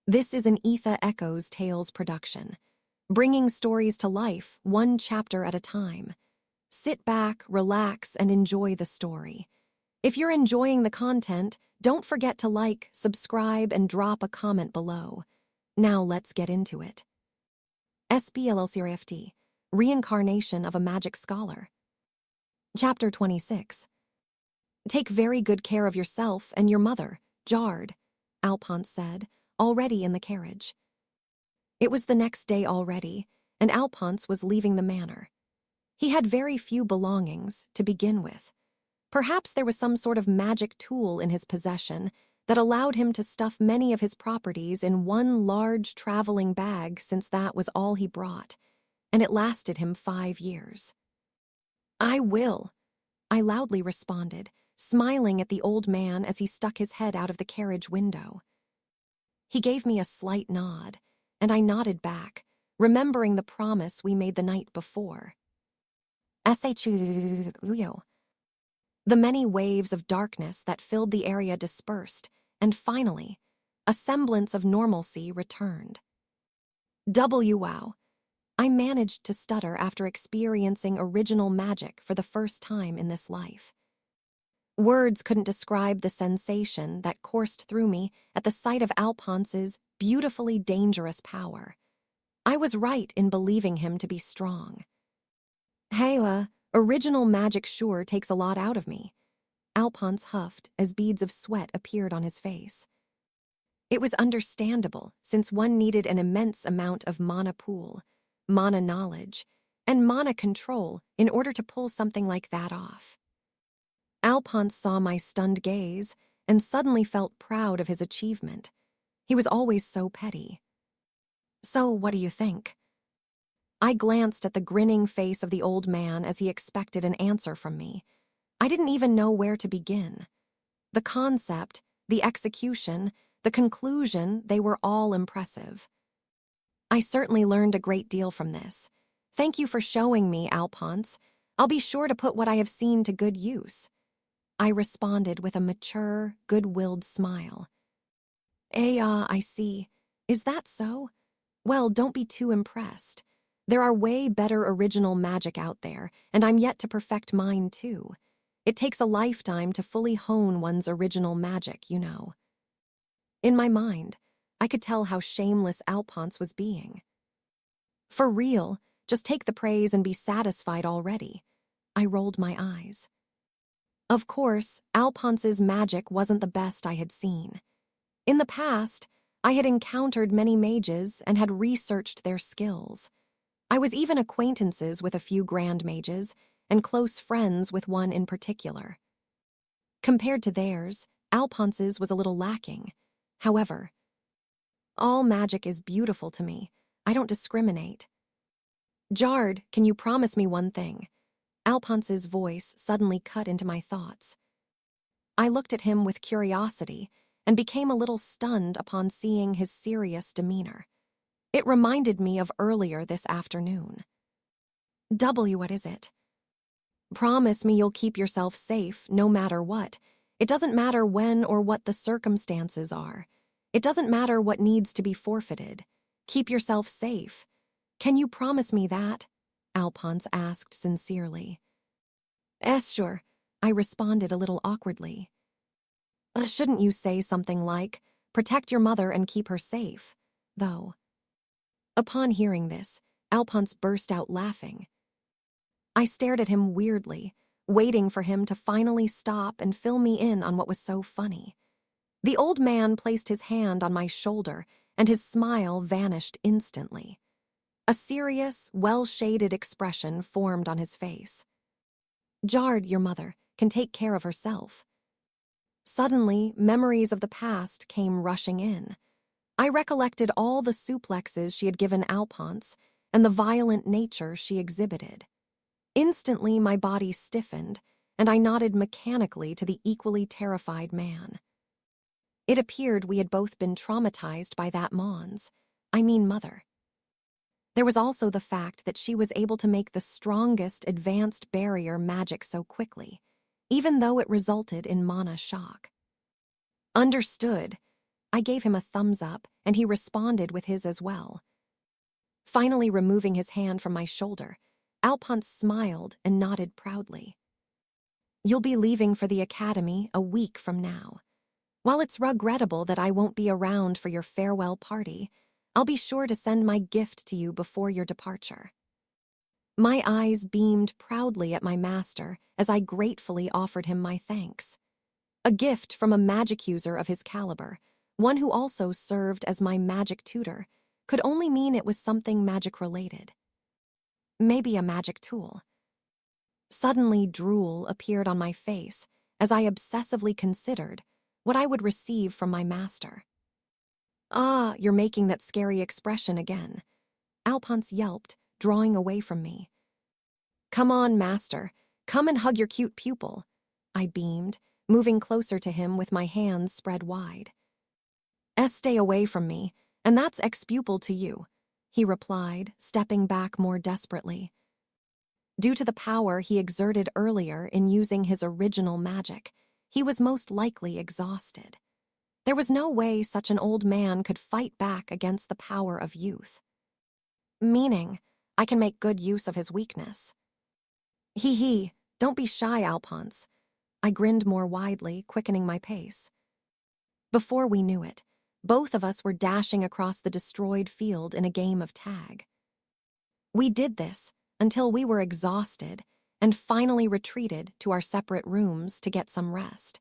This is an Etha Echoes Tales production, bringing stories to life one chapter at a time. Sit back, relax, and enjoy the story. If you're enjoying the content, don't forget to like, subscribe, and drop a comment below. Now let's get into it. SpellCraft, Reincarnation of a Magic Scholar. Chapter 26. Take very good care of yourself and your mother, Jard, Alphonse said, already in the carriage. It was the next day already, and Alphonse was leaving the manor. He had very few belongings to begin with. Perhaps there was some sort of magic tool in his possession that allowed him to stuff many of his properties in one large traveling bag, since that was all he brought, and it lasted him 5 years. "I will," I loudly responded, smiling at the old man as he stuck his head out of the carriage window. He gave me a slight nod, and I nodded back, remembering the promise we made the night before. The many waves of darkness that filled the area dispersed, and finally, a semblance of normalcy returned. Wow. I managed to stutter after experiencing original magic for the first time in this life. Words couldn't describe the sensation that coursed through me at the sight of Alphonse's beautifully dangerous power. I was right in believing him to be strong. "Hey, original magic sure takes a lot out of me," Alphonse huffed as beads of sweat appeared on his face. It was understandable, since one needed an immense amount of mana pool, mana knowledge, and mana control in order to pull something like that off. Alphonse saw my stunned gaze and suddenly felt proud of his achievement. He was always so petty. "So, what do you think?" I glanced at the grinning face of the old man as he expected an answer from me. I didn't even know where to begin. The concept, the execution, the conclusion, they were all impressive. "I certainly learned a great deal from this. Thank you for showing me, Alphonse. I'll be sure to put what I have seen to good use," I responded with a mature, good-willed smile. I see. Is that so? Well, don't be too impressed. There are way better original magic out there, and I'm yet to perfect mine too. It takes a lifetime to fully hone one's original magic, you know." In my mind, I could tell how shameless Alphonse was being. "For real, just take the praise and be satisfied already." I rolled my eyes. Of course, Alphonse's magic wasn't the best I had seen. In the past, I had encountered many mages and had researched their skills. I was even acquaintances with a few grand mages and close friends with one in particular. Compared to theirs, Alphonse's was a little lacking. However, all magic is beautiful to me. I don't discriminate. "Jard, can you promise me one thing?" Alphonse's voice suddenly cut into my thoughts. I looked at him with curiosity and became a little stunned upon seeing his serious demeanor. It reminded me of earlier this afternoon. What is it?" "Promise me you'll keep yourself safe no matter what. It doesn't matter when or what the circumstances are. It doesn't matter what needs to be forfeited. Keep yourself safe. Can you promise me that?" Alphonse asked sincerely. Sure," I responded a little awkwardly. Shouldn't you say something like, protect your mother and keep her safe, though?" Upon hearing this, Alphonse burst out laughing. I stared at him weirdly, waiting for him to finally stop and fill me in on what was so funny. The old man placed his hand on my shoulder, and his smile vanished instantly. A serious, well-shaded expression formed on his face. "Jard, your mother, can take care of herself." Suddenly, memories of the past came rushing in. I recollected all the suplexes she had given Alphonse and the violent nature she exhibited. Instantly, my body stiffened, and I nodded mechanically to the equally terrified man. It appeared we had both been traumatized by that mother. There was also the fact that she was able to make the strongest advanced barrier magic so quickly, even though it resulted in mana shock. Understood. I gave him a thumbs up, and he responded with his as well. Finally removing his hand from my shoulder, Alphonse smiled and nodded proudly. You'll be leaving for the academy a week from now. While it's regrettable that I won't be around for your farewell party, I'll be sure to send my gift to you before your departure. My eyes beamed proudly at my master as I gratefully offered him my thanks. A gift from a magic user of his caliber, one who also served as my magic tutor, could only mean it was something magic-related. Maybe a magic tool. Suddenly, drool appeared on my face as I obsessively considered what I would receive from my master. Ah, you're making that scary expression again, Alphonse yelped, drawing away from me. Come on, master, come and hug your cute pupil, I beamed, moving closer to him with my hands spread wide. Stay away from me, and that's ex-pupil to you, he replied, stepping back more desperately. Due to the power he exerted earlier in using his original magic, he was most likely exhausted. There was no way such an old man could fight back against the power of youth. Meaning, I can make good use of his weakness. Hee, don't be shy, Alphonse. I grinned more widely, quickening my pace. Before we knew it, both of us were dashing across the destroyed field in a game of tag. We did this until we were exhausted and finally retreated to our separate rooms to get some rest.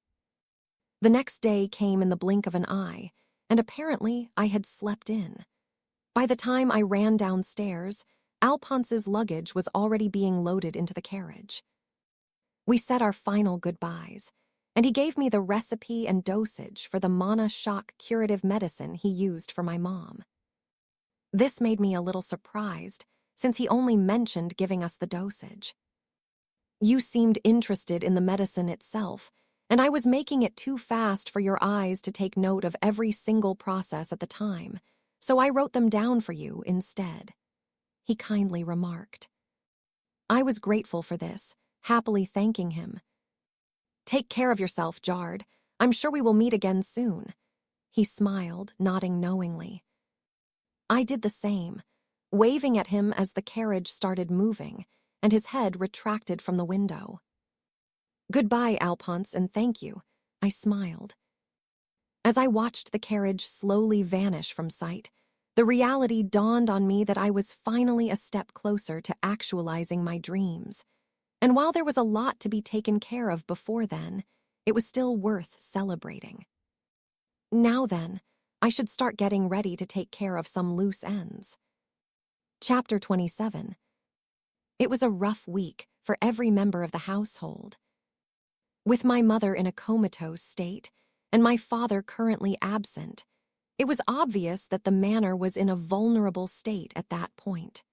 The next day came in the blink of an eye, and apparently I had slept in. By the time I ran downstairs, Alphonse's luggage was already being loaded into the carriage. We said our final goodbyes, and he gave me the recipe and dosage for the mana shock curative medicine he used for my mom. This made me a little surprised, since he only mentioned giving us the dosage. You seemed interested in the medicine itself, and I was making it too fast for your eyes to take note of every single process at the time, so I wrote them down for you instead, he kindly remarked. I was grateful for this, happily thanking him. Take care of yourself, Jard. I'm sure we will meet again soon. He smiled, nodding knowingly. I did the same, waving at him as the carriage started moving, and his head retracted from the window. Goodbye, Alphonse, and thank you, I smiled. As I watched the carriage slowly vanish from sight, the reality dawned on me that I was finally a step closer to actualizing my dreams. And while there was a lot to be taken care of before then, it was still worth celebrating. Now then, I should start getting ready to take care of some loose ends. Chapter 27. It was a rough week for every member of the household. With my mother in a comatose state and my father currently absent, it was obvious that the manor was in a vulnerable state at that point.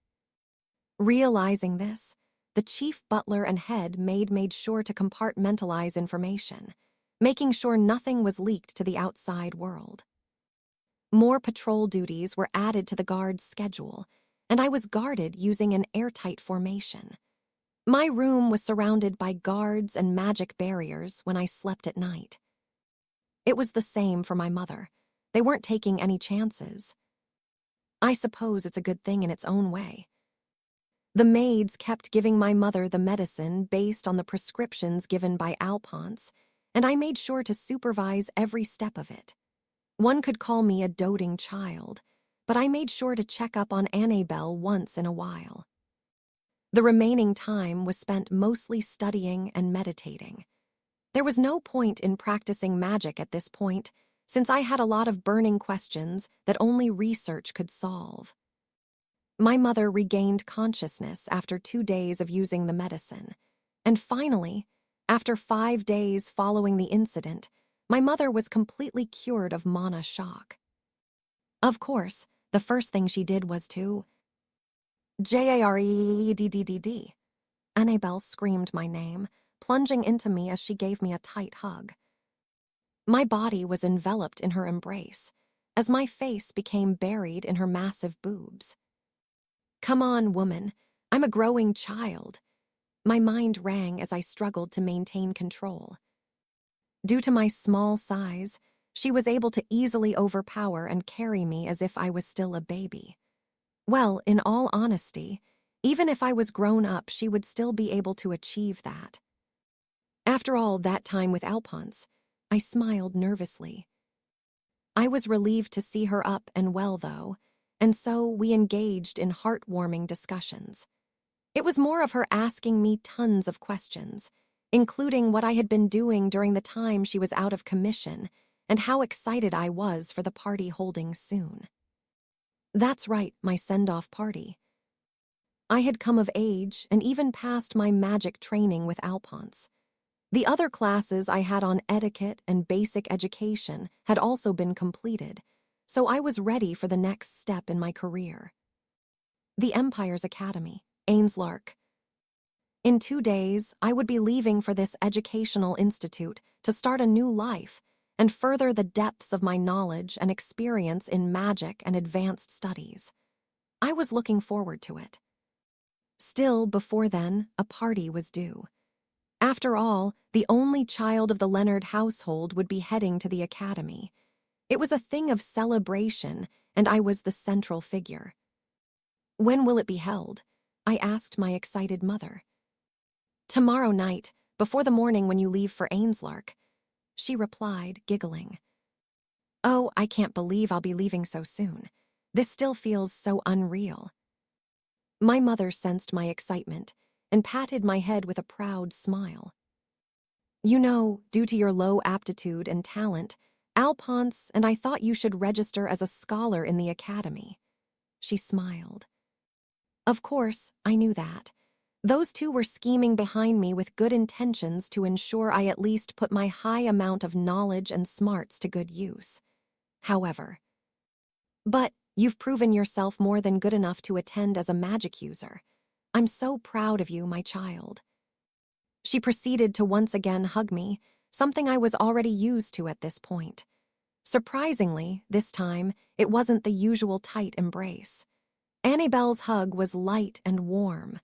Realizing this, the chief butler and head maid made sure to compartmentalize information, making sure nothing was leaked to the outside world. More patrol duties were added to the guard's schedule, and I was guarded using an airtight formation. My room was surrounded by guards and magic barriers when I slept at night. It was the same for my mother. They weren't taking any chances. I suppose it's a good thing in its own way. The maids kept giving my mother the medicine based on the prescriptions given by Alphonse, and I made sure to supervise every step of it. One could call me a doting child, but I made sure to check up on Annabelle once in a while. The remaining time was spent mostly studying and meditating. There was no point in practicing magic at this point, since I had a lot of burning questions that only research could solve. My mother regained consciousness after 2 days of using the medicine, and finally, after 5 days following the incident, my mother was completely cured of mana shock. Of course, the first thing she did was to Jaredddd. Annabelle screamed my name, plunging into me as she gave me a tight hug. My body was enveloped in her embrace, as my face became buried in her massive boobs. Come on, woman, I'm a growing child. My mind rang as I struggled to maintain control. Due to my small size, She was able to easily overpower and carry me as if I was still a baby. Well, in all honesty, even if I was grown up, she would still be able to achieve that. After all that time with Alphonse, I smiled nervously. I was relieved to see her up and well, though, and so we engaged in heartwarming discussions. It was more of her asking me tons of questions, including what I had been doing during the time she was out of commission and how excited I was for the party holding soon. That's right, my send-off party. I had come of age and even passed my magic training with Alphonse. The other classes I had on etiquette and basic education had also been completed, so I was ready for the next step in my career. The Empire's Academy, Ainslark. In 2 days, I would be leaving for this educational institute to start a new life and further the depths of my knowledge and experience in magic and advanced studies. I was looking forward to it. Still, before then, a party was due. After all, the only child of the Leonard household would be heading to the academy. It was a thing of celebration, and I was the central figure. When will it be held? I asked my excited mother. Tomorrow night, before the morning when you leave for Ainslark, she replied, giggling. Oh, I can't believe I'll be leaving so soon. This still feels so unreal. My mother sensed my excitement and patted my head with a proud smile. You know, due to your low aptitude and talent, Alphonse and I thought you should register as a scholar in the academy. She smiled. Of course, I knew that. Those two were scheming behind me with good intentions to ensure I at least put my high amount of knowledge and smarts to good use. However, but you've proven yourself more than good enough to attend as a magic user. I'm so proud of you, my child. She proceeded to once again hug me, something I was already used to at this point. Surprisingly, this time, it wasn't the usual tight embrace. Annabelle's hug was light and warm.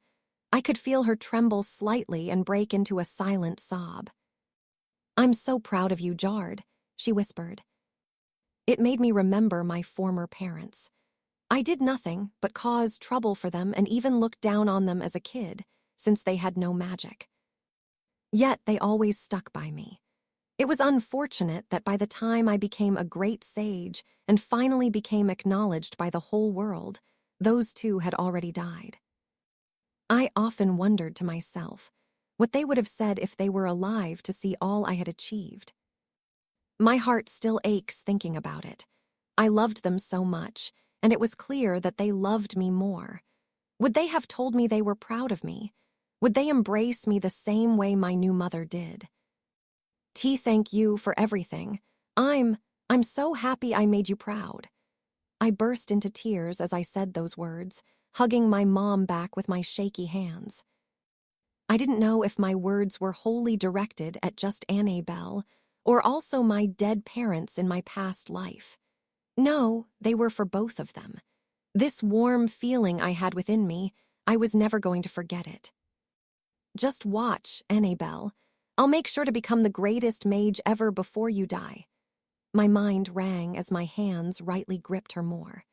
I could feel her tremble slightly and break into a silent sob. I'm so proud of you, Jard, she whispered. It made me remember my former parents. I did nothing but cause trouble for them and even looked down on them as a kid, since they had no magic. Yet they always stuck by me. It was unfortunate that by the time I became a great sage and finally became acknowledged by the whole world, those two had already died. I often wondered to myself what they would have said if they were alive to see all I had achieved. My heart still aches thinking about it. I loved them so much, and it was clear that they loved me more. Would they have told me they were proud of me? Would they embrace me the same way my new mother did? Thank you for everything. I'm so happy I made you proud. I burst into tears as I said those words, hugging my mom back with my shaky hands. I didn't know if my words were wholly directed at just Annabelle, or also my dead parents in my past life. No, they were for both of them. This warm feeling I had within me, I was never going to forget it. Just watch, Annabelle. I'll make sure to become the greatest mage ever before you die. My mind rang as my hands rightly gripped her more.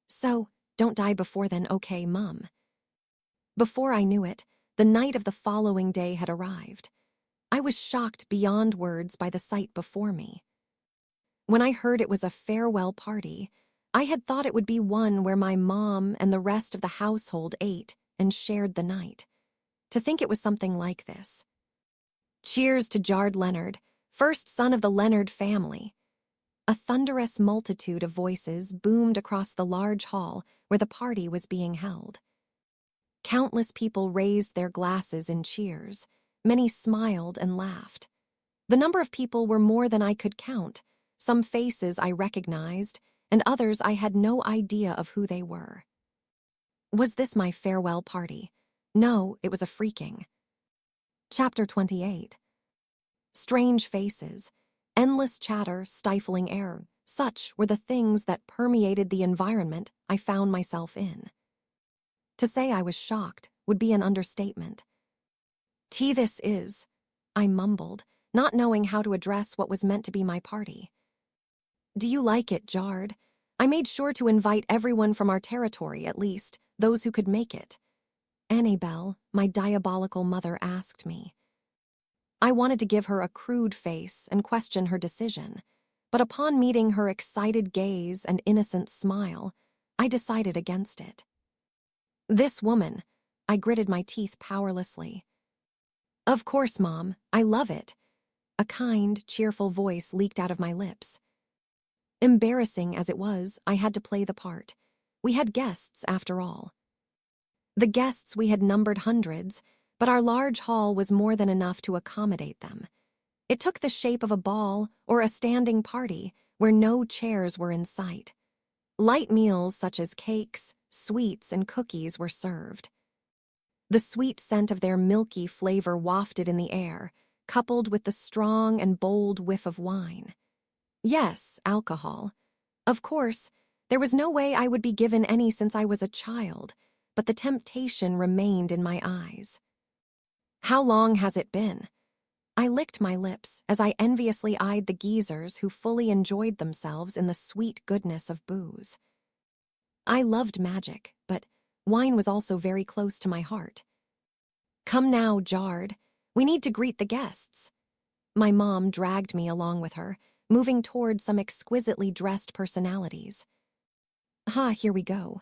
So, don't die before then, okay, Mum? Before I knew it, the night of the following day had arrived. I was shocked beyond words by the sight before me. When I heard it was a farewell party, I had thought it would be one where my mom and the rest of the household ate and shared the night. To think it was something like this. Cheers to Jard Leonard, first son of the Leonard family. A thunderous multitude of voices boomed across the large hall where the party was being held. Countless people raised their glasses in cheers. Many smiled and laughed. The number of people were more than I could count. Some faces I recognized, and others I had no idea of who they were. Was this my farewell party? No, it was a freaking. Chapter 28. Strange faces, endless chatter, stifling air, such were the things that permeated the environment I found myself in. To say I was shocked would be an understatement. This is, I mumbled, not knowing how to address what was meant to be my party. Do you like it, Jard? I made sure to invite everyone from our territory, at least, those who could make it. Annabelle, my diabolical mother, asked me. I wanted to give her a crude face and question her decision, but upon meeting her excited gaze and innocent smile, I decided against it. This woman, I gritted my teeth powerlessly. Of course, Mom, I love it. A kind, cheerful voice leaked out of my lips. Embarrassing as it was, I had to play the part. We had guests, after all. The guests we had numbered hundreds, but our large hall was more than enough to accommodate them. It took the shape of a ball or a standing party where no chairs were in sight. Light meals such as cakes, sweets, and cookies were served. The sweet scent of their milky flavor wafted in the air, coupled with the strong and bold whiff of wine. Yes, alcohol. Of course, there was no way I would be given any since I was a child, but the temptation remained in my eyes. How long has it been? I licked my lips as I enviously eyed the geezers who fully enjoyed themselves in the sweet goodness of booze. I loved magic, but wine was also very close to my heart. Come now, Jard. We need to greet the guests. My mom dragged me along with her, moving toward some exquisitely dressed personalities. Here we go.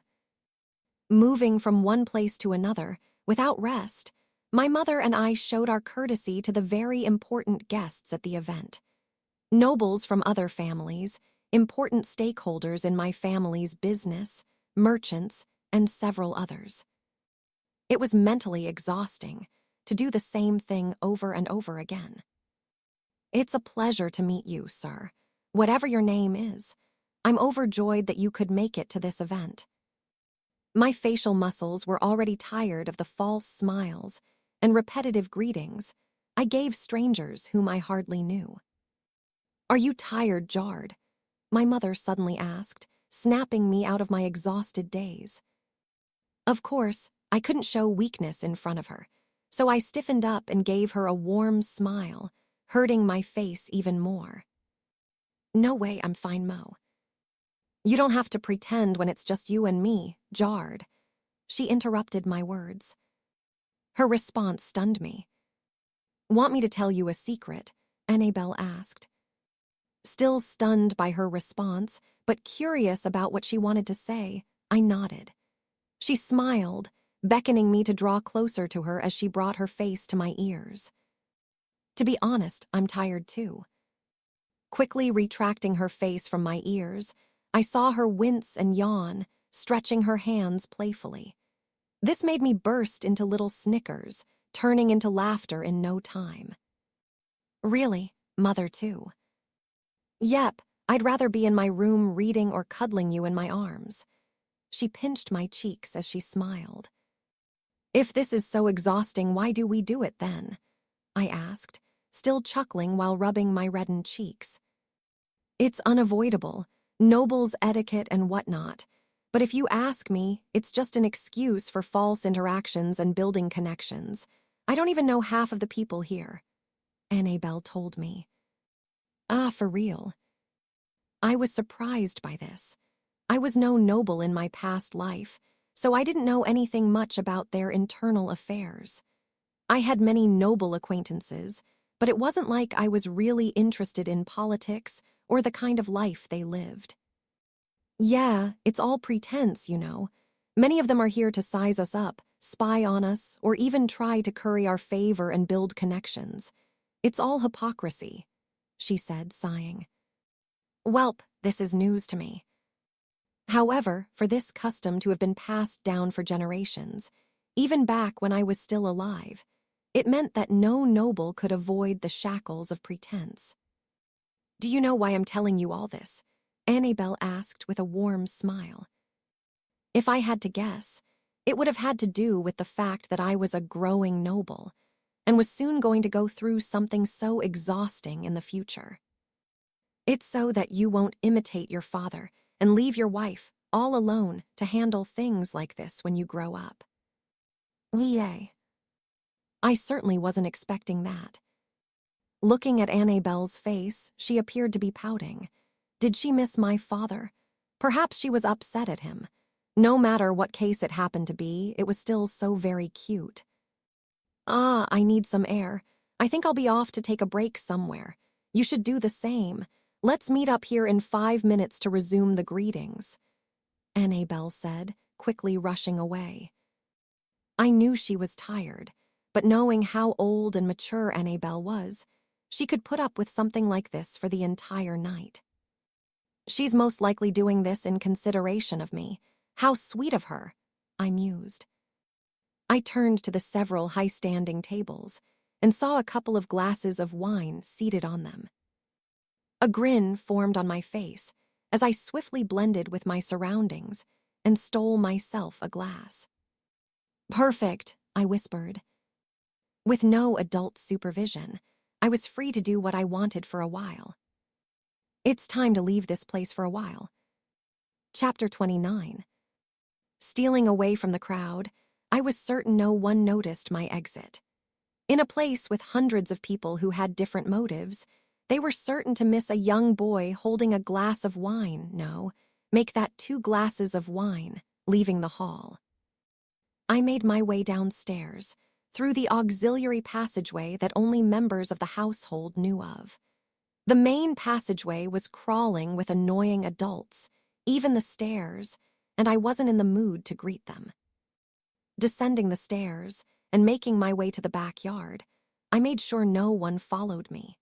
Moving from one place to another, without rest, my mother and I showed our courtesy to the very important guests at the event. Nobles from other families, important stakeholders in my family's business, merchants, and several others. It was mentally exhausting to do the same thing over and over again. It's a pleasure to meet you, sir. Whatever your name is, I'm overjoyed that you could make it to this event. My facial muscles were already tired of the false smiles and repetitive greetings I gave strangers whom I hardly knew. Are you tired, Jard? My mother suddenly asked, snapping me out of my exhausted daze. Of course, I couldn't show weakness in front of her, so I stiffened up and gave her a warm smile, hurting my face even more. No way, I'm fine, Mo. You don't have to pretend when it's just you and me, Jard. She interrupted my words. Her response stunned me. Want me to tell you a secret? Annabelle asked. Still stunned by her response, but curious about what she wanted to say, I nodded. She smiled, beckoning me to draw closer to her as she brought her face to my ears. To be honest, I'm tired too. Quickly retracting her face from my ears, I saw her wince and yawn, stretching her hands playfully. This made me burst into little snickers, turning into laughter in no time. Really, Mother too. Yep, I'd rather be in my room reading or cuddling you in my arms. She pinched my cheeks as she smiled. If this is so exhausting, why do we do it then? I asked, still chuckling while rubbing my reddened cheeks. It's unavoidable, nobles' etiquette and whatnot. But if you ask me, it's just an excuse for false interactions and building connections. I don't even know half of the people here, Annabelle told me. For real. I was surprised by this. I was no noble in my past life, so I didn't know anything much about their internal affairs. I had many noble acquaintances, but it wasn't like I was really interested in politics or the kind of life they lived. Yeah, it's all pretense, you know. Many of them are here to size us up, spy on us, or even try to curry our favor and build connections. It's all hypocrisy, she said, sighing. Welp, this is news to me. However, for this custom to have been passed down for generations, even back when I was still alive, it meant that no noble could avoid the shackles of pretense. Do you know why I'm telling you all this? Annabelle asked with a warm smile. If I had to guess, it would have had to do with the fact that I was a growing noble and was soon going to go through something so exhausting in the future. It's so that you won't imitate your father and leave your wife all alone to handle things like this when you grow up. Yay. I certainly wasn't expecting that. Looking at Annabelle's face, she appeared to be pouting. Did she miss my father? Perhaps she was upset at him. No matter what case it happened to be, it was still so very cute. Ah, I need some air. I think I'll be off to take a break somewhere. You should do the same. Let's meet up here in 5 minutes to resume the greetings, Annabelle said, quickly rushing away. I knew she was tired, but knowing how old and mature Annabelle was, she could put up with something like this for the entire night. She's most likely doing this in consideration of me. How sweet of her, I mused. I turned to the several high-standing tables and saw a couple of glasses of wine seated on them. A grin formed on my face as I swiftly blended with my surroundings and stole myself a glass. Perfect, I whispered. With no adult supervision, I was free to do what I wanted for a while. It's time to leave this place for a while. Chapter 29. Stealing away from the crowd, I was certain no one noticed my exit. In a place with hundreds of people who had different motives, they were certain to miss a young boy holding a glass of wine, make that 2 glasses of wine, leaving the hall. I made my way downstairs, through the auxiliary passageway that only members of the household knew of. The main passageway was crawling with annoying adults, even the stairs, and I wasn't in the mood to greet them. Descending the stairs and making my way to the backyard, I made sure no one followed me.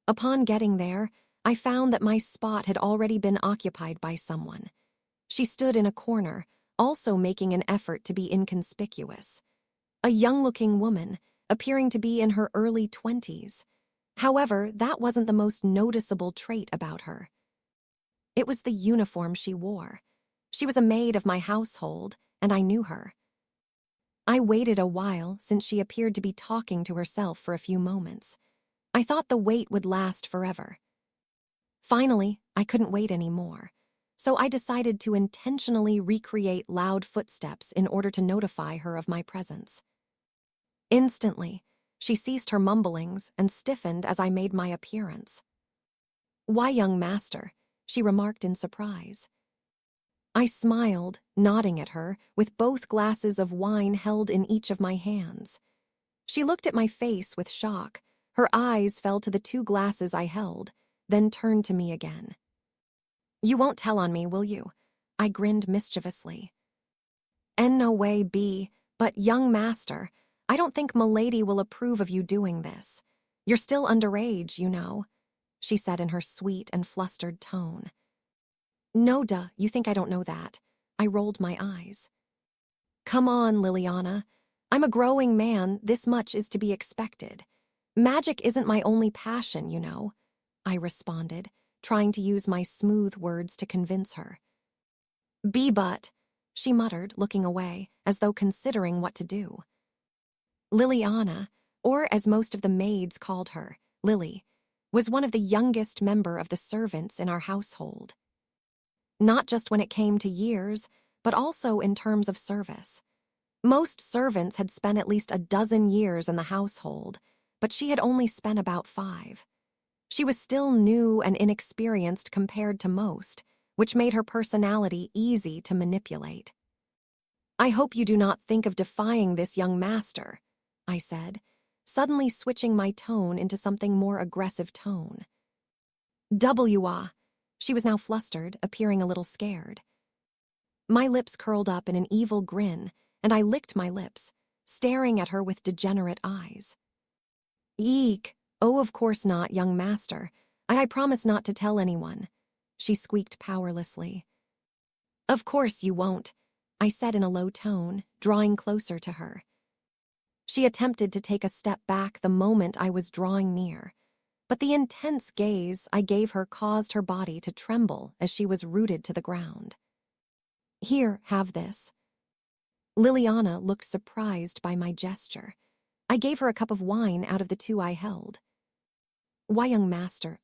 Upon getting there, I found that my spot had already been occupied by someone. She stood in a corner, also making an effort to be inconspicuous. A young-looking woman, appearing to be in her early 20s. However, that wasn't the most noticeable trait about her. It was the uniform she wore. She was a maid of my household, and I knew her. I waited a while since she appeared to be talking to herself for a few moments. I thought the wait would last forever. Finally, I couldn't wait anymore, so I decided to intentionally recreate loud footsteps in order to notify her of my presence. Instantly, she ceased her mumblings and stiffened as I made my appearance. "Why, young master?" she remarked in surprise. I smiled, nodding at her, with both glasses of wine held in each of my hands. She looked at my face with shock. Her eyes fell to the 2 glasses I held, then turned to me again. "You won't tell on me, will you?" I grinned mischievously. "In no way, B, but young master, I don't think Milady will approve of you doing this. You're still underage, you know," she said in her sweet and flustered tone. "No, duh, you think I don't know that?" I rolled my eyes. "Come on, Liliana. I'm a growing man, this much is to be expected. Magic isn't my only passion, you know," I responded, trying to use my smooth words to convince her. "But," she muttered, looking away, as though considering what to do. Liliana, or as most of the maids called her, Lily, was one of the youngest member of the servants in our household. Not just when it came to years, but also in terms of service. Most servants had spent at least a dozen years in the household, but she had only spent about 5. She was still new and inexperienced compared to most, which made her personality easy to manipulate. "I hope you do not think of defying this young master," I said, suddenly switching my tone into something more aggressive tone. She was now flustered, appearing a little scared. My lips curled up in an evil grin, and I licked my lips, staring at her with degenerate eyes. "Eek, oh, of course not, young master. I promise not to tell anyone," she squeaked powerlessly. "Of course you won't," I said in a low tone, drawing closer to her. She attempted to take a step back the moment I was drawing near, but the intense gaze I gave her caused her body to tremble as she was rooted to the ground. "Here, have this." Liliana looked surprised by my gesture. I gave her a cup of wine out of the 2 I held. "Why, young master,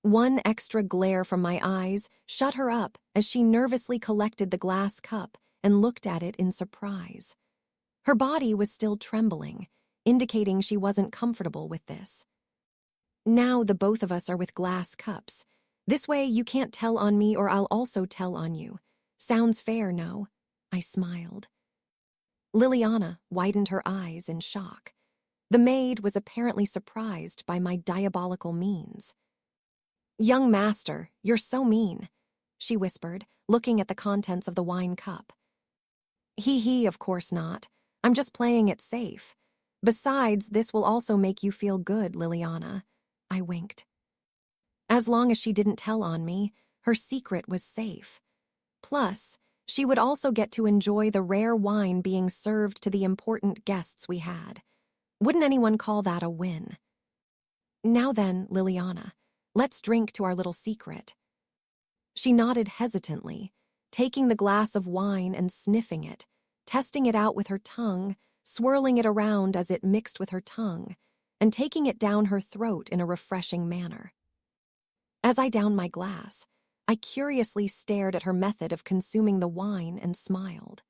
One extra glare from my eyes shut her up as she nervously collected the glass cup and looked at it in surprise. Her body was still trembling, indicating she wasn't comfortable with this. Now the both of us are with glass cups. This way you can't tell on me or I'll also tell on you. Sounds fair, no? I smiled. Liliana widened her eyes in shock. The maid was apparently surprised by my diabolical means. "Young master, you're so mean," she whispered, looking at the contents of the wine cup. He, of course not. I'm just playing it safe. Besides, this will also make you feel good, Liliana. I winked. As long as she didn't tell on me, her secret was safe. Plus, she would also get to enjoy the rare wine being served to the important guests we had. Wouldn't anyone call that a win? Now then, Liliana, let's drink to our little secret. She nodded hesitantly, taking the glass of wine and sniffing it, testing it out with her tongue, swirling it around as it mixed with her tongue, and taking it down her throat in a refreshing manner. As I downed my glass, I curiously stared at her method of consuming the wine and smiled.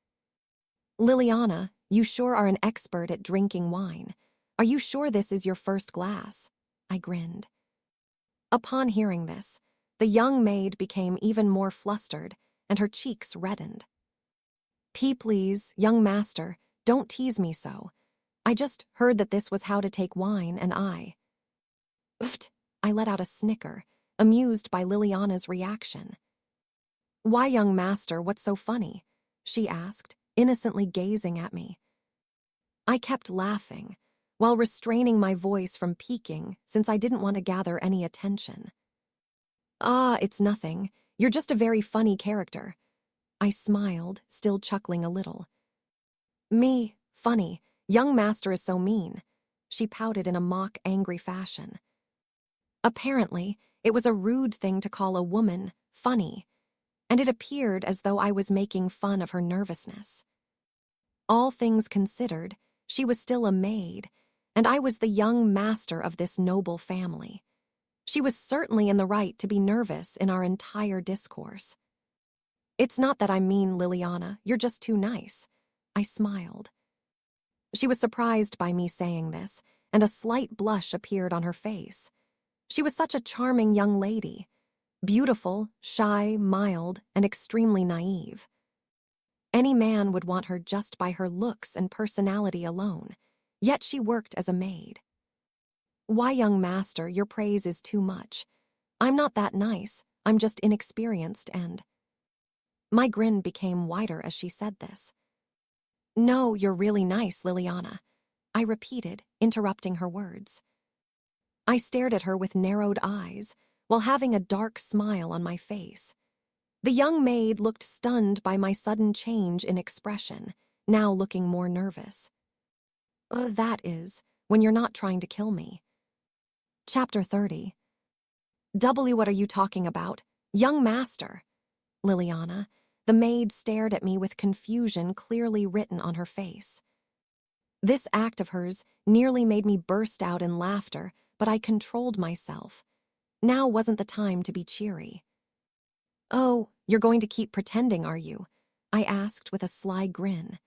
Liliana, you sure are an expert at drinking wine. Are you sure this is your first glass? I grinned. Upon hearing this, the young maid became even more flustered, and her cheeks reddened. Please, young master, don't tease me so. I just heard that this was how to take wine, and Ooft! I let out a snicker, amused by Liliana's reaction. Why, young master, what's so funny? She asked, innocently gazing at me. I kept laughing, while restraining my voice from peaking since I didn't want to gather any attention. It's nothing. You're just a very funny character. I smiled, still chuckling a little. Me, funny. Young master is so mean. She pouted in a mock angry fashion. Apparently, it was a rude thing to call a woman funny, and it appeared as though I was making fun of her nervousness. All things considered, she was still a maid, and I was the young master of this noble family. She was certainly in the right to be nervous in our entire discourse. It's not that I'm mean, Liliana, you're just too nice. I smiled. She was surprised by me saying this, and a slight blush appeared on her face. She was such a charming young lady, beautiful, shy, mild, and extremely naive. Any man would want her just by her looks and personality alone, yet she worked as a maid. Why, young master, your praise is too much. I'm not that nice, I'm just inexperienced and... My grin became wider as she said this. No, you're really nice, Liliana, I repeated, interrupting her words. I stared at her with narrowed eyes, while having a dark smile on my face. The young maid looked stunned by my sudden change in expression, now looking more nervous. That is, when you're not trying to kill me. Chapter 30. What are you talking about? Young master. Liliana, the maid stared at me with confusion clearly written on her face. This act of hers nearly made me burst out in laughter, but I controlled myself. Now wasn't the time to be cheery. Oh, you're going to keep pretending, are you? I asked with a sly grin.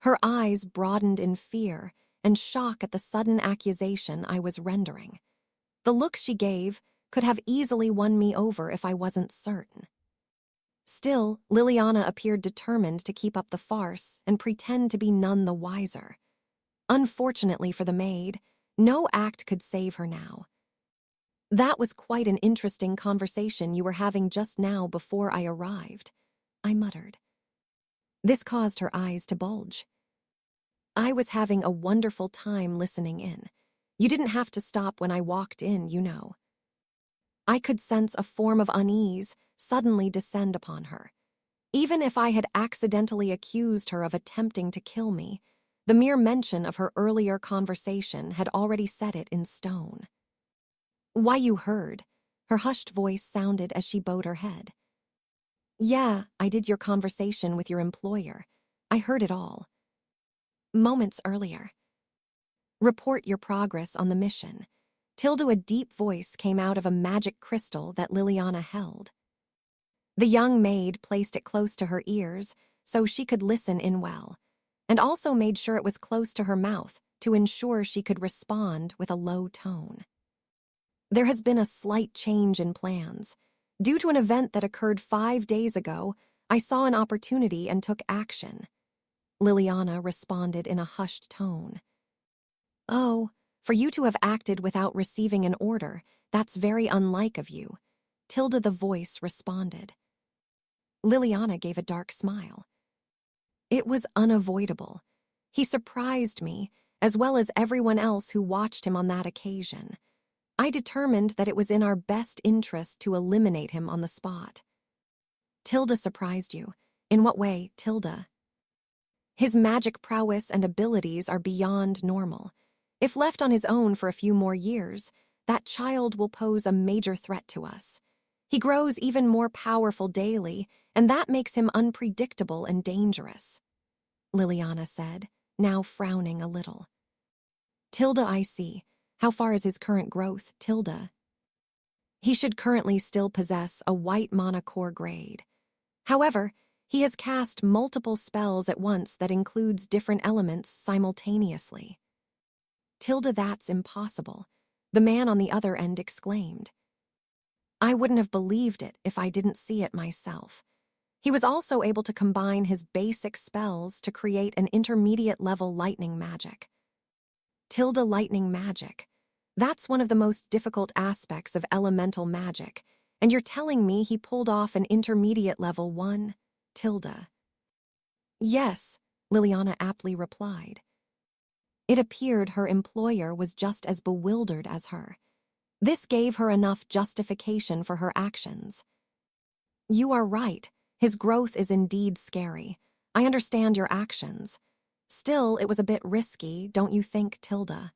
Her eyes broadened in fear and shock at the sudden accusation I was rendering. The look she gave could have easily won me over if I wasn't certain. Still, Liliana appeared determined to keep up the farce and pretend to be none the wiser. Unfortunately for the maid, no act could save her now. That was quite an interesting conversation you were having just now before I arrived, I muttered. This caused her eyes to bulge. I was having a wonderful time listening in. You didn't have to stop when I walked in, you know. I could sense a form of unease suddenly descend upon her. Even if I had accidentally accused her of attempting to kill me, the mere mention of her earlier conversation had already set it in stone. Why, you heard? Her hushed voice sounded as she bowed her head. Yeah, I did your conversation with your employer. I heard it all. Moments earlier. Report your progress on the mission. A deep voice came out of a magic crystal that Liliana held. The young maid placed it close to her ears so she could listen in well, and also made sure it was close to her mouth to ensure she could respond with a low tone. There has been a slight change in plans. Due to an event that occurred 5 days ago, I saw an opportunity and took action. Liliana responded in a hushed tone. Oh, for you to have acted without receiving an order, that's very unlike of you. Tilda the voice responded. Liliana gave a dark smile. It was unavoidable. He surprised me, as well as everyone else who watched him on that occasion. I determined that it was in our best interest to eliminate him on the spot. Tilda surprised you. In what way, Tilda? His magic prowess and abilities are beyond normal. If left on his own for a few more years, that child will pose a major threat to us. He grows even more powerful daily, and that makes him unpredictable and dangerous, Liliana said, now frowning a little. Tilda, I see. How far is his current growth, Tilda? He should currently still possess a white mana core grade. However, he has cast multiple spells at once that includes different elements simultaneously. Tilda, that's impossible, the man on the other end exclaimed. I wouldn't have believed it if I didn't see it myself. He was also able to combine his basic spells to create an intermediate-level lightning magic. Tilda, lightning magic. That's one of the most difficult aspects of elemental magic, and you're telling me he pulled off an intermediate level 1, Tilda? Yes, Liliana aptly replied. It appeared her employer was just as bewildered as her. This gave her enough justification for her actions. You are right. His growth is indeed scary. I understand your actions. Still, it was a bit risky, don't you think, Tilda?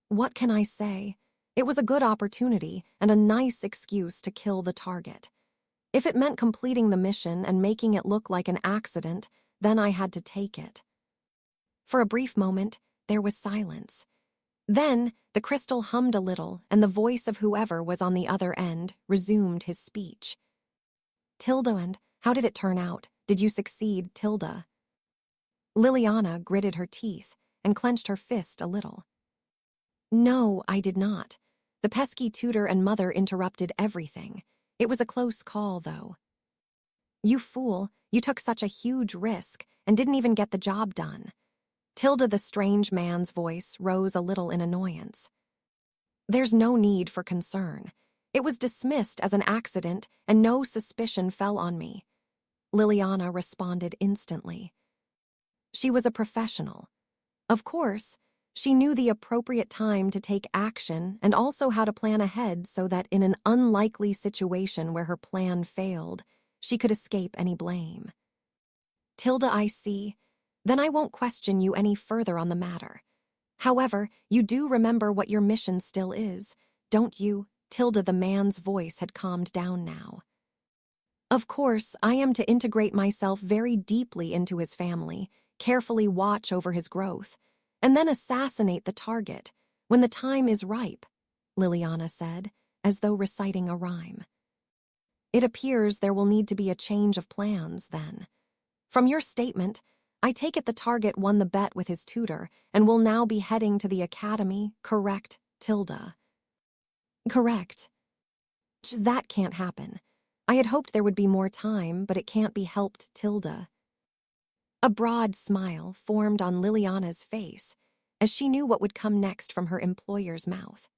What can I say? It was a good opportunity and a nice excuse to kill the target. If it meant completing the mission and making it look like an accident, then I had to take it. For a brief moment, there was silence. Then, the crystal hummed a little, and the voice of whoever was on the other end resumed his speech. Tilda, and how did it turn out? Did you succeed, Tilda? Liliana gritted her teeth and clenched her fist a little. No, I did not. The pesky tutor and mother interrupted everything. It was a close call, though. You fool, you took such a huge risk and didn't even get the job done. Tilda the strange man's voice rose a little in annoyance. There's no need for concern. It was dismissed as an accident and no suspicion fell on me. Liliana responded instantly. She was a professional. Of course, she knew the appropriate time to take action and also how to plan ahead so that in an unlikely situation where her plan failed, she could escape any blame. Tilda, I see. Then I won't question you any further on the matter. However, you do remember what your mission still is, don't you? Tilda the man's voice had calmed down now. Of course, I am to integrate myself very deeply into his family, carefully watch over his growth, and then assassinate the target when the time is ripe, Liliana said, as though reciting a rhyme. It appears there will need to be a change of plans, then. From your statement, I take it the target won the bet with his tutor and will now be heading to the academy, correct, Tilda? Correct. That can't happen. I had hoped there would be more time, but it can't be helped, Tilda. A broad smile formed on Liliana's face as she knew what would come next from her employer's mouth.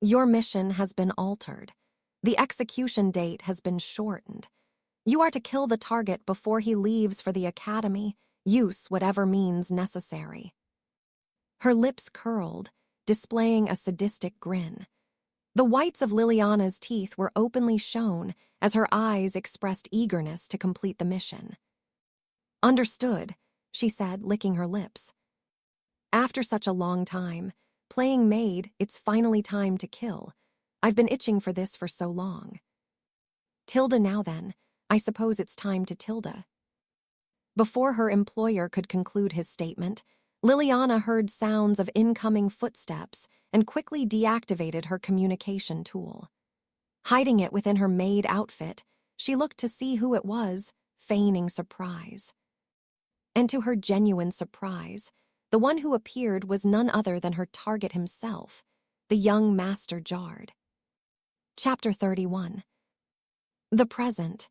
Your mission has been altered. The execution date has been shortened. You are to kill the target before he leaves for the academy, use whatever means necessary. Her lips curled, displaying a sadistic grin. The whites of Liliana's teeth were openly shown as her eyes expressed eagerness to complete the mission. Understood, she said, licking her lips. After such a long time, playing maid, it's finally time to kill. I've been itching for this for so long. Tilda, now then, I suppose it's time to Tilda. Before her employer could conclude his statement, Liliana heard sounds of incoming footsteps and quickly deactivated her communication tool. Hiding it within her maid outfit, she looked to see who it was, feigning surprise. And to her genuine surprise, the one who appeared was none other than her target himself, The young master jarred. Chapter 31. The present.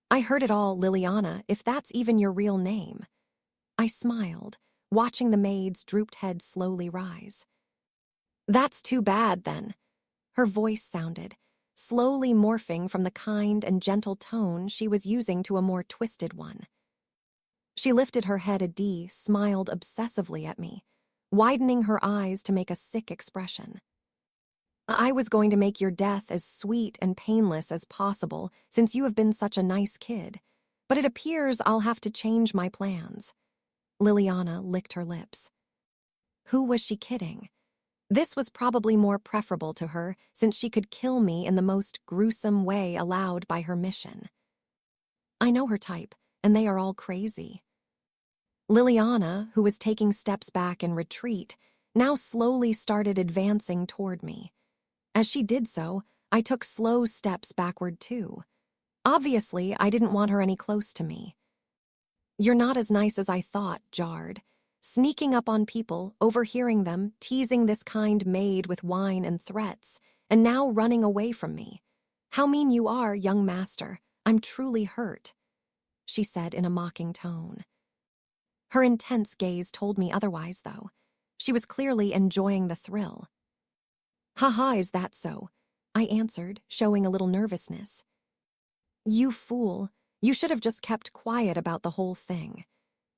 I heard it all, Liliana, if that's even your real name. I smiled, watching the maid's drooped head slowly rise. That's too bad, then. Her voice sounded, slowly morphing from the kind and gentle tone she was using to a more twisted one. She lifted her head a D, smiled obsessively at me, widening her eyes to make a sick expression. I was going to make your death as sweet and painless as possible since you have been such a nice kid, but it appears I'll have to change my plans. Liliana licked her lips. Who was she kidding? This was probably more preferable to her since she could kill me in the most gruesome way allowed by her mission. I know her type, and they are all crazy. Liliana, who was taking steps back in retreat, now slowly started advancing toward me. As she did so, I took slow steps backward too. Obviously, I didn't want her any close to me. You're not as nice as I thought, jarred. Sneaking up on people, overhearing them, teasing this kind maid with wine and threats, and now running away from me. How mean you are, young master. I'm truly hurt, she said in a mocking tone. Her intense gaze told me otherwise, though. She was clearly enjoying the thrill. Ha, is that so? I answered, showing a little nervousness. You fool. You should have just kept quiet about the whole thing.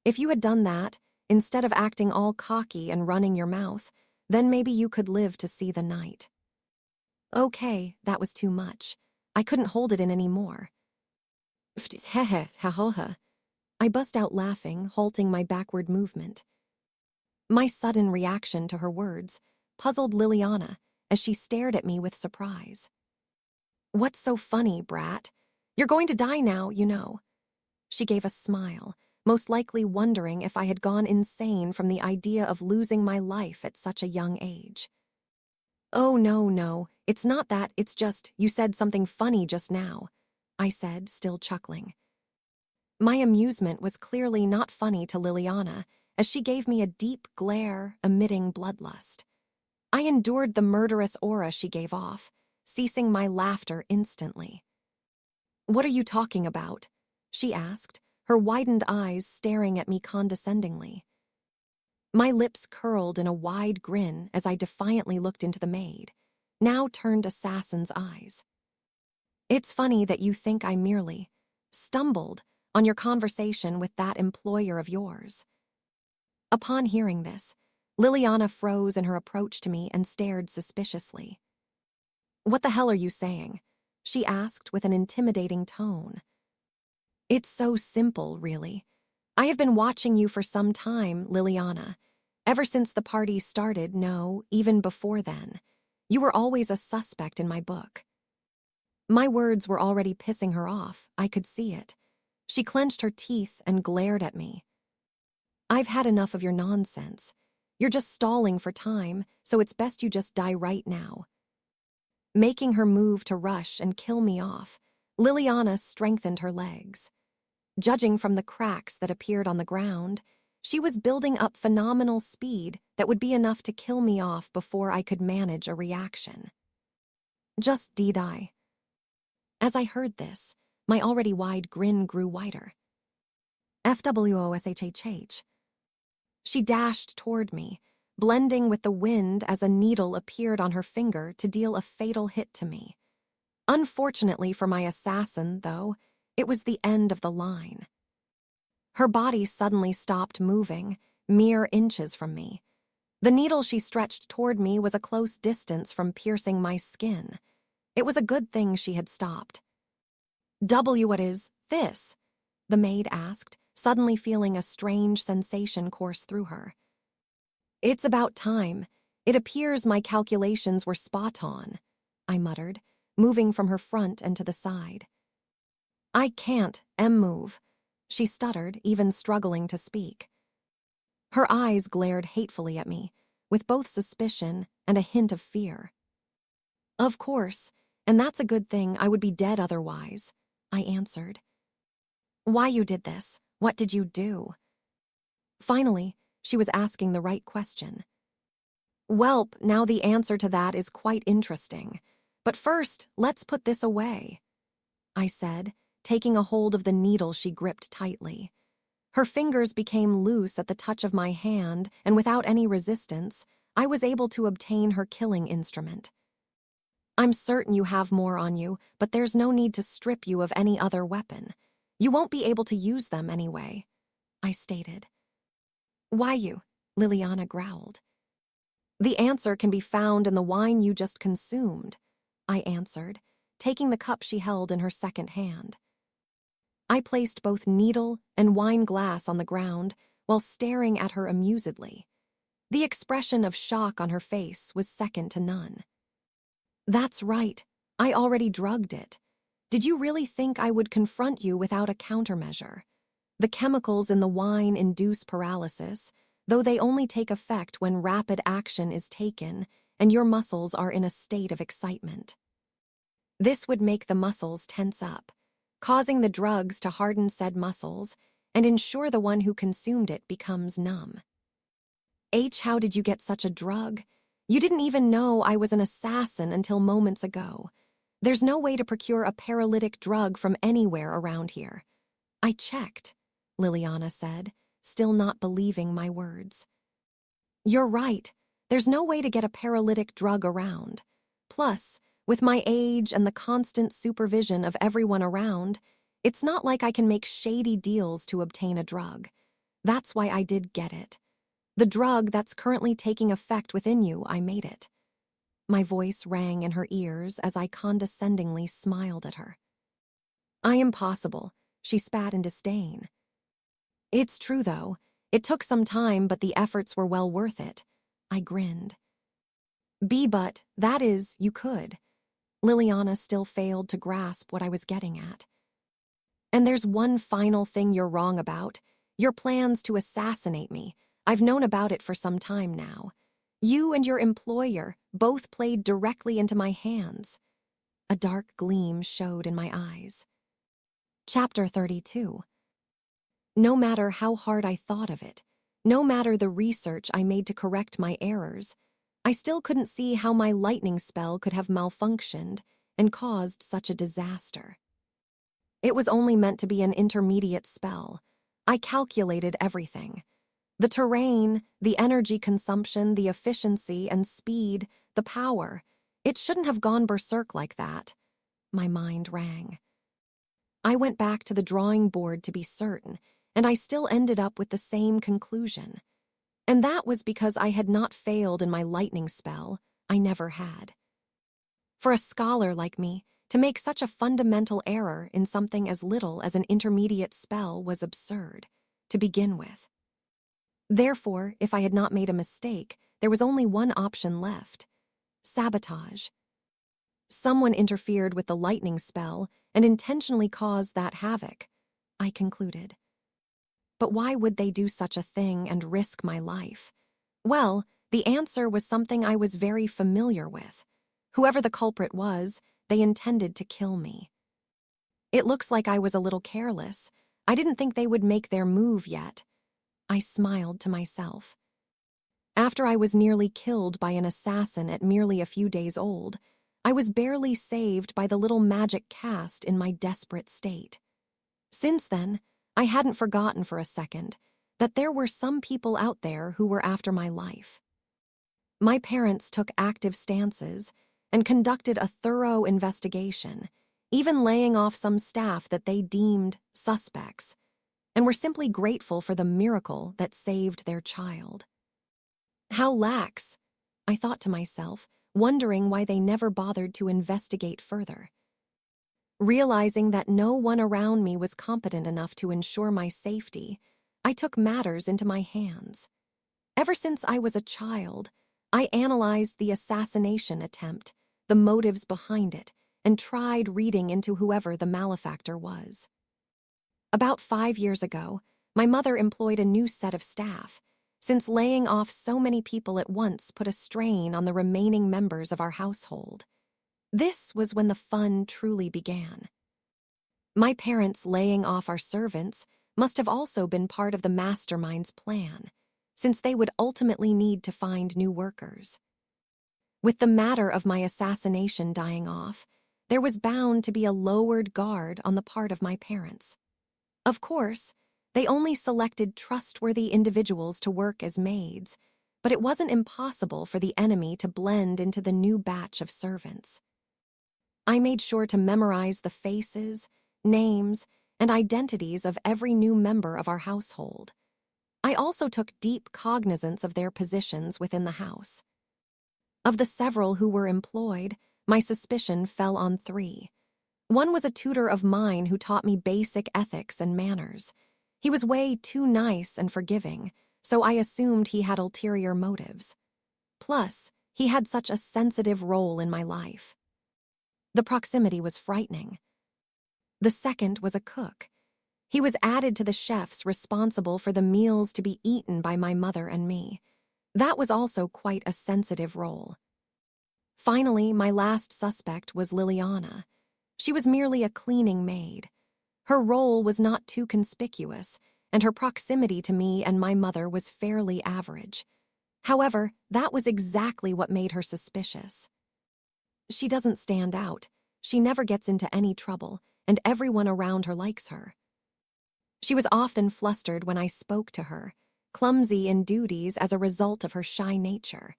If you had done that, instead of acting all cocky and running your mouth, then maybe you could live to see the night. Okay, that was too much. I couldn't hold it in any more. I bust out laughing, halting my backward movement. My sudden reaction to her words puzzled Liliana as she stared at me with surprise. What's so funny, brat? You're going to die now, you know. She gave a smile, most likely wondering if I had gone insane from the idea of losing my life at such a young age. Oh, no, it's not that, it's just, you said something funny just now, I said, still chuckling. My amusement was clearly not funny to Liliana, as she gave me a deep glare, emitting bloodlust. I endured the murderous aura she gave off, ceasing my laughter instantly. What are you talking about? She asked, her widened eyes staring at me condescendingly. My lips curled in a wide grin as I defiantly looked into the maid, now turned assassin's eyes. It's funny that you think I merely stumbled on your conversation with that employer of yours. Upon hearing this, Liliana froze in her approach to me and stared suspiciously. What the hell are you saying? She asked with an intimidating tone. It's so simple, really. I have been watching you for some time, Liliana. Ever since the party started, no, even before then. You were always a suspect in my book. My words were already pissing her off. I could see it. She clenched her teeth and glared at me. I've had enough of your nonsense. You're just stalling for time, so it's best you just die right now. Making her move to rush and kill me off, Liliana strengthened her legs. Judging from the cracks that appeared on the ground, she was building up phenomenal speed that would be enough to kill me off before I could manage a reaction. Just die. As I heard this, my already wide grin grew wider. FWOSHHH. She dashed toward me, blending with the wind as a needle appeared on her finger to deal a fatal hit to me. Unfortunately for my assassin, though, it was the end of the line. Her body suddenly stopped moving, mere inches from me. The needle she stretched toward me was a close distance from piercing my skin. It was a good thing she had stopped. What is this? The maid asked, suddenly feeling a strange sensation course through her. It's about time. It appears my calculations were spot on, I muttered, moving from her front and to the side. I can't, move, she stuttered, even struggling to speak. Her eyes glared hatefully at me, with both suspicion and a hint of fear. Of course, and that's a good thing. I would be dead otherwise, I answered. Why you did this? What did you do? Finally, she was asking the right question. Welp, now the answer to that is quite interesting. But first, let's put this away, I said, taking a hold of the needle she gripped tightly. Her fingers became loose at the touch of my hand, and without any resistance, I was able to obtain her killing instrument. I'm certain you have more on you, but there's no need to strip you of any other weapon. You won't be able to use them anyway, I stated. Why you? Liliana growled. The answer can be found in the wine you just consumed, I answered, taking the cup she held in her second hand. I placed both needle and wine glass on the ground while staring at her amusedly. The expression of shock on her face was second to none. That's right, I already drugged it. Did you really think I would confront you without a countermeasure? The chemicals in the wine induce paralysis, though they only take effect when rapid action is taken and your muscles are in a state of excitement. This would make the muscles tense up, causing the drugs to harden said muscles and ensure the one who consumed it becomes numb. How did you get such a drug? You didn't even know I was an assassin until moments ago. There's no way to procure a paralytic drug from anywhere around here. I checked, Liliana said, still not believing my words. You're right. There's no way to get a paralytic drug around. Plus, with my age and the constant supervision of everyone around, it's not like I can make shady deals to obtain a drug. That's why I did get it. The drug that's currently taking effect within you, I made it. My voice rang in her ears as I condescendingly smiled at her. I am possible, she spat in disdain. It's true, though. It took some time, but the efforts were well worth it. I grinned. But, that is, you could. Liliana still failed to grasp what I was getting at. And there's one final thing you're wrong about. Your plans to assassinate me. I've known about it for some time now. You and your employer both played directly into my hands. A dark gleam showed in my eyes. Chapter 32. No matter how hard I thought of it, no matter the research I made to correct my errors, I still couldn't see how my lightning spell could have malfunctioned and caused such a disaster. It was only meant to be an intermediate spell. I calculated everything. The terrain, the energy consumption, the efficiency and speed, the power. It shouldn't have gone berserk like that. My mind rang. I went back to the drawing board to be certain, and I still ended up with the same conclusion. And that was because I had not failed in my lightning spell. I never had. For a scholar like me, to make such a fundamental error in something as little as an intermediate spell was absurd, to begin with. Therefore, if I had not made a mistake, there was only one option left: sabotage. Someone interfered with the lightning spell and intentionally caused that havoc, I concluded. But why would they do such a thing and risk my life? Well, the answer was something I was very familiar with. Whoever the culprit was, they intended to kill me. It looks like I was a little careless. I didn't think they would make their move yet. I smiled to myself. After I was nearly killed by an assassin at merely a few days old, I was barely saved by the little magic cast in my desperate state. Since then, I hadn't forgotten for a second that there were some people out there who were after my life. My parents took active stances and conducted a thorough investigation, even laying off some staff that they deemed suspects, and were simply grateful for the miracle that saved their child. How lax, I thought to myself, wondering why they never bothered to investigate further. Realizing that no one around me was competent enough to ensure my safety, I took matters into my hands. Ever since I was a child, I analyzed the assassination attempt, the motives behind it, and tried reading into whoever the malefactor was. About 5 years ago, my mother employed a new set of staff, since laying off so many people at once put a strain on the remaining members of our household. This was when the fun truly began. My parents laying off our servants must have also been part of the mastermind's plan, since they would ultimately need to find new workers. With the matter of my assassination dying off, there was bound to be a lowered guard on the part of my parents. Of course, they only selected trustworthy individuals to work as maids, but it wasn't impossible for the enemy to blend into the new batch of servants. I made sure to memorize the faces, names, and identities of every new member of our household. I also took deep cognizance of their positions within the house. Of the several who were employed, my suspicion fell on 3. One was a tutor of mine who taught me basic ethics and manners. He was way too nice and forgiving, so I assumed he had ulterior motives. Plus, he had such a sensitive role in my life. The proximity was frightening. The second was a cook. He was added to the chefs responsible for the meals to be eaten by my mother and me. That was also quite a sensitive role. Finally, my last suspect was Liliana. She was merely a cleaning maid. Her role was not too conspicuous, and her proximity to me and my mother was fairly average. However, that was exactly what made her suspicious. She doesn't stand out, she never gets into any trouble, and everyone around her likes her. She was often flustered when I spoke to her, clumsy in duties as a result of her shy nature,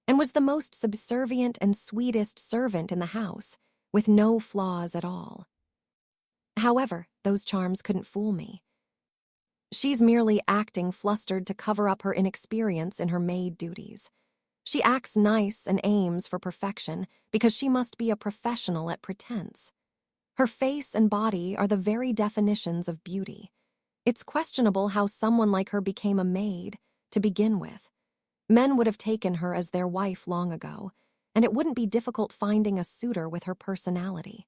and was the most subservient and sweetest servant in the house, with no flaws at all. However, those charms couldn't fool me. She's merely acting flustered to cover up her inexperience in her maid duties. She acts nice and aims for perfection because she must be a professional at pretense. Her face and body are the very definitions of beauty. It's questionable how someone like her became a maid, to begin with. Men would have taken her as their wife long ago, and it wouldn't be difficult finding a suitor with her personality.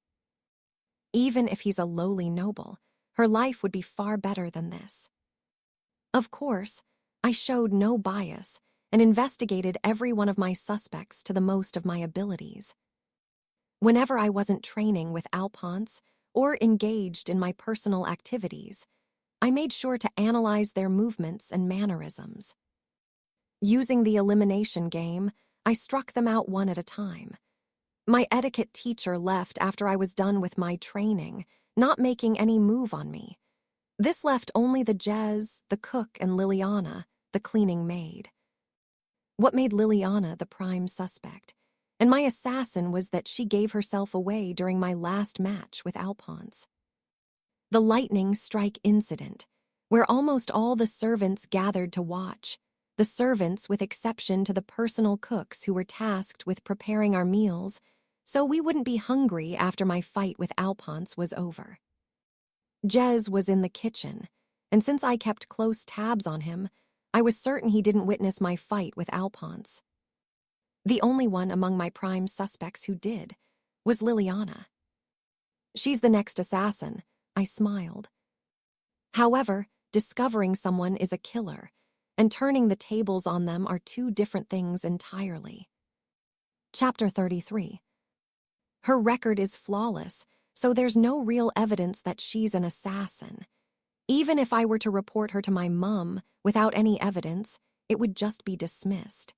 Even if he's a lowly noble, her life would be far better than this. Of course, I showed no bias and investigated every one of my suspects to the most of my abilities. Whenever I wasn't training with Alphonse or engaged in my personal activities, I made sure to analyze their movements and mannerisms. Using the elimination game, I struck them out one at a time. My etiquette teacher left after I was done with my training, not making any move on me. This left only the Jez, the cook, and Liliana, the cleaning maid. What made Liliana the prime suspect, and my assassin, was that she gave herself away during my last match with Alphonse. The lightning strike incident, where almost all the servants gathered to watch, the servants with exception to the personal cooks who were tasked with preparing our meals, so we wouldn't be hungry after my fight with Alphonse was over. Jez was in the kitchen, and since I kept close tabs on him, I was certain he didn't witness my fight with Alphonse. The only one among my prime suspects who did was Liliana. She's the next assassin, I smiled. However, discovering someone is a killer, and turning the tables on them are two different things entirely. Chapter 33. Her record is flawless, so there's no real evidence that she's an assassin. Even if I were to report her to my mum without any evidence, it would just be dismissed.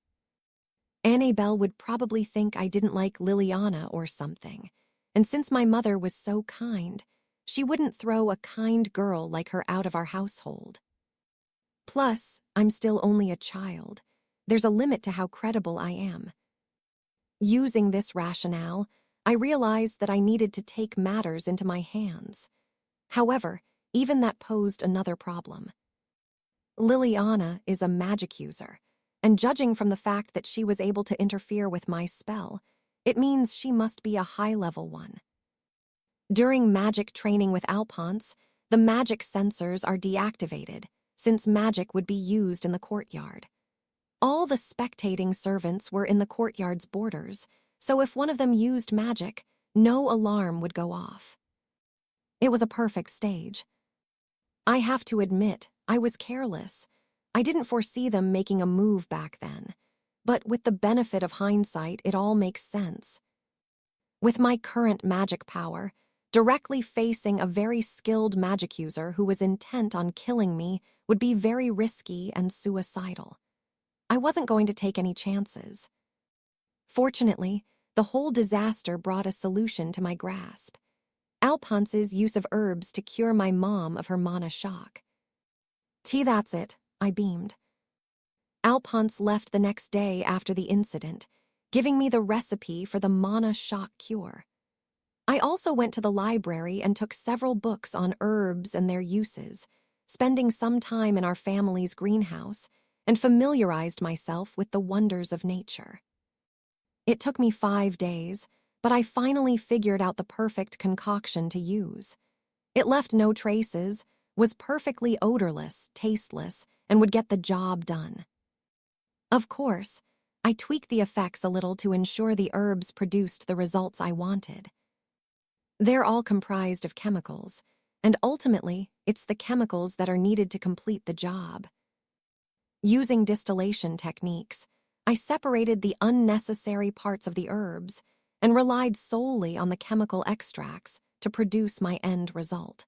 Annabelle would probably think I didn't like Liliana or something, and since my mother was so kind, she wouldn't throw a kind girl like her out of our household. Plus, I'm still only a child. There's a limit to how credible I am. Using this rationale, I realized that I needed to take matters into my hands. However, even that posed another problem. Liliana is a magic user, and judging from the fact that she was able to interfere with my spell, it means she must be a high-level one. During magic training with Alphonse, the magic sensors are deactivated, since magic would be used in the courtyard. All the spectating servants were in the courtyard's borders, so if one of them used magic, no alarm would go off. It was a perfect stage. I have to admit, I was careless. I didn't foresee them making a move back then, but with the benefit of hindsight, it all makes sense. With my current magic power, Directly facing a very skilled magic user who was intent on killing me would be very risky and suicidal. I wasn't going to take any chances. Fortunately, the whole disaster brought a solution to my grasp. Alphonse's use of herbs to cure my mom of her mana shock. That's it, I beamed. Alphonse left the next day after the incident, giving me the recipe for the mana shock cure. I also went to the library and took several books on herbs and their uses, spending some time in our family's greenhouse, and familiarized myself with the wonders of nature. It took me 5 days, but I finally figured out the perfect concoction to use. It left no traces, was perfectly odorless, tasteless, and would get the job done. Of course, I tweaked the effects a little to ensure the herbs produced the results I wanted. They're all comprised of chemicals, and ultimately, it's the chemicals that are needed to complete the job. Using distillation techniques, I separated the unnecessary parts of the herbs and relied solely on the chemical extracts to produce my end result.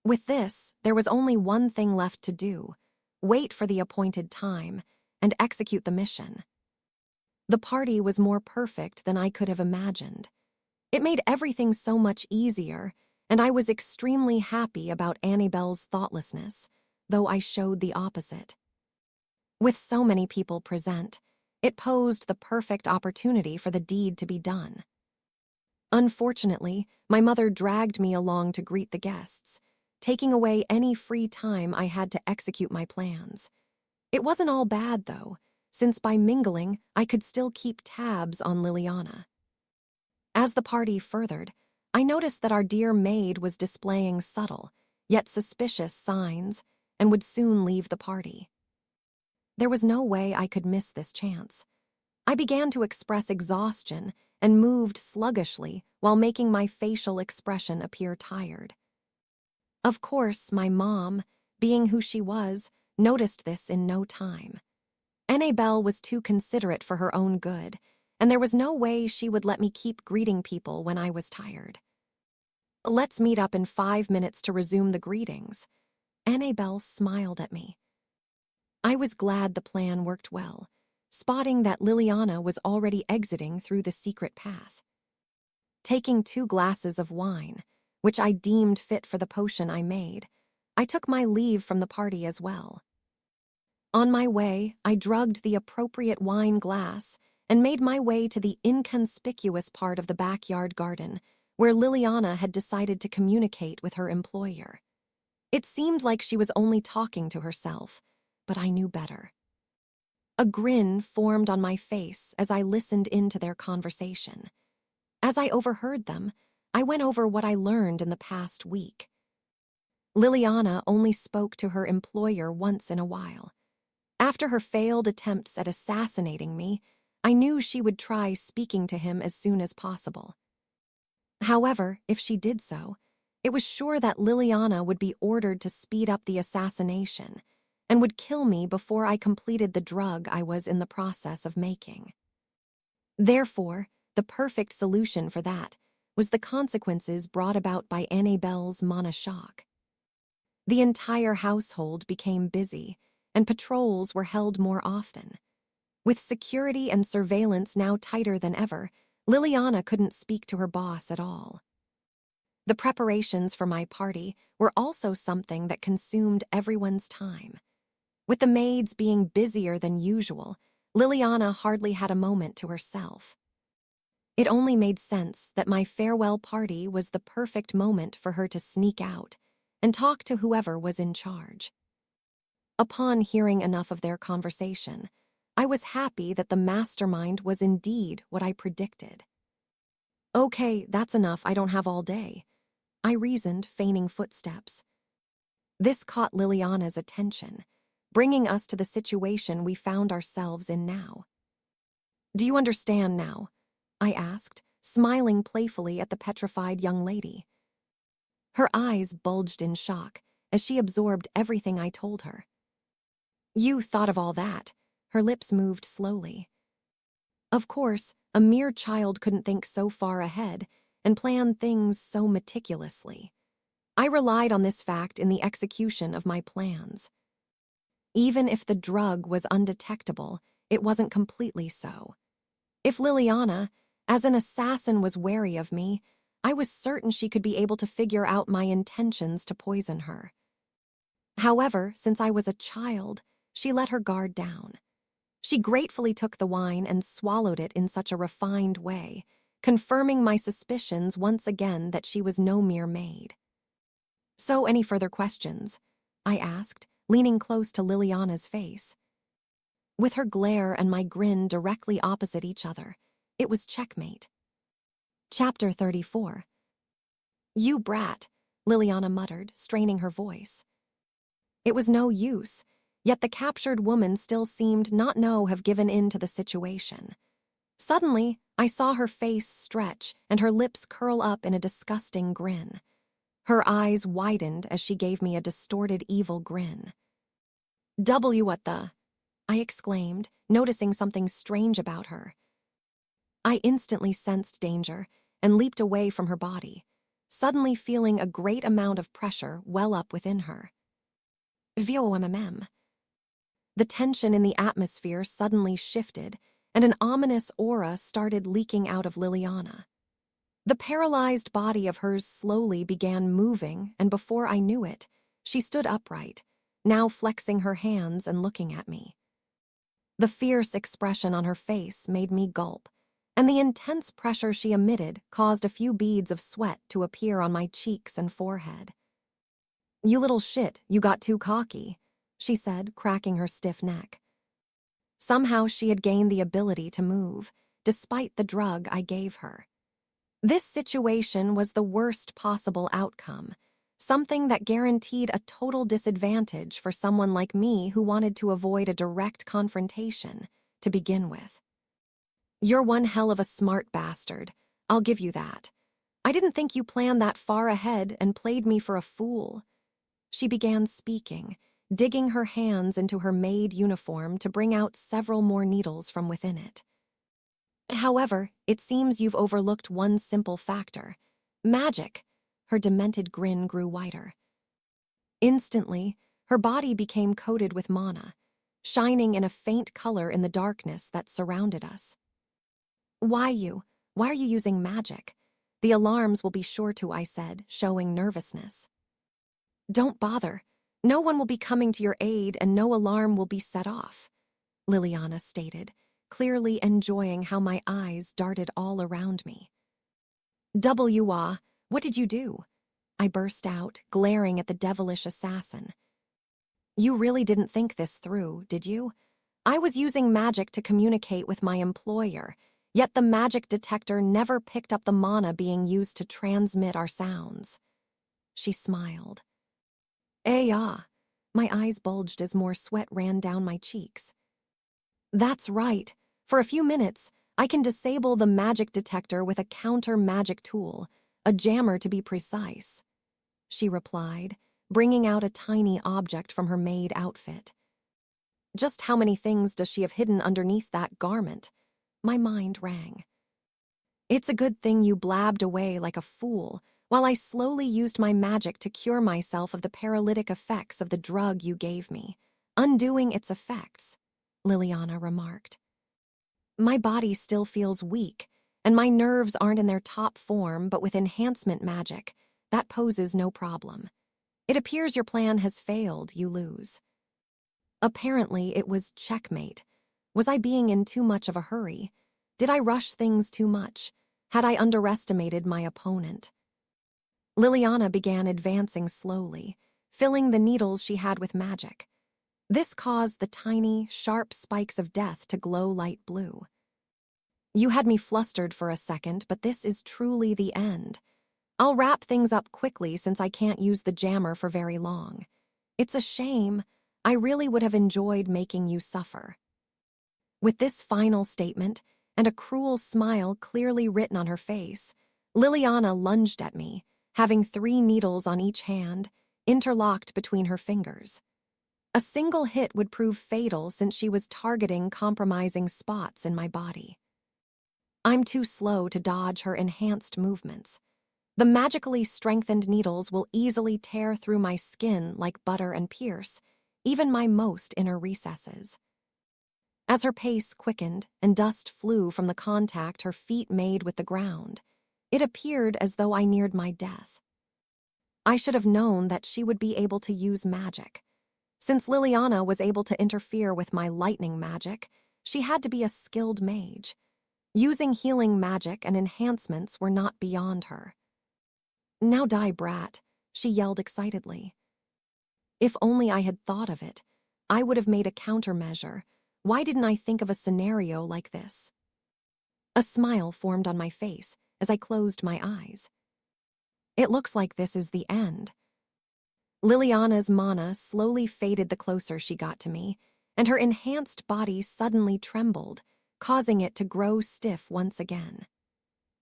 With this, there was only one thing left to do: wait for the appointed time and execute the mission. The party was more perfect than I could have imagined. It made everything so much easier, and I was extremely happy about Annabelle's thoughtlessness, though I showed the opposite. With so many people present, it posed the perfect opportunity for the deed to be done. Unfortunately, my mother dragged me along to greet the guests, taking away any free time I had to execute my plans. It wasn't all bad, though, since by mingling, I could still keep tabs on Liliana. As the party furthered, I noticed that our dear maid was displaying subtle, yet suspicious signs, and would soon leave the party. There was no way I could miss this chance. I began to express exhaustion and moved sluggishly while making my facial expression appear tired. Of course, my mom, being who she was, noticed this in no time. Annabelle was too considerate for her own good, and there was no way she would let me keep greeting people when I was tired. "Let's meet up in 5 minutes to resume the greetings." Annabelle smiled at me. I was glad the plan worked well, spotting that Liliana was already exiting through the secret path. Taking 2 glasses of wine, which I deemed fit for the potion I made, I took my leave from the party as well. On my way, I drugged the appropriate wine glass and made my way to the inconspicuous part of the backyard garden where Liliana had decided to communicate with her employer. It seemed like she was only talking to herself, but I knew better. A grin formed on my face as I listened into their conversation. As I overheard them, I went over what I learned in the past week. Liliana only spoke to her employer once in a while. After her failed attempts at assassinating me, I knew she would try speaking to him as soon as possible. However, if she did so, it was sure that Liliana would be ordered to speed up the assassination and would kill me before I completed the drug I was in the process of making. Therefore, the perfect solution for that was the consequences brought about by Annabelle's mana shock. The entire household became busy, and patrols were held more often. With security and surveillance now tighter than ever, Liliana couldn't speak to her boss at all. The preparations for my party were also something that consumed everyone's time. With the maids being busier than usual, Liliana hardly had a moment to herself. It only made sense that my farewell party was the perfect moment for her to sneak out and talk to whoever was in charge. Upon hearing enough of their conversation, I was happy that the mastermind was indeed what I predicted. "Okay, that's enough, I don't have all day," I reasoned, feigning footsteps. This caught Liliana's attention, bringing us to the situation we found ourselves in now. "Do you understand now?" I asked, smiling playfully at the petrified young lady. Her eyes bulged in shock as she absorbed everything I told her. "You thought of all that." Her lips moved slowly. Of course, a mere child couldn't think so far ahead, and plan things so meticulously. I relied on this fact in the execution of my plans. Even if the drug was undetectable, it wasn't completely so. If Liliana, as an assassin, was wary of me, I was certain she could be able to figure out my intentions to poison her. However, since I was a child, she let her guard down. She gratefully took the wine and swallowed it in such a refined way, confirming my suspicions once again that she was no mere maid. "So, any further questions?" I asked, leaning close to Liliana's face. With her glare and my grin directly opposite each other, it was checkmate. Chapter 34. "You brat," Liliana muttered, straining her voice. It was no use, yet the captured woman still seemed not have given in to the situation. Suddenly, I saw her face stretch and her lips curl up in a disgusting grin. Her eyes widened as she gave me a distorted evil grin. What the?" I exclaimed, noticing something strange about her. I instantly sensed danger and leaped away from her body, suddenly feeling a great amount of pressure well up within her. VOMMM. The tension in the atmosphere suddenly shifted, and an ominous aura started leaking out of Liliana. The paralyzed body of hers slowly began moving, and before I knew it, she stood upright, now flexing her hands and looking at me. The fierce expression on her face made me gulp, and the intense pressure she emitted caused a few beads of sweat to appear on my cheeks and forehead. "You little shit, you got too cocky," she said, cracking her stiff neck. Somehow she had gained the ability to move, despite the drug I gave her. This situation was the worst possible outcome, something that guaranteed a total disadvantage for someone like me who wanted to avoid a direct confrontation to begin with. "You're one hell of a smart bastard, I'll give you that. I didn't think you planned that far ahead and played me for a fool." She began speaking, digging her hands into her maid uniform to bring out several more needles from within it. "However, it seems you've overlooked one simple factor. Magic." Her demented grin grew wider. Instantly, her body became coated with mana, shining in a faint color in the darkness that surrounded us. Why are you using magic? The alarms will be sure to," I said, showing nervousness. "Don't bother. No one will be coming to your aid and no alarm will be set off," Liliana stated, clearly enjoying how my eyes darted all around me. What did you do?" I burst out, glaring at the devilish assassin. "You really didn't think this through, did you? I was using magic to communicate with my employer, yet the magic detector never picked up the mana being used to transmit our sounds." She smiled. "Ah." My eyes bulged as more sweat ran down my cheeks. "That's right. For a few minutes, I can disable the magic detector with a counter-magic tool, a jammer to be precise," she replied, bringing out a tiny object from her maid outfit. Just how many things does she have hidden underneath that garment? My mind rang. It's a good thing you blabbed away like a fool while I slowly used my magic to cure myself of the paralytic effects of the drug you gave me, undoing its effects," Liliana remarked. "My body still feels weak, and my nerves aren't in their top form, but with enhancement magic, that poses no problem. It appears your plan has failed, you lose." Apparently, it was checkmate. Was I being in too much of a hurry? Did I rush things too much? Had I underestimated my opponent? Liliana began advancing slowly, filling the needles she had with magic. This caused the tiny, sharp spikes of death to glow light blue. "You had me flustered for a second, but this is truly the end. I'll wrap things up quickly since I can't use the jammer for very long. It's a shame. I really would have enjoyed making you suffer." With this final statement, and a cruel smile clearly written on her face, Liliana lunged at me, having 3 needles on each hand, interlocked between her fingers. A single hit would prove fatal since she was targeting compromising spots in my body. I'm too slow to dodge her enhanced movements. The magically strengthened needles will easily tear through my skin like butter and pierce even my most inner recesses. As her pace quickened and dust flew from the contact her feet made with the ground, it appeared as though I neared my death. I should have known that she would be able to use magic. Since Liliana was able to interfere with my lightning magic, she had to be a skilled mage. Using healing magic and enhancements were not beyond her. "Now die, brat," she yelled excitedly. If only I had thought of it, I would have made a countermeasure. Why didn't I think of a scenario like this? A smile formed on my face as I closed my eyes. It looks like this is the end. Liliana's mana slowly faded the closer she got to me, and her enhanced body suddenly trembled, causing it to grow stiff once again.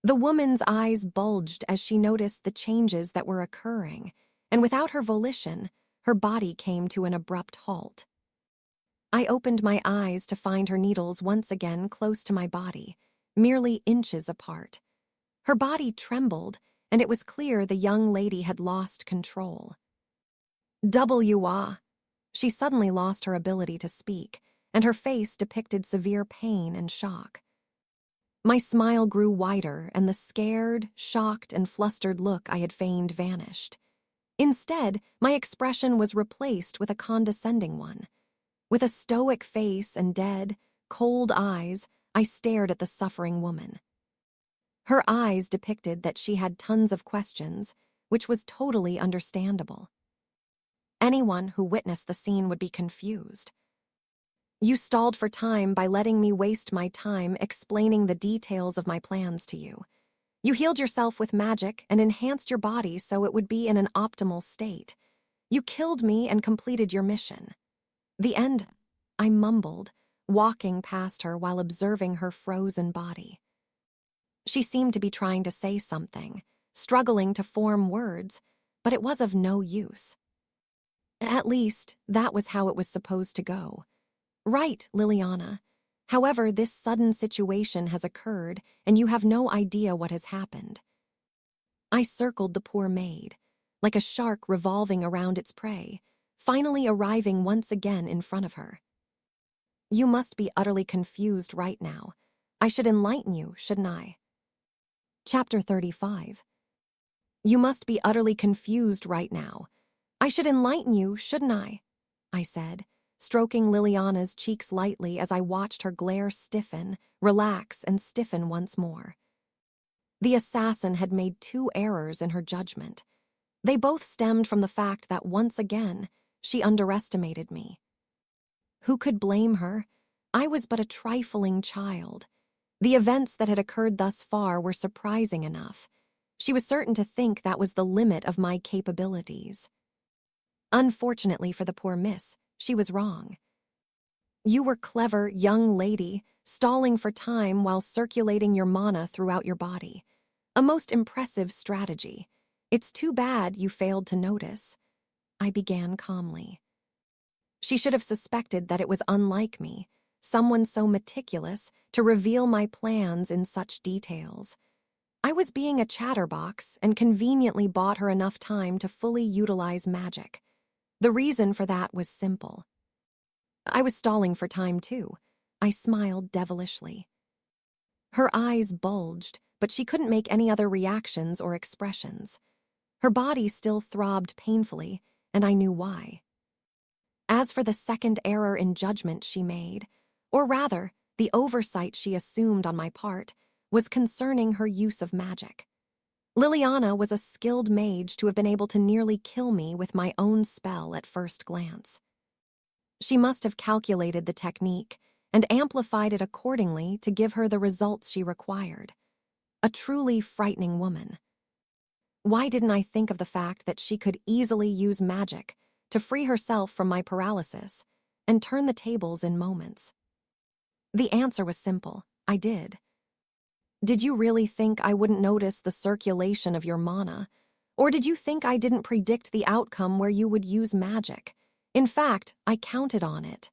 The woman's eyes bulged as she noticed the changes that were occurring, and without her volition, her body came to an abrupt halt. I opened my eyes to find her needles once again close to my body, merely inches apart. Her body trembled, and it was clear the young lady had lost control. She suddenly lost her ability to speak, and her face depicted severe pain and shock. My smile grew wider, and the scared, shocked, and flustered look I had feigned vanished. Instead, my expression was replaced with a condescending one. With a stoic face and dead, cold eyes, I stared at the suffering woman. Her eyes depicted that she had tons of questions, which was totally understandable. Anyone who witnessed the scene would be confused. "You stalled for time by letting me waste my time explaining the details of my plans to you. You healed yourself with magic and enhanced your body so it would be in an optimal state. You killed me and completed your mission. The end," I mumbled, walking past her while observing her frozen body. She seemed to be trying to say something, struggling to form words, but it was of no use. At least, that was how it was supposed to go. "Right, Liliana. However, this sudden situation has occurred, and you have no idea what has happened." I circled the poor maid, like a shark revolving around its prey, finally arriving once again in front of her. "You must be utterly confused right now. I should enlighten you, shouldn't I?" Chapter 35. "You must be utterly confused right now. I should enlighten you, shouldn't I said, stroking Liliana's cheeks lightly as I watched her glare stiffen, relax, and stiffen once more. The assassin had made two errors in her judgment. They both stemmed from the fact that once again, she underestimated me. Who could blame her? I was but a trifling child. The events that had occurred thus far were surprising enough. She was certain to think that was the limit of my capabilities. Unfortunately for the poor miss, she was wrong. "You were clever, young lady, stalling for time while circulating your mana throughout your body. A most impressive strategy. It's too bad you failed to notice," I began calmly. She should have suspected that it was unlike me, someone so meticulous, to reveal my plans in such details. I was being a chatterbox and conveniently bought her enough time to fully utilize magic. The reason for that was simple. I was stalling for time too. I smiled devilishly. Her eyes bulged, but she couldn't make any other reactions or expressions. Her body still throbbed painfully, and I knew why. As for the second error in judgment she made, or rather, the oversight she assumed on my part, was concerning her use of magic. Liliana was a skilled mage to have been able to nearly kill me with my own spell at first glance. She must have calculated the technique and amplified it accordingly to give her the results she required. A truly frightening woman. Why didn't I think of the fact that she could easily use magic to free herself from my paralysis and turn the tables in moments? The answer was simple. I did. Did you really think I wouldn't notice the circulation of your mana? Or did you think I didn't predict the outcome where you would use magic? In fact, I counted on it,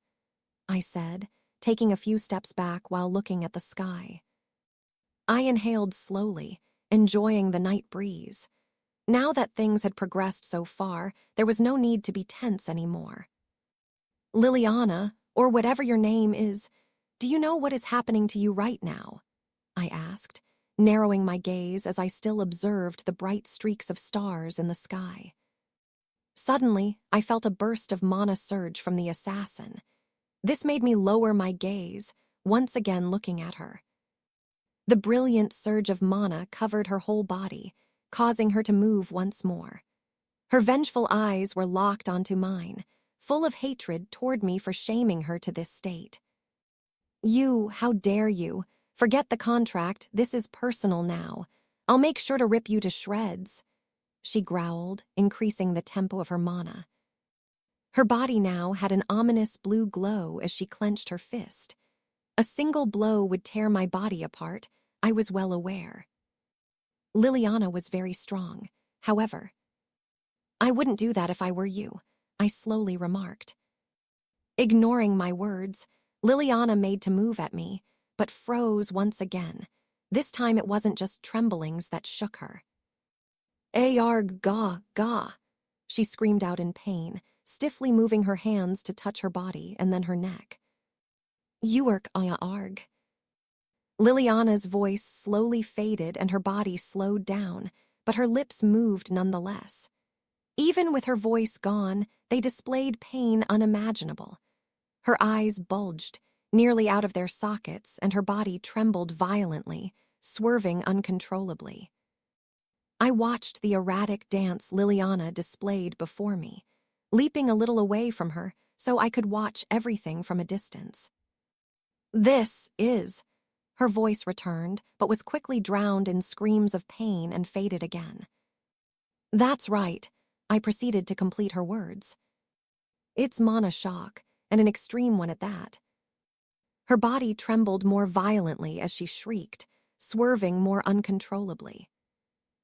I said, taking a few steps back while looking at the sky. I inhaled slowly, enjoying the night breeze. Now that things had progressed so far, there was no need to be tense anymore. Liliana, or whatever your name is, do you know what is happening to you right now? I asked, narrowing my gaze as I still observed the bright streaks of stars in the sky. Suddenly, I felt a burst of mana surge from the assassin. This made me lower my gaze, once again looking at her. The brilliant surge of mana covered her whole body, causing her to move once more. Her vengeful eyes were locked onto mine, full of hatred toward me for shaming her to this state. You, how dare you? Forget the contract, this is personal now. I'll make sure to rip you to shreds, she growled, increasing the tempo of her mana. Her body now had an ominous blue glow as she clenched her fist. A single blow would tear my body apart, I was well aware. Liliana was very strong, however. I wouldn't do that if I were you, I slowly remarked. Ignoring my words, Liliana made to move at me, but froze once again. This time it wasn't just tremblings that shook her. Arg, ga, she screamed out in pain, stiffly moving her hands to touch her body and then her neck. Uerk arg. Liliana's voice slowly faded and her body slowed down, but her lips moved nonetheless. Even with her voice gone, they displayed pain unimaginable. Her eyes bulged, nearly out of their sockets, and her body trembled violently, swerving uncontrollably. I watched the erratic dance Liliana displayed before me, leaping a little away from her so I could watch everything from a distance. This is... Her voice returned, but was quickly drowned in screams of pain and faded again. That's right, I proceeded to complete her words. It's mana shock, and an extreme one at that. Her body trembled more violently as she shrieked, swerving more uncontrollably.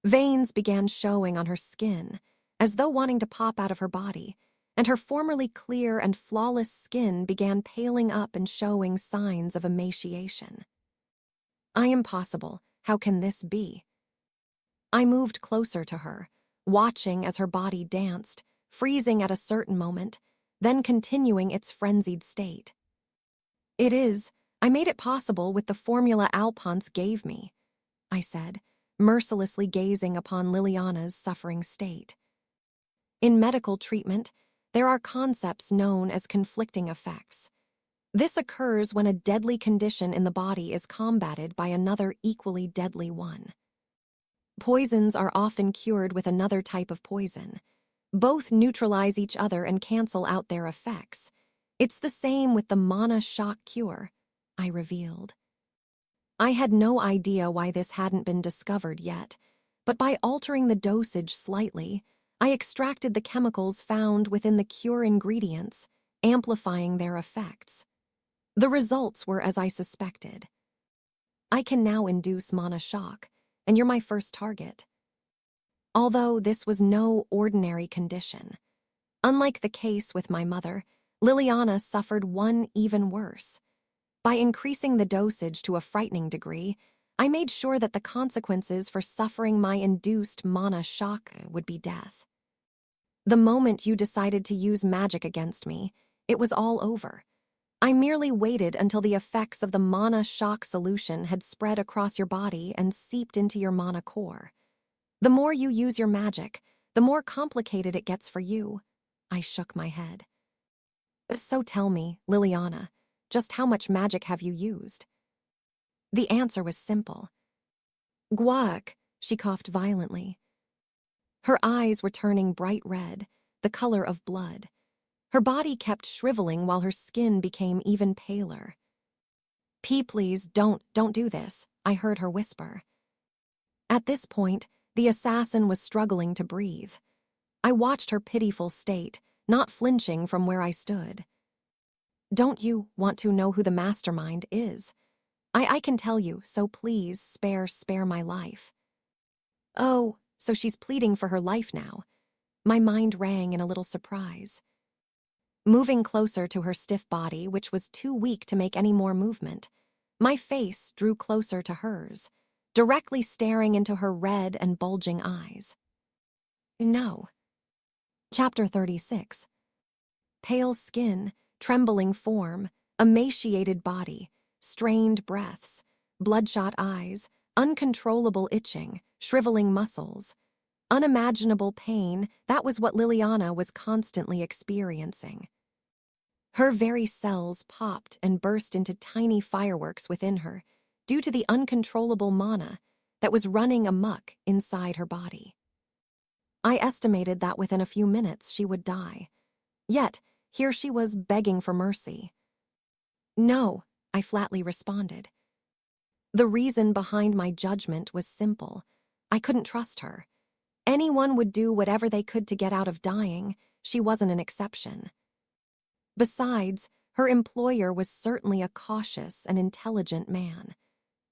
Veins began showing on her skin, as though wanting to pop out of her body, and her formerly clear and flawless skin began paling up and showing signs of emaciation. I am possible. How can this be? I moved closer to her, watching as her body danced, freezing at a certain moment, then continuing its frenzied state. It is. I made it possible with the formula Alphonse gave me, I said, mercilessly gazing upon Liliana's suffering state. In medical treatment, there are concepts known as conflicting effects. This occurs when a deadly condition in the body is combated by another equally deadly one. Poisons are often cured with another type of poison. Both neutralize each other and cancel out their effects. It's the same with the mana shock cure, I revealed. I had no idea why this hadn't been discovered yet, but by altering the dosage slightly, I extracted the chemicals found within the cure ingredients, amplifying their effects. The results were as I suspected. I can now induce mana shock, and you're my first target. Although this was no ordinary condition. Unlike the case with my mother, Liliana suffered one even worse. By increasing the dosage to a frightening degree, I made sure that the consequences for suffering my induced mana shock would be death. The moment you decided to use magic against me, it was all over. I merely waited until the effects of the mana shock solution had spread across your body and seeped into your mana core. The more you use your magic, the more complicated it gets for you. I shook my head. So tell me, Liliana, just how much magic have you used? The answer was simple. Guac, she coughed violently. Her eyes were turning bright red, the color of blood. Her body kept shriveling while her skin became even paler. Please, don't do this, I heard her whisper. At this point, the assassin was struggling to breathe. I watched her pitiful state, not flinching from where I stood. Don't you want to know who the mastermind is? I can tell you, so please spare my life. Oh, so she's pleading for her life now. My mind rang in a little surprise. Moving closer to her stiff body, which was too weak to make any more movement, my face drew closer to hers. directly staring into her red and bulging eyes. No. Chapter 36. Pale skin, trembling form, emaciated body, strained breaths, bloodshot eyes, uncontrollable itching, shriveling muscles. Unimaginable pain, that was what Liliana was constantly experiencing. Her very cells popped and burst into tiny fireworks within her due to the uncontrollable mana that was running amok inside her body. I estimated that within a few minutes she would die. Yet, here she was begging for mercy. No, I flatly responded. The reason behind my judgment was simple. I couldn't trust her. Anyone would do whatever they could to get out of dying. She wasn't an exception. Besides, her employer was certainly a cautious and intelligent man.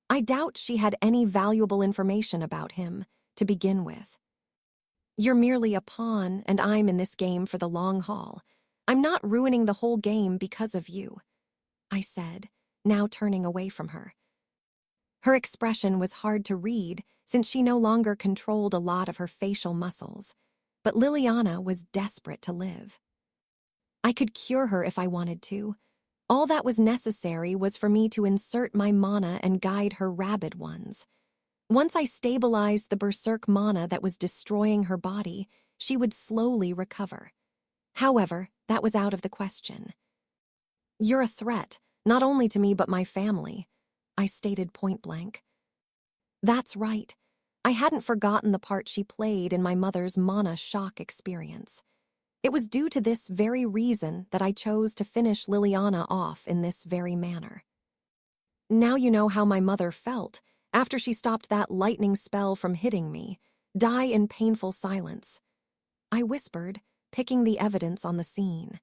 I doubt she had any valuable information about him to begin with. You're merely a pawn, and I'm in this game for the long haul. I'm not ruining the whole game because of you, I said, now turning away from her. Her expression was hard to read since she no longer controlled a lot of her facial muscles, but Liliana was desperate to live. I could cure her if I wanted to. All that was necessary was for me to insert my mana and guide her rabid ones. Once I stabilized the berserk mana that was destroying her body, she would slowly recover. However, that was out of the question. You're a threat, not only to me but my family, I stated point blank. That's right. I hadn't forgotten the part she played in my mother's mana shock experience. It was due to this very reason that I chose to finish Liliana off in this very manner. Now you know how my mother felt after she stopped that lightning spell from hitting me. Die in painful silence, I whispered, picking the evidence on the scene.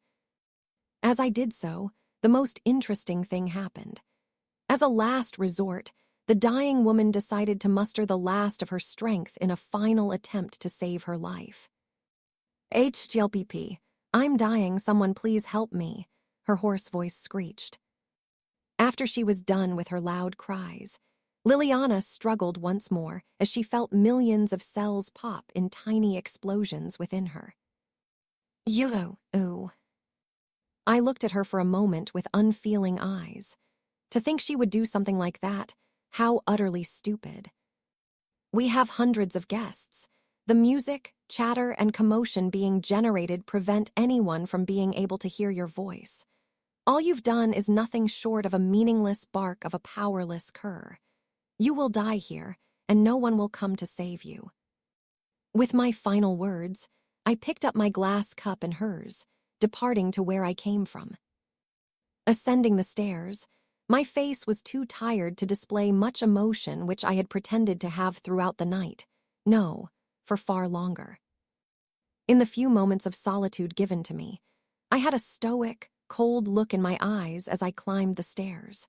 As I did so, the most interesting thing happened. As a last resort, the dying woman decided to muster the last of her strength in a final attempt to save her life. HGLPP, I'm dying, someone please help me, her hoarse voice screeched. After she was done with her loud cries, Liliana struggled once more as she felt millions of cells pop in tiny explosions within her. Ooh. I looked at her for a moment with unfeeling eyes. To think she would do something like that, how utterly stupid. We have hundreds of guests. The music, chatter, and commotion being generated prevent anyone from being able to hear your voice. All you've done is nothing short of a meaningless bark of a powerless cur. You will die here, and no one will come to save you. With my final words, I picked up my glass cup and hers, departing to where I came from. Ascending the stairs, my face was too tired to display much emotion which I had pretended to have throughout the night. No, for far longer. In the few moments of solitude given to me, I had a stoic, cold look in my eyes as I climbed the stairs.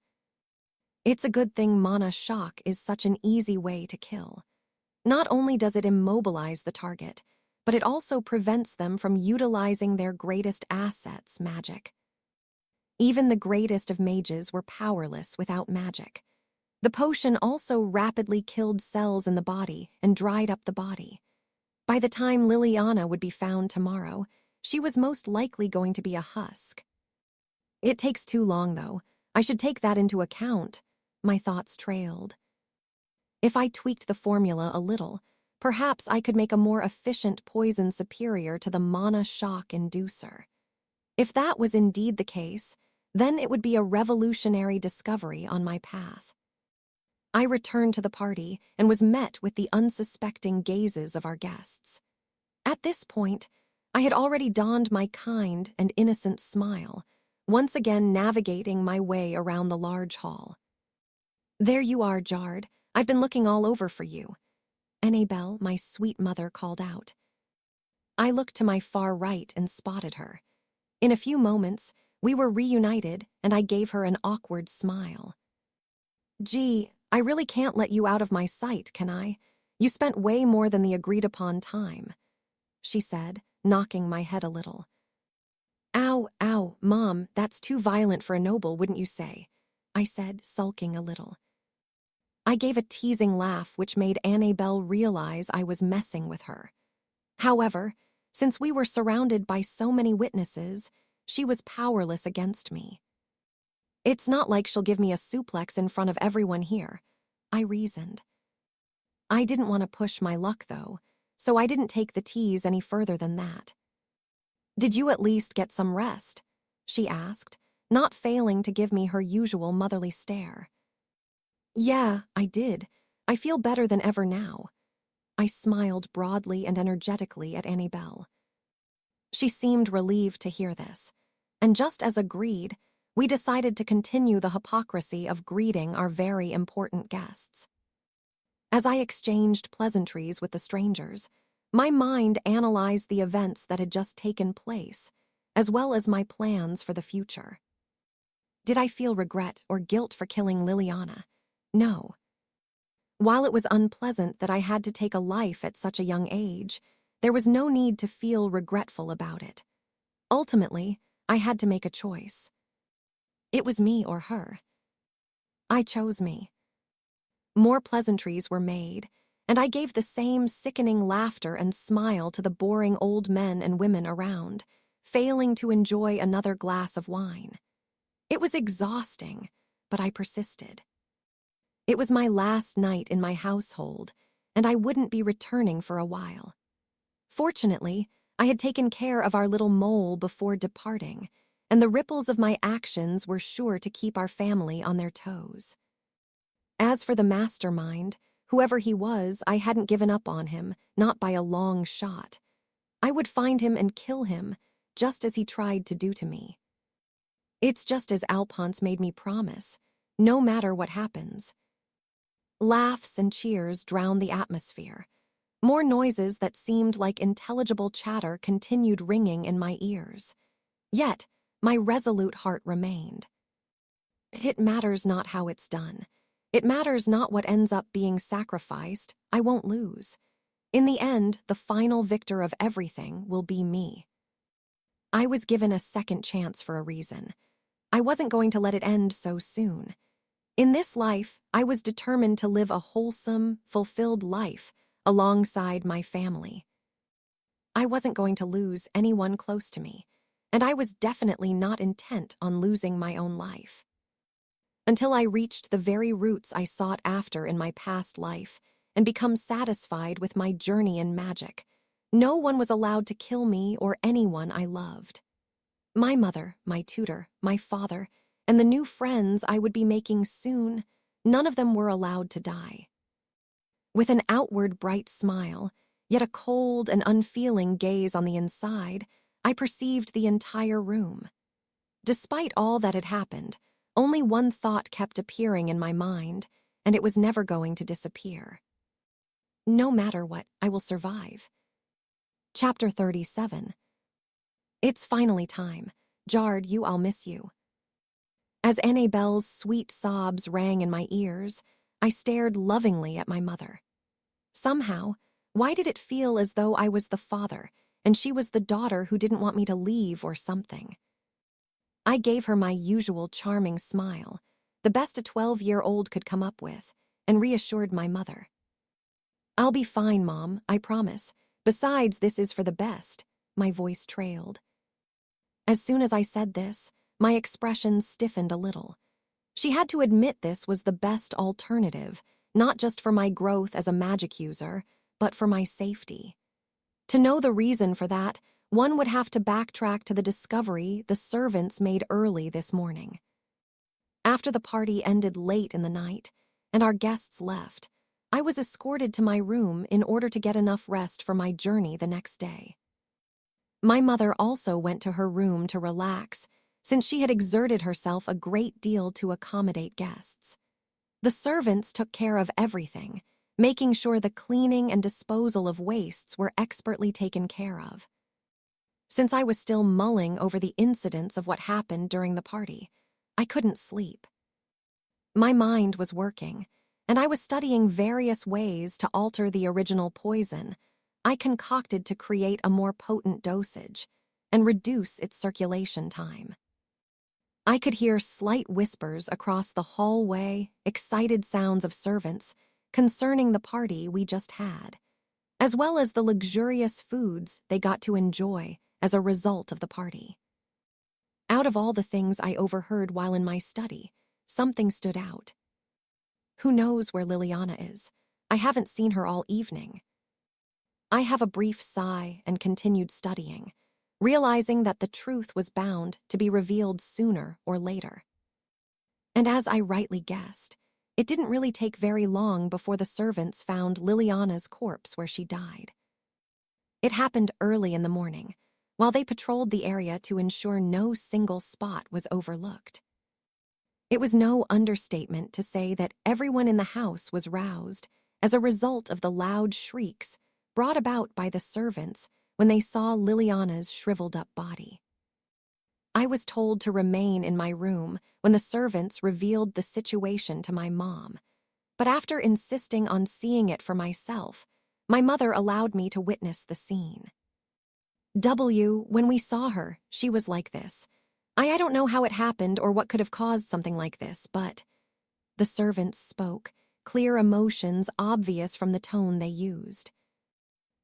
It's a good thing mana shock is such an easy way to kill. Not only does it immobilize the target, but it also prevents them from utilizing their greatest assets, magic. Even the greatest of mages were powerless without magic. The potion also rapidly killed cells in the body and dried up the body. By the time Liliana would be found tomorrow, she was most likely going to be a husk. It takes too long, though. I should take that into account. My thoughts trailed. If I tweaked the formula a little, perhaps I could make a more efficient poison superior to the mana shock inducer. If that was indeed the case, then it would be a revolutionary discovery on my path. I returned to the party and was met with the unsuspecting gazes of our guests. At this point, I had already donned my kind and innocent smile, once again navigating my way around the large hall. There you are, Jard. I've been looking all over for you, Annabelle, my sweet mother, called out. I looked to my far right and spotted her. In a few moments, we were reunited, and I gave her an awkward smile. Gee, I really can't let you out of my sight, can I? You spent way more than the agreed-upon time, she said, knocking my head a little. Ow, Mom, that's too violent for a noble, wouldn't you say? I said, sulking a little. I gave a teasing laugh which made Annabelle realize I was messing with her. However, since we were surrounded by so many witnesses, she was powerless against me. It's not like she'll give me a suplex in front of everyone here, I reasoned. I didn't want to push my luck, though, so I didn't take the tease any further than that. Did you at least get some rest? She asked, not failing to give me her usual motherly stare. Yeah, I did. I feel better than ever now. I smiled broadly and energetically at Annabelle. She seemed relieved to hear this, and just as agreed, we decided to continue the hypocrisy of greeting our very important guests. As I exchanged pleasantries with the strangers, my mind analyzed the events that had just taken place, as well as my plans for the future. Did I feel regret or guilt for killing Liliana? No. While it was unpleasant that I had to take a life at such a young age, there was no need to feel regretful about it. Ultimately, I had to make a choice. It was me or her. I chose me. More pleasantries were made, and I gave the same sickening laughter and smile to the boring old men and women around, failing to enjoy another glass of wine. It was exhausting, but I persisted. It was my last night in my household, and I wouldn't be returning for a while. Fortunately, I had taken care of our little mole before departing, and the ripples of my actions were sure to keep our family on their toes. As for the mastermind, whoever he was, I hadn't given up on him, not by a long shot. I would find him and kill him, just as he tried to do to me. It's just as Alphonse made me promise, no matter what happens. Laughs and cheers drowned the atmosphere. More noises that seemed like intelligible chatter continued ringing in my ears. Yet, my resolute heart remained. It matters not how it's done. It matters not what ends up being sacrificed. I won't lose. In the end, the final victor of everything will be me. I was given a second chance for a reason. I wasn't going to let it end so soon. In this life, I was determined to live a wholesome, fulfilled life alongside my family. I wasn't going to lose anyone close to me, and I was definitely not intent on losing my own life. Until I reached the very roots I sought after in my past life and become satisfied with my journey in magic, no one was allowed to kill me or anyone I loved. My mother, my tutor, my father, and the new friends I would be making soon, none of them were allowed to die. With an outward bright smile, yet a cold and unfeeling gaze on the inside, I perceived the entire room. Despite all that had happened, only one thought kept appearing in my mind, and it was never going to disappear. No matter what, I will survive. Chapter 37. It's finally time. Jard, I'll miss you. As Annabelle's sweet sobs rang in my ears, I stared lovingly at my mother. Somehow, why did it feel as though I was the father, and she was the daughter who didn't want me to leave or something? I gave her my usual charming smile, the best a 12-year-old could come up with, and reassured my mother. I'll be fine, Mom, I promise. Besides, this is for the best, my voice trailed. As soon as I said this, my expression stiffened a little. She had to admit this was the best alternative, not just for my growth as a magic user, but for my safety. To know the reason for that, one would have to backtrack to the discovery the servants made early this morning. After the party ended late in the night, and our guests left, I was escorted to my room in order to get enough rest for my journey the next day. My mother also went to her room to relax, since she had exerted herself a great deal to accommodate guests. The servants took care of everything, making sure the cleaning and disposal of wastes were expertly taken care of. Since I was still mulling over the incidents of what happened during the party, I couldn't sleep. My mind was working, and I was studying various ways to alter the original poison I concocted to create a more potent dosage and reduce its circulation time. I could hear slight whispers across the hallway, excited sounds of servants concerning the party we just had, as well as the luxurious foods they got to enjoy as a result of the party. Out of all the things I overheard while in my study, something stood out. Who knows where Liliana is? I haven't seen her all evening. I have a brief sigh and continued studying, realizing that the truth was bound to be revealed sooner or later. And as I rightly guessed, it didn't really take very long before the servants found Liliana's corpse where she died. It happened early in the morning, while they patrolled the area to ensure no single spot was overlooked. It was no understatement to say that everyone in the house was roused as a result of the loud shrieks brought about by the servants when they saw Liliana's shriveled-up body. I was told to remain in my room when the servants revealed the situation to my mom, but after insisting on seeing it for myself, my mother allowed me to witness the scene. When we saw her, she was like this. I don't know how it happened or what could have caused something like this, but the servants spoke, clear emotions obvious from the tone they used.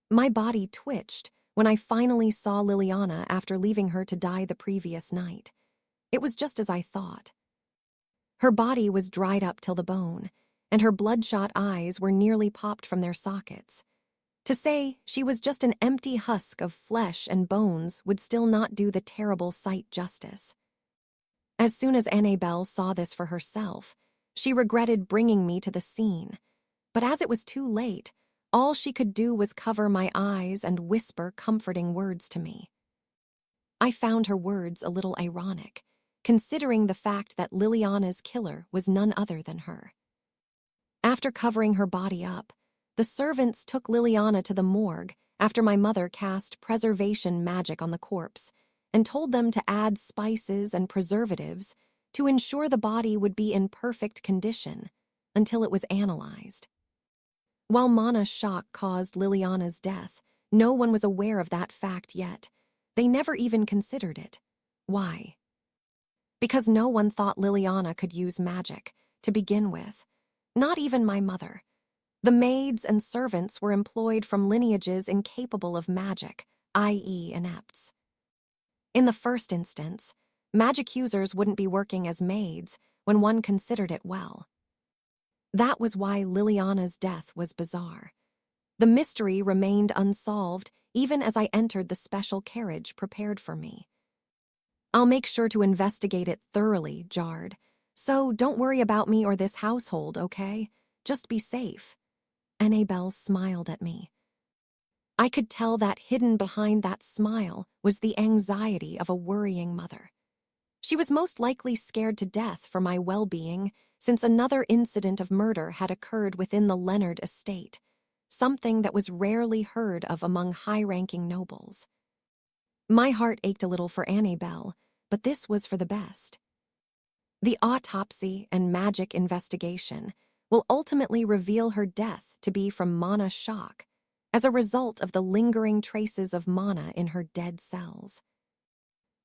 My body twitched when I finally saw Liliana after leaving her to die the previous night. It was just as I thought. Her body was dried up till the bone, and her bloodshot eyes were nearly popped from their sockets. To say she was just an empty husk of flesh and bones would still not do the terrible sight justice. As soon as Annabelle saw this for herself, she regretted bringing me to the scene, but as it was too late, all she could do was cover my eyes and whisper comforting words to me. I found her words a little ironic, considering the fact that Liliana's killer was none other than her. After covering her body up, the servants took Liliana to the morgue after my mother cast preservation magic on the corpse and told them to add spices and preservatives to ensure the body would be in perfect condition until it was analyzed. While Mana's shock caused Liliana's death, no one was aware of that fact yet. They never even considered it. Why? Because no one thought Liliana could use magic to begin with. Not even my mother. The maids and servants were employed from lineages incapable of magic, i.e. inepts. In the first instance, magic users wouldn't be working as maids when one considered it well. That was why Liliana's death was bizarre. The mystery remained unsolved even as I entered the special carriage prepared for me. I'll make sure to investigate it thoroughly, Jard. So don't worry about me or this household, okay? Just be safe. Annabelle smiled at me. I could tell that hidden behind that smile was the anxiety of a worrying mother. She was most likely scared to death for my well-being since another incident of murder had occurred within the Leonard estate, something that was rarely heard of among high-ranking nobles. My heart ached a little for Annabelle, but this was for the best. The autopsy and magic investigation will ultimately reveal her death to be from mana shock, as a result of the lingering traces of mana in her dead cells.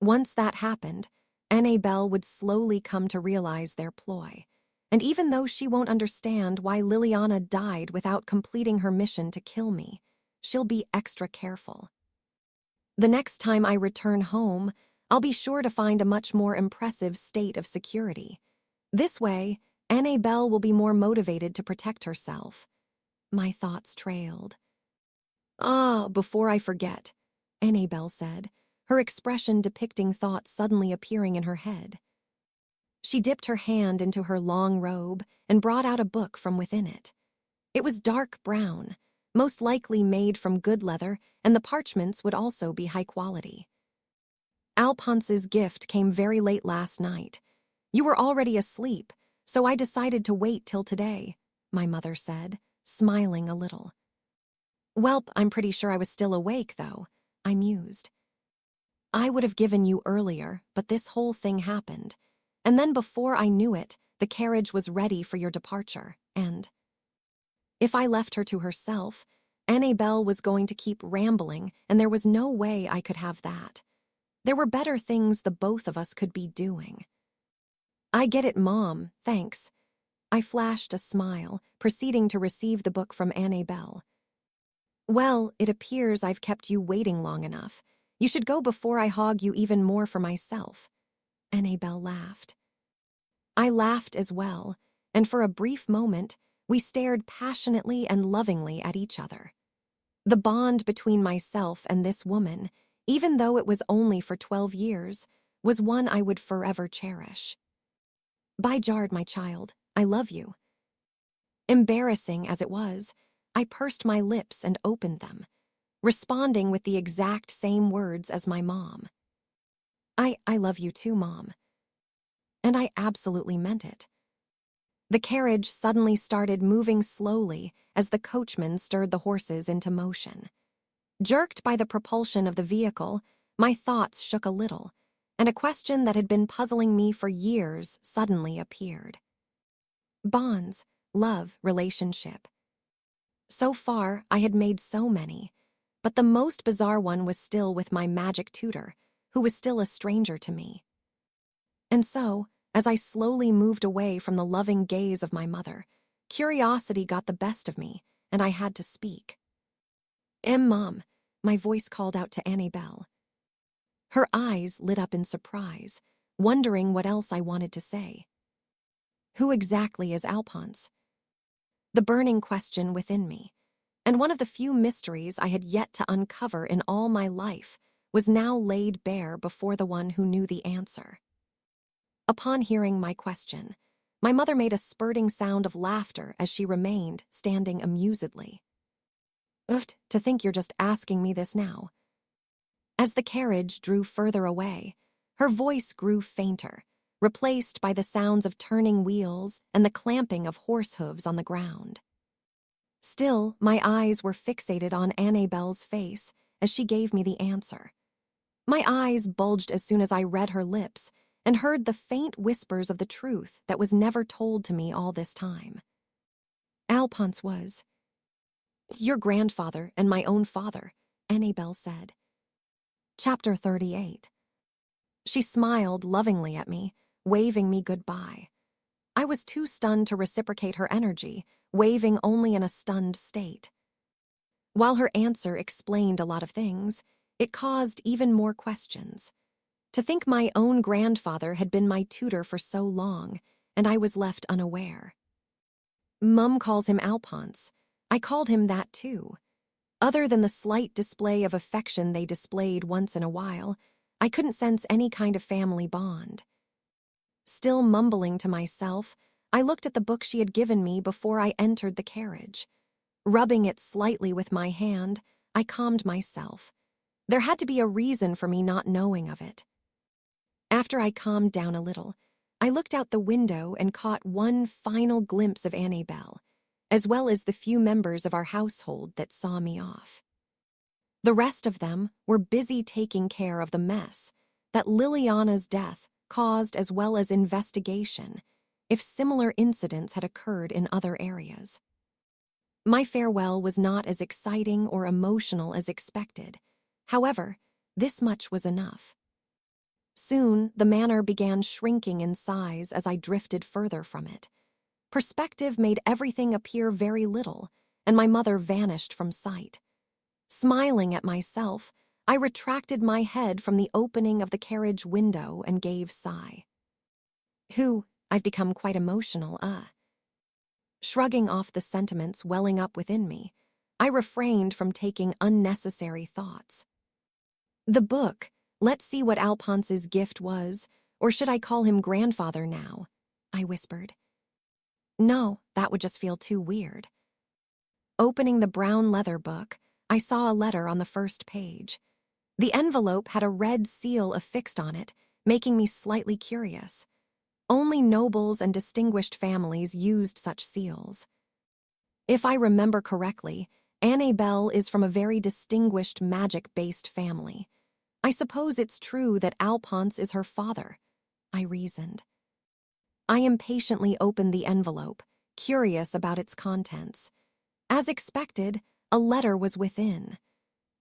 Once that happened, Annabelle would slowly come to realize their ploy, and even though she won't understand why Liliana died without completing her mission to kill me, she'll be extra careful. The next time I return home, I'll be sure to find a much more impressive state of security. This way, Annabelle will be more motivated to protect herself. My thoughts trailed. Before I forget, Annabelle said, her expression depicting thoughts suddenly appearing in her head. She dipped her hand into her long robe and brought out a book from within it. It was dark brown, most likely made from good leather, and the parchments would also be high quality. Alphonse's gift came very late last night. You were already asleep, so I decided to wait till today, my mother said, smiling a little. Welp, I'm pretty sure I was still awake, though, I mused. I would have given you earlier, but this whole thing happened. And then before I knew it, the carriage was ready for your departure, and if I left her to herself, Annabelle was going to keep rambling, and there was no way I could have that. There were better things the both of us could be doing. I get it, Mom, thanks. I flashed a smile, proceeding to receive the book from Annabelle. Well, it appears I've kept you waiting long enough. You should go before I hog you even more for myself. Annabelle laughed. I laughed as well, and for a brief moment, we stared passionately and lovingly at each other. The bond between myself and this woman, even though it was only for 12 years, was one I would forever cherish. By Jard, my child, I love you. Embarrassing as it was, I pursed my lips and opened them, responding with the exact same words as my mom. I love you too, Mom. And I absolutely meant it. The carriage suddenly started moving slowly as the coachman stirred the horses into motion. Jerked by the propulsion of the vehicle, my thoughts shook a little, and a question that had been puzzling me for years suddenly appeared. Bonds, love, relationship. So far, I had made so many, but the most bizarre one was still with my magic tutor, who was still a stranger to me. And so, as I slowly moved away from the loving gaze of my mother, curiosity got the best of me, and I had to speak. Mom, my voice called out to Annabelle. Her eyes lit up in surprise, wondering what else I wanted to say. Who exactly is Alphonse? The burning question within me, and one of the few mysteries I had yet to uncover in all my life, was now laid bare before the one who knew the answer. Upon hearing my question, my mother made a spurting sound of laughter as she remained standing amusedly. Oof, to think you're just asking me this now. As the carriage drew further away, her voice grew fainter, replaced by the sounds of turning wheels and the clamping of horse hooves on the ground. Still, my eyes were fixated on Annabelle's face as she gave me the answer. My eyes bulged as soon as I read her lips and heard the faint whispers of the truth that was never told to me all this time. Alphonse was your grandfather and my own father, Annabelle said. Chapter 38. She smiled lovingly at me, waving me goodbye. I was too stunned to reciprocate her energy, waving only in a stunned state. While her answer explained a lot of things, it caused even more questions. To think my own grandfather had been my tutor for so long, and I was left unaware. Mum calls him Alphonse. I called him that too. Other than the slight display of affection they displayed once in a while, I couldn't sense any kind of family bond. Still mumbling to myself, I looked at the book she had given me before I entered the carriage. Rubbing it slightly with my hand, I calmed myself. There had to be a reason for me not knowing of it. After I calmed down a little, I looked out the window and caught one final glimpse of Annabelle, as well as the few members of our household that saw me off. The rest of them were busy taking care of the mess that Liliana's death caused, as well as investigation if similar incidents had occurred in other areas. My farewell was not as exciting or emotional as expected. However, this much was enough. Soon, the manor began shrinking in size as I drifted further from it. Perspective made everything appear very little, and my mother vanished from sight. Smiling at myself, I retracted my head from the opening of the carriage window and gave sigh. I've become quite emotional, Shrugging off the sentiments welling up within me, I refrained from taking unnecessary thoughts. The book, let's see what Alphonse's gift was, or should I call him grandfather now? I whispered. No, that would just feel too weird. Opening the brown leather book, I saw a letter on the first page. The envelope had a red seal affixed on it, making me slightly curious. Only nobles and distinguished families used such seals. If I remember correctly, Annabelle is from a very distinguished magic-based family. I suppose it's true that Alphonse is her father, I reasoned. I impatiently opened the envelope, curious about its contents. As expected, a letter was within.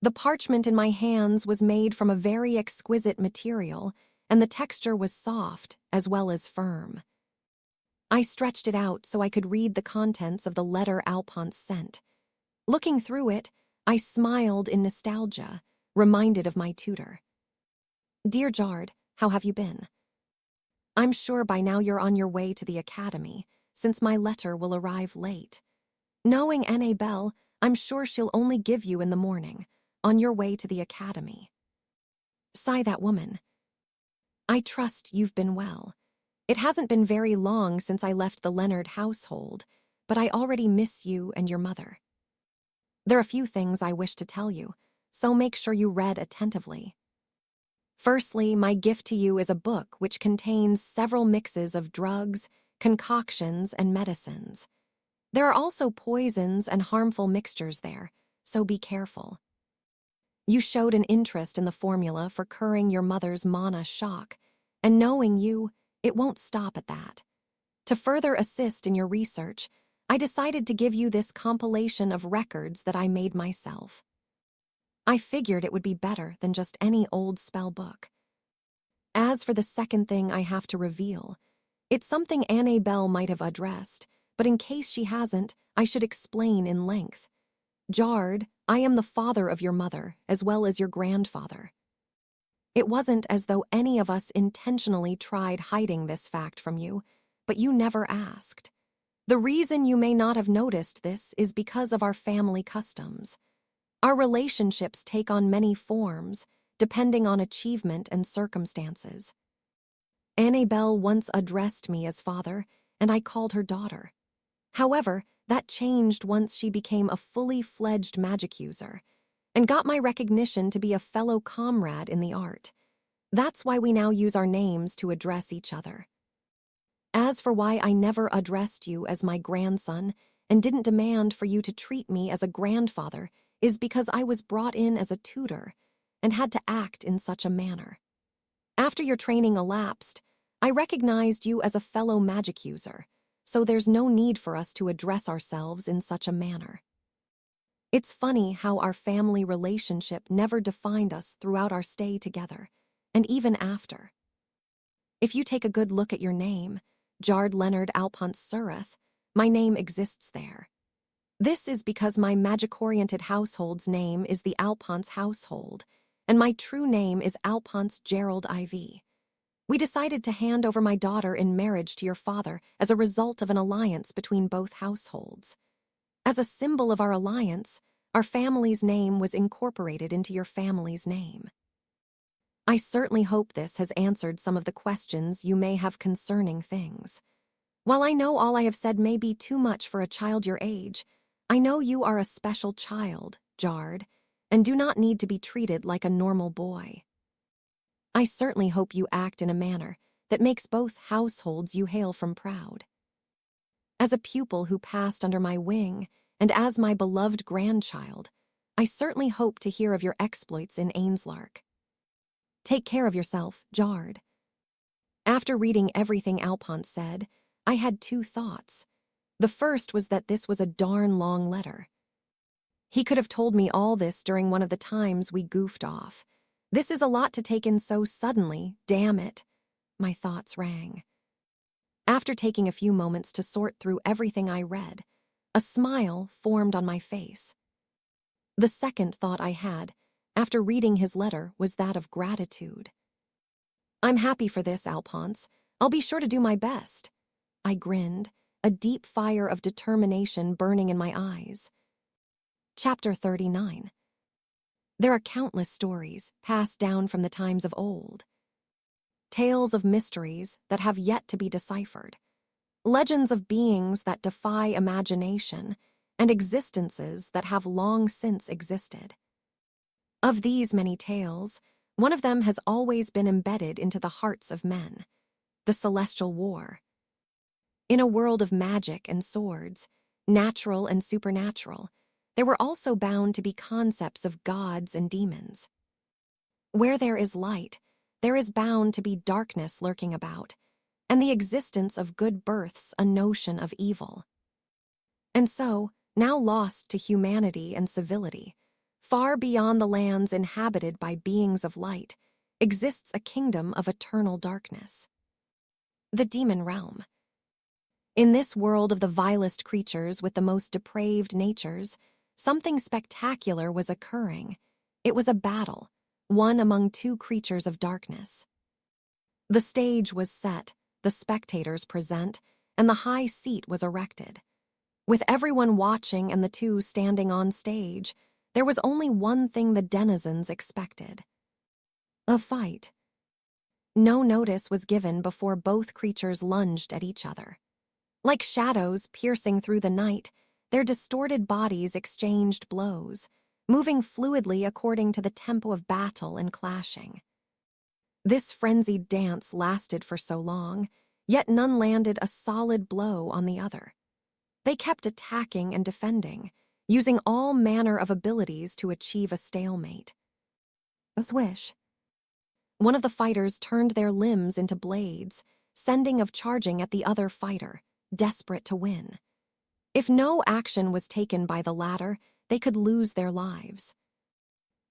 The parchment in my hands was made from a very exquisite material, and the texture was soft as well as firm. I stretched it out so I could read the contents of the letter Alphonse sent. Looking through it, I smiled in nostalgia, reminded of my tutor. Dear Jard, how have you been? I'm sure by now you're on your way to the academy, since my letter will arrive late. Knowing Anne Belle, I'm sure she'll only give you in the morning, on your way to the academy. Sigh that woman. I trust you've been well. It hasn't been very long since I left the Leonard household, but I already miss you and your mother. There are a few things I wish to tell you, so make sure you read attentively. Firstly, my gift to you is a book which contains several mixes of drugs, concoctions, and medicines. There are also poisons and harmful mixtures there, so be careful. You showed an interest in the formula for curing your mother's mana shock, and knowing you, it won't stop at that. To further assist in your research, I decided to give you this compilation of records that I made myself. I figured it would be better than just any old spell book. As for the second thing I have to reveal, it's something Anne Belle might have addressed, but in case she hasn't, I should explain in length. Jard, I am the father of your mother, as well as your grandfather. It wasn't as though any of us intentionally tried hiding this fact from you, but you never asked. The reason you may not have noticed this is because of our family customs. Our relationships take on many forms, depending on achievement and circumstances. Anne Belle once addressed me as father, and I called her daughter. However, that changed once she became a fully fledged magic user, and got my recognition to be a fellow comrade in the art. That's why we now use our names to address each other. As for why I never addressed you as my grandson and didn't demand for you to treat me as a grandfather is because I was brought in as a tutor and had to act in such a manner. After your training elapsed, I recognized you as a fellow magic user, so there's no need for us to address ourselves in such a manner. It's funny how our family relationship never defined us throughout our stay together, and even after. If you take a good look at your name, Jard Leonard Alphonse Sureth, my name exists there. This is because my magic-oriented household's name is the Alphonse household, and my true name is Alphonse Gerald IV. We decided to hand over my daughter in marriage to your father as a result of an alliance between both households. As a symbol of our alliance, our family's name was incorporated into your family's name. I certainly hope this has answered some of the questions you may have concerning things. While I know all I have said may be too much for a child your age, I know you are a special child, Jard, and do not need to be treated like a normal boy. I certainly hope you act in a manner that makes both households you hail from proud. As a pupil who passed under my wing, and as my beloved grandchild, I certainly hope to hear of your exploits in Ainslark. Take care of yourself, Jard. After reading everything Alphonse said, I had two thoughts. The first was that this was a darn long letter. He could have told me all this during one of the times we goofed off. This is a lot to take in so suddenly, damn it, my thoughts rang. After taking a few moments to sort through everything I read, a smile formed on my face. The second thought I had, after reading his letter, was that of gratitude. I'm happy for this, Alphonse. I'll be sure to do my best. I grinned, a deep fire of determination burning in my eyes. Chapter 39. There are countless stories passed down from the times of old. Tales of mysteries that have yet to be deciphered. Legends of beings that defy imagination, and existences that have long since existed. Of these many tales, one of them has always been embedded into the hearts of men, the Celestial War. In a world of magic and swords, natural and supernatural, there were also bound to be concepts of gods and demons. Where there is light, there is bound to be darkness lurking about, and the existence of good births a notion of evil. And so, now lost to humanity and civility, far beyond the lands inhabited by beings of light, exists a kingdom of eternal darkness. The demon realm. In this world of the vilest creatures with the most depraved natures, something spectacular was occurring. It was a battle, one among two creatures of darkness. The stage was set, the spectators present, and the high seat was erected. With everyone watching and the two standing on stage, there was only one thing the denizens expected: a fight. No notice was given before both creatures lunged at each other. Like shadows piercing through the night, their distorted bodies exchanged blows, moving fluidly according to the tempo of battle and clashing. This frenzied dance lasted for so long, yet none landed a solid blow on the other. They kept attacking and defending, using all manner of abilities to achieve a stalemate. A swish. One of the fighters turned their limbs into blades, sending of charging at the other fighter, desperate to win. If no action was taken by the latter, they could lose their lives.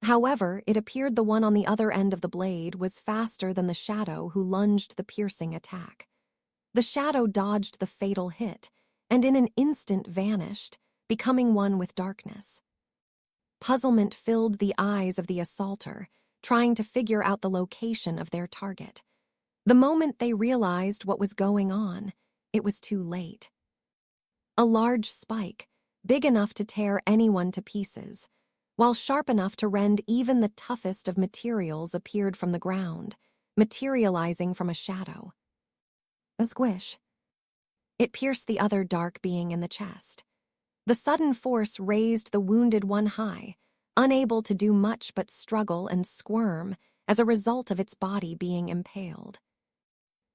However, it appeared the one on the other end of the blade was faster than the shadow who lunged the piercing attack. The shadow dodged the fatal hit, and in an instant vanished, becoming one with darkness. Puzzlement filled the eyes of the assaulter, trying to figure out the location of their target. The moment they realized what was going on, it was too late. A large spike, big enough to tear anyone to pieces, while sharp enough to rend even the toughest of materials, appeared from the ground, materializing from a shadow. A squish. It pierced the other dark being in the chest. The sudden force raised the wounded one high, unable to do much but struggle and squirm as a result of its body being impaled.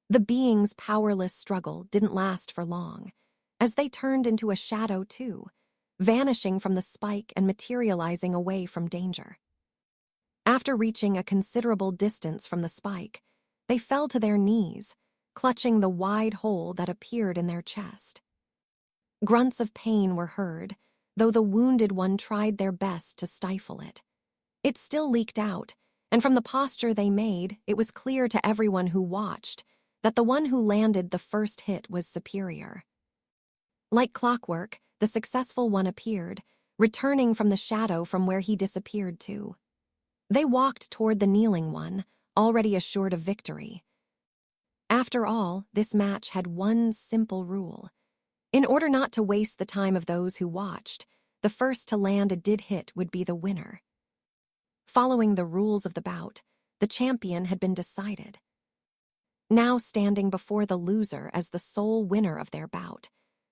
The being's powerless struggle didn't last for long, as they turned into a shadow too, vanishing from the spike and materializing away from danger. After reaching a considerable distance from the spike, they fell to their knees, clutching the wide hole that appeared in their chest. Grunts of pain were heard, though the wounded one tried their best to stifle it. It still leaked out, and from the posture they made, it was clear to everyone who watched that the one who landed the first hit was superior. Like clockwork, the successful one appeared, returning from the shadow from where he disappeared to. They walked toward the kneeling one, already assured of victory. After all, this match had one simple rule. In order not to waste the time of those who watched, the first to land a dead hit would be the winner. Following the rules of the bout, the champion had been decided. Now standing before the loser as the sole winner of their bout,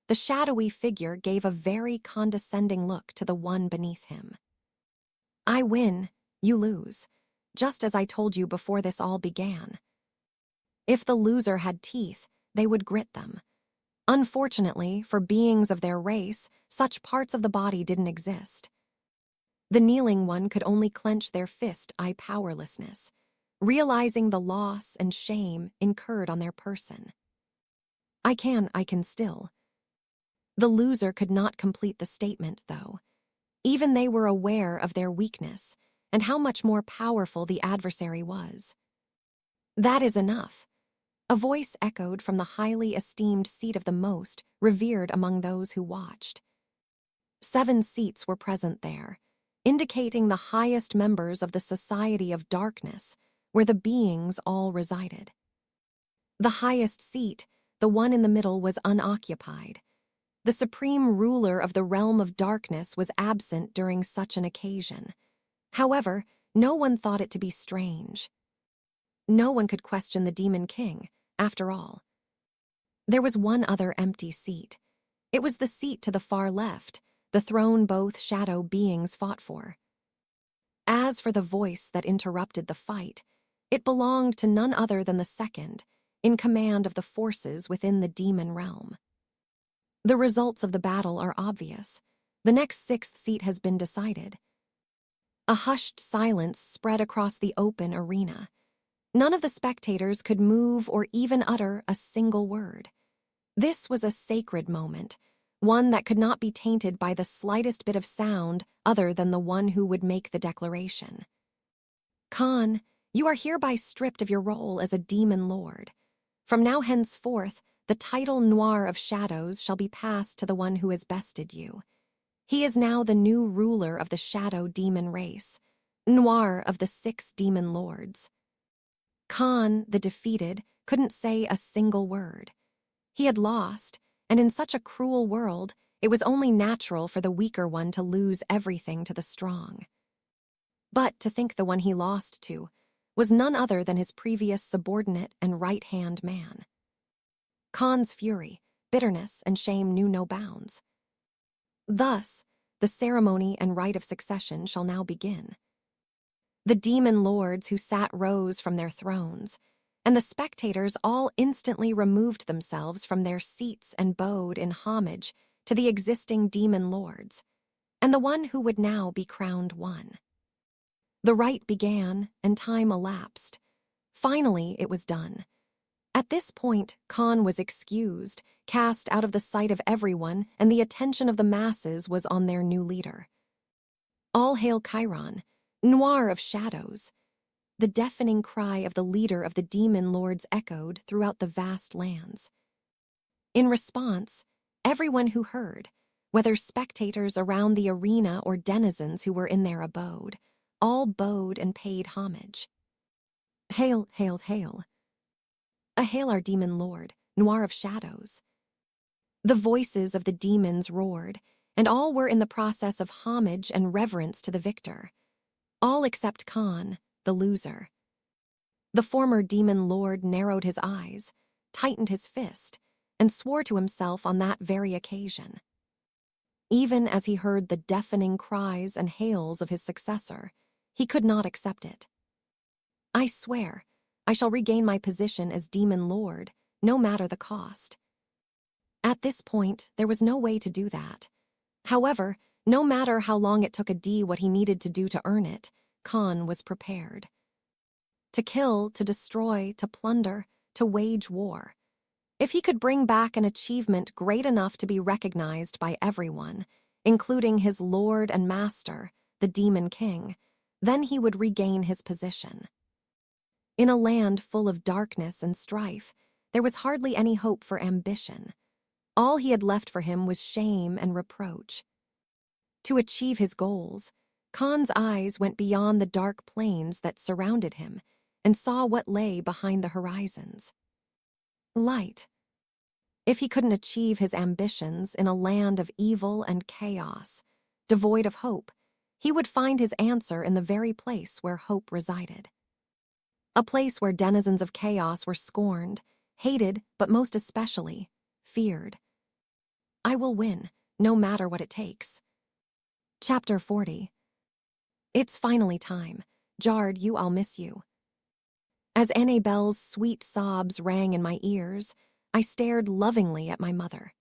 the shadowy figure gave a very condescending look to the one beneath him. I win, you lose, just as I told you before this all began. If the loser had teeth, they would grit them. Unfortunately, for beings of their race, such parts of the body didn't exist. The kneeling one could only clench their fist in powerlessness, realizing the loss and shame incurred on their person. I can still. The loser could not complete the statement, though. Even they were aware of their weakness and how much more powerful the adversary was. That is enough. A voice echoed from the highly esteemed seat of the most revered among those who watched. 7 seats were present there, indicating the highest members of the Society of Darkness, where the beings all resided. The highest seat, the one in the middle, was unoccupied. The supreme ruler of the realm of darkness was absent during such an occasion. However, no one thought it to be strange. No one could question the Demon King, after all. There was one other empty seat. It was the seat to the far left, the throne both shadow beings fought for. As for the voice that interrupted the fight, it belonged to none other than the second, in command of the forces within the demon realm. The results of the battle are obvious. The next 6th seat has been decided. A hushed silence spread across the open arena. None of the spectators could move or even utter a single word. This was a sacred moment, one that could not be tainted by the slightest bit of sound other than the one who would make the declaration. Khan, You are hereby stripped of your role as a demon lord. From now henceforth, the title Noir of Shadows shall be passed to the one who has bested you. He is now the new ruler of the shadow demon race, Noir of the 6 demon lords. Khan, the defeated, couldn't say a single word. He had lost, and in such a cruel world, it was only natural for the weaker one to lose everything to the strong. But to think the one he lost to was none other than his previous subordinate and right-hand man. Khan's fury, bitterness, and shame knew no bounds. Thus, the ceremony and rite of succession shall now begin. The demon lords who sat rose from their thrones, and the spectators all instantly removed themselves from their seats and bowed in homage to the existing demon lords, and the one who would now be crowned one. The rite began, and time elapsed. Finally, it was done. At this point, Khan was excused, cast out of the sight of everyone, and the attention of the masses was on their new leader. All hail Chiron, Noir of Shadows. The deafening cry of the leader of the demon lords echoed throughout the vast lands. In response, everyone who heard, whether spectators around the arena or denizens who were in their abode, all bowed and paid homage. Hail, hail, hail. A hail our demon lord, Noir of Shadows. The voices of the demons roared, and all were in the process of homage and reverence to the victor. All except Khan, the loser. The former demon lord narrowed his eyes, tightened his fist, and swore to himself on that very occasion. Even as he heard the deafening cries and hails of his successor, he could not accept it. I swear, I shall regain my position as demon lord, no matter the cost. At this point, there was no way to do that. However, no matter how long it took what he needed to do to earn it, Khan was prepared. To kill, to destroy, to plunder, to wage war. If he could bring back an achievement great enough to be recognized by everyone, including his lord and master, the Demon King, then he would regain his position. In a land full of darkness and strife, there was hardly any hope for ambition. All he had left for him was shame and reproach. To achieve his goals, Khan's eyes went beyond the dark plains that surrounded him and saw what lay behind the horizons. Light. If he couldn't achieve his ambitions in a land of evil and chaos, devoid of hope, he would find his answer in the very place where hope resided. A place where denizens of chaos were scorned, hated, but most especially, feared. I will win, no matter what it takes. Chapter 40. It's finally time. Jard, I'll miss you. As Annabelle's sweet sobs rang in my ears, I stared lovingly at my mother.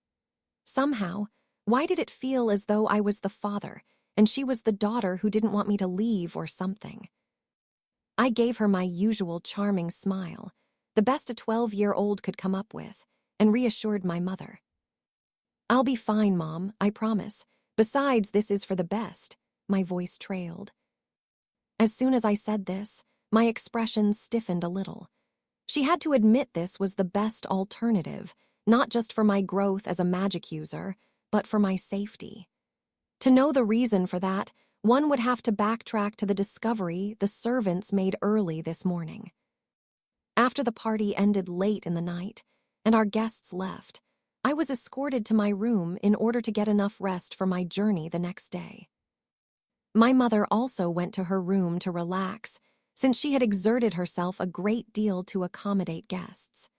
Somehow, why did it feel as though I was the father and she was the daughter who didn't want me to leave or something? I gave her my usual charming smile, the best a 12-year-old could come up with, and reassured my mother. I'll be fine, Mom, I promise. Besides, this is for the best, my voice trailed. As soon as I said this, my expression stiffened a little. She had to admit this was the best alternative, not just for my growth as a magic user, but for my safety. To know the reason for that, one would have to backtrack to the discovery the servants made early this morning. After the party ended late in the night, and our guests left, I was escorted to my room in order to get enough rest for my journey the next day. My mother also went to her room to relax, since she had exerted herself a great deal to accommodate guests.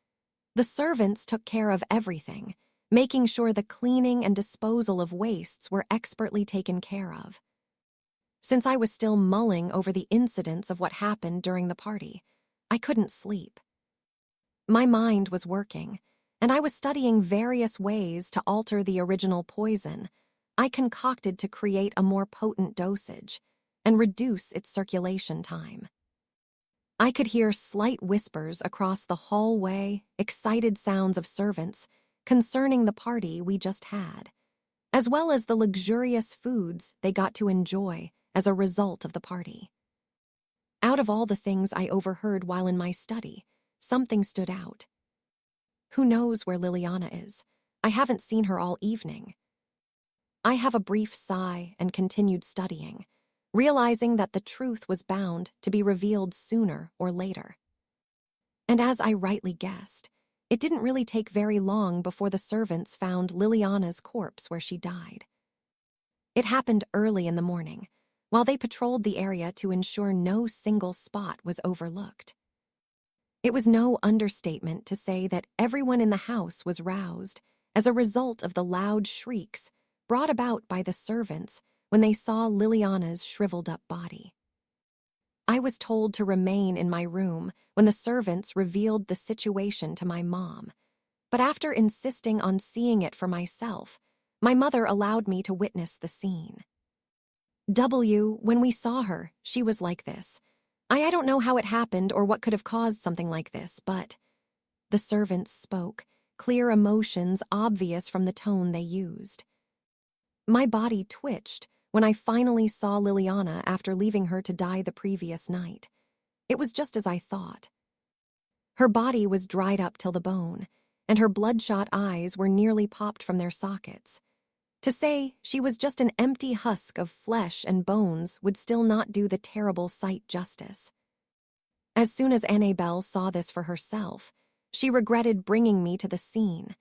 The servants took care of everything, making sure the cleaning and disposal of wastes were expertly taken care of. Since I was still mulling over the incidents of what happened during the party, I couldn't sleep. My mind was working, and I was studying various ways to alter the original poison I concocted to create a more potent dosage and reduce its circulation time. I could hear slight whispers across the hallway, excited sounds of servants concerning the party we just had, as well as the luxurious foods they got to enjoy as a result of the party. Out of all the things I overheard while in my study, something stood out. Who knows where Liliana is? I haven't seen her all evening. I have a brief sigh and continued studying, realizing that the truth was bound to be revealed sooner or later. And as I rightly guessed, it didn't really take very long before the servants found Liliana's corpse where she died. It happened early in the morning, while they patrolled the area to ensure no single spot was overlooked. It was no understatement to say that everyone in the house was roused as a result of the loud shrieks brought about by the servants when they saw Liliana's shriveled-up body. I was told to remain in my room when the servants revealed the situation to my mom, but after insisting on seeing it for myself, my mother allowed me to witness the scene. When we saw her, she was like this. I don't know how it happened or what could have caused something like this, but the servants spoke, clear emotions obvious from the tone they used. My body twitched when I finally saw Liliana after leaving her to die the previous night. It was just as I thought. Her body was dried up till the bone, and her bloodshot eyes were nearly popped from their sockets. To say she was just an empty husk of flesh and bones would still not do the terrible sight justice. As soon as Annabelle saw this for herself, she regretted bringing me to the scene,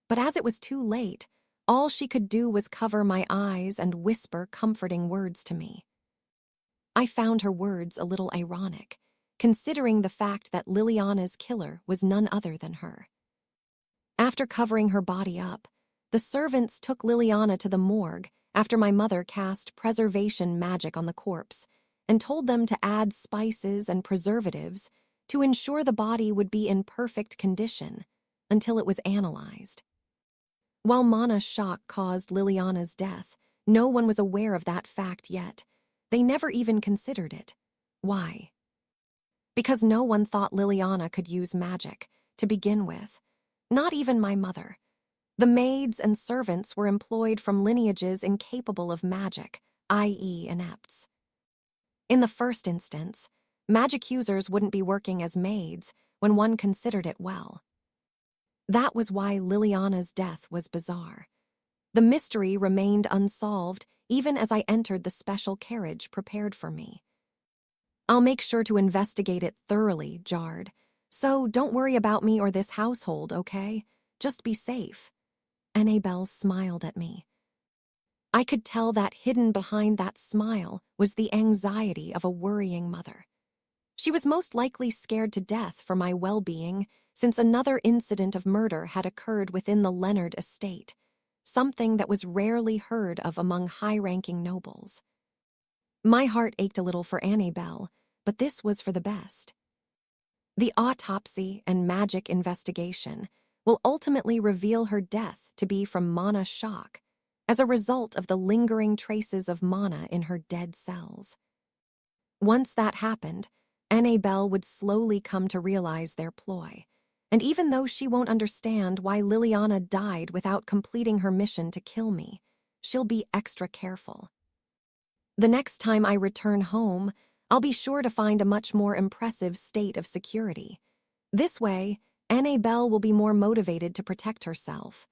but as it was too late, all she could do was cover my eyes and whisper comforting words to me. I found her words a little ironic, considering the fact that Liliana's killer was none other than her. After covering her body up, the servants took Liliana to the morgue after my mother cast preservation magic on the corpse and told them to add spices and preservatives to ensure the body would be in perfect condition until it was analyzed. While Mana's shock caused Liliana's death, no one was aware of that fact yet. They never even considered it. Why? Because no one thought Liliana could use magic to begin with. Not even my mother. The maids and servants were employed from lineages incapable of magic, i.e. inepts. In the first instance, magic users wouldn't be working as maids when one considered it well. That was why Liliana's death was bizarre. The mystery remained unsolved even as I entered the special carriage prepared for me. I'll make sure to investigate it thoroughly, Jard. So don't worry about me or this household, okay? Just be safe. Annabelle smiled at me. I could tell that hidden behind that smile was the anxiety of a worrying mother. She was most likely scared to death for my well-being since another incident of murder had occurred within the Leonard estate, something that was rarely heard of among high-ranking nobles. My heart ached a little for Annabelle, but this was for the best. The autopsy and magic investigation will ultimately reveal her death to be from mana shock as a result of the lingering traces of mana in her dead cells. Once that happened, Annabelle would slowly come to realize their ploy, and even though she won't understand why Liliana died without completing her mission to kill me, she'll be extra careful. The next time I return home, I'll be sure to find a much more impressive state of security. This way, Annabelle will be more motivated to protect herself.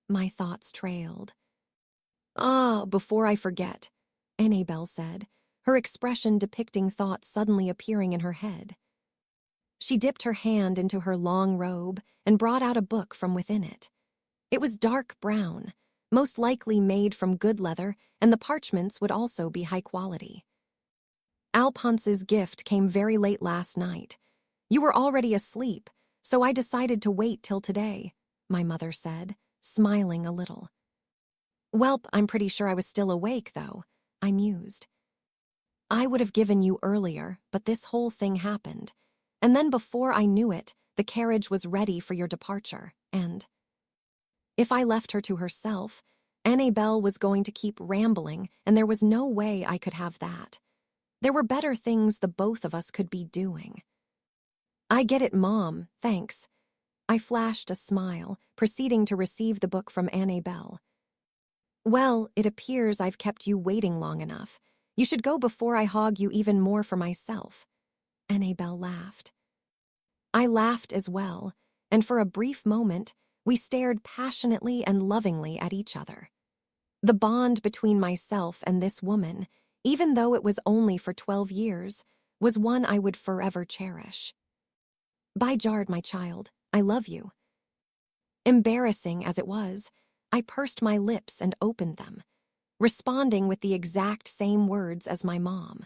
My thoughts trailed. Before I forget, Annabelle said, her expression depicting thoughts suddenly appearing in her head. She dipped her hand into her long robe and brought out a book from within it. It was dark brown, most likely made from good leather, and the parchments would also be high quality. Alphonse's gift came very late last night. You were already asleep, so I decided to wait till today, my mother said, smiling a little. Welp, I'm pretty sure I was still awake, though, I mused. I would have given you earlier, but this whole thing happened. And then before I knew it, the carriage was ready for your departure, and if I left her to herself, Annabelle was going to keep rambling, and there was no way I could have that. There were better things the both of us could be doing. I get it, Mom, thanks. I flashed a smile, proceeding to receive the book from Annabelle. Well, it appears I've kept you waiting long enough. You should go before I hog you even more for myself. Annabelle laughed. I laughed as well, and for a brief moment, we stared passionately and lovingly at each other. The bond between myself and this woman, even though it was only for 12 years, was one I would forever cherish. By Jard, my child, I love you. Embarrassing as it was, I pursed my lips and opened them, responding with the exact same words as my mom.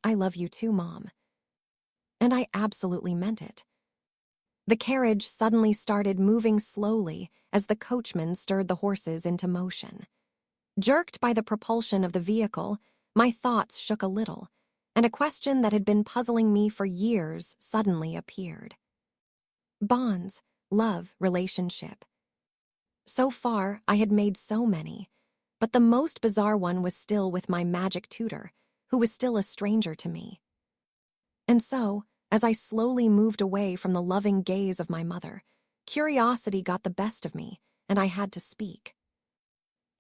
I love you too, Mom. And I absolutely meant it. The carriage suddenly started moving slowly as the coachman stirred the horses into motion. Jerked by the propulsion of the vehicle, my thoughts shook a little, and a question that had been puzzling me for years suddenly appeared. Bonds, love, relationship. So far, I had made so many, but the most bizarre one was still with my magic tutor, who was still a stranger to me. And so, as I slowly moved away from the loving gaze of my mother, curiosity got the best of me, and I had to speak.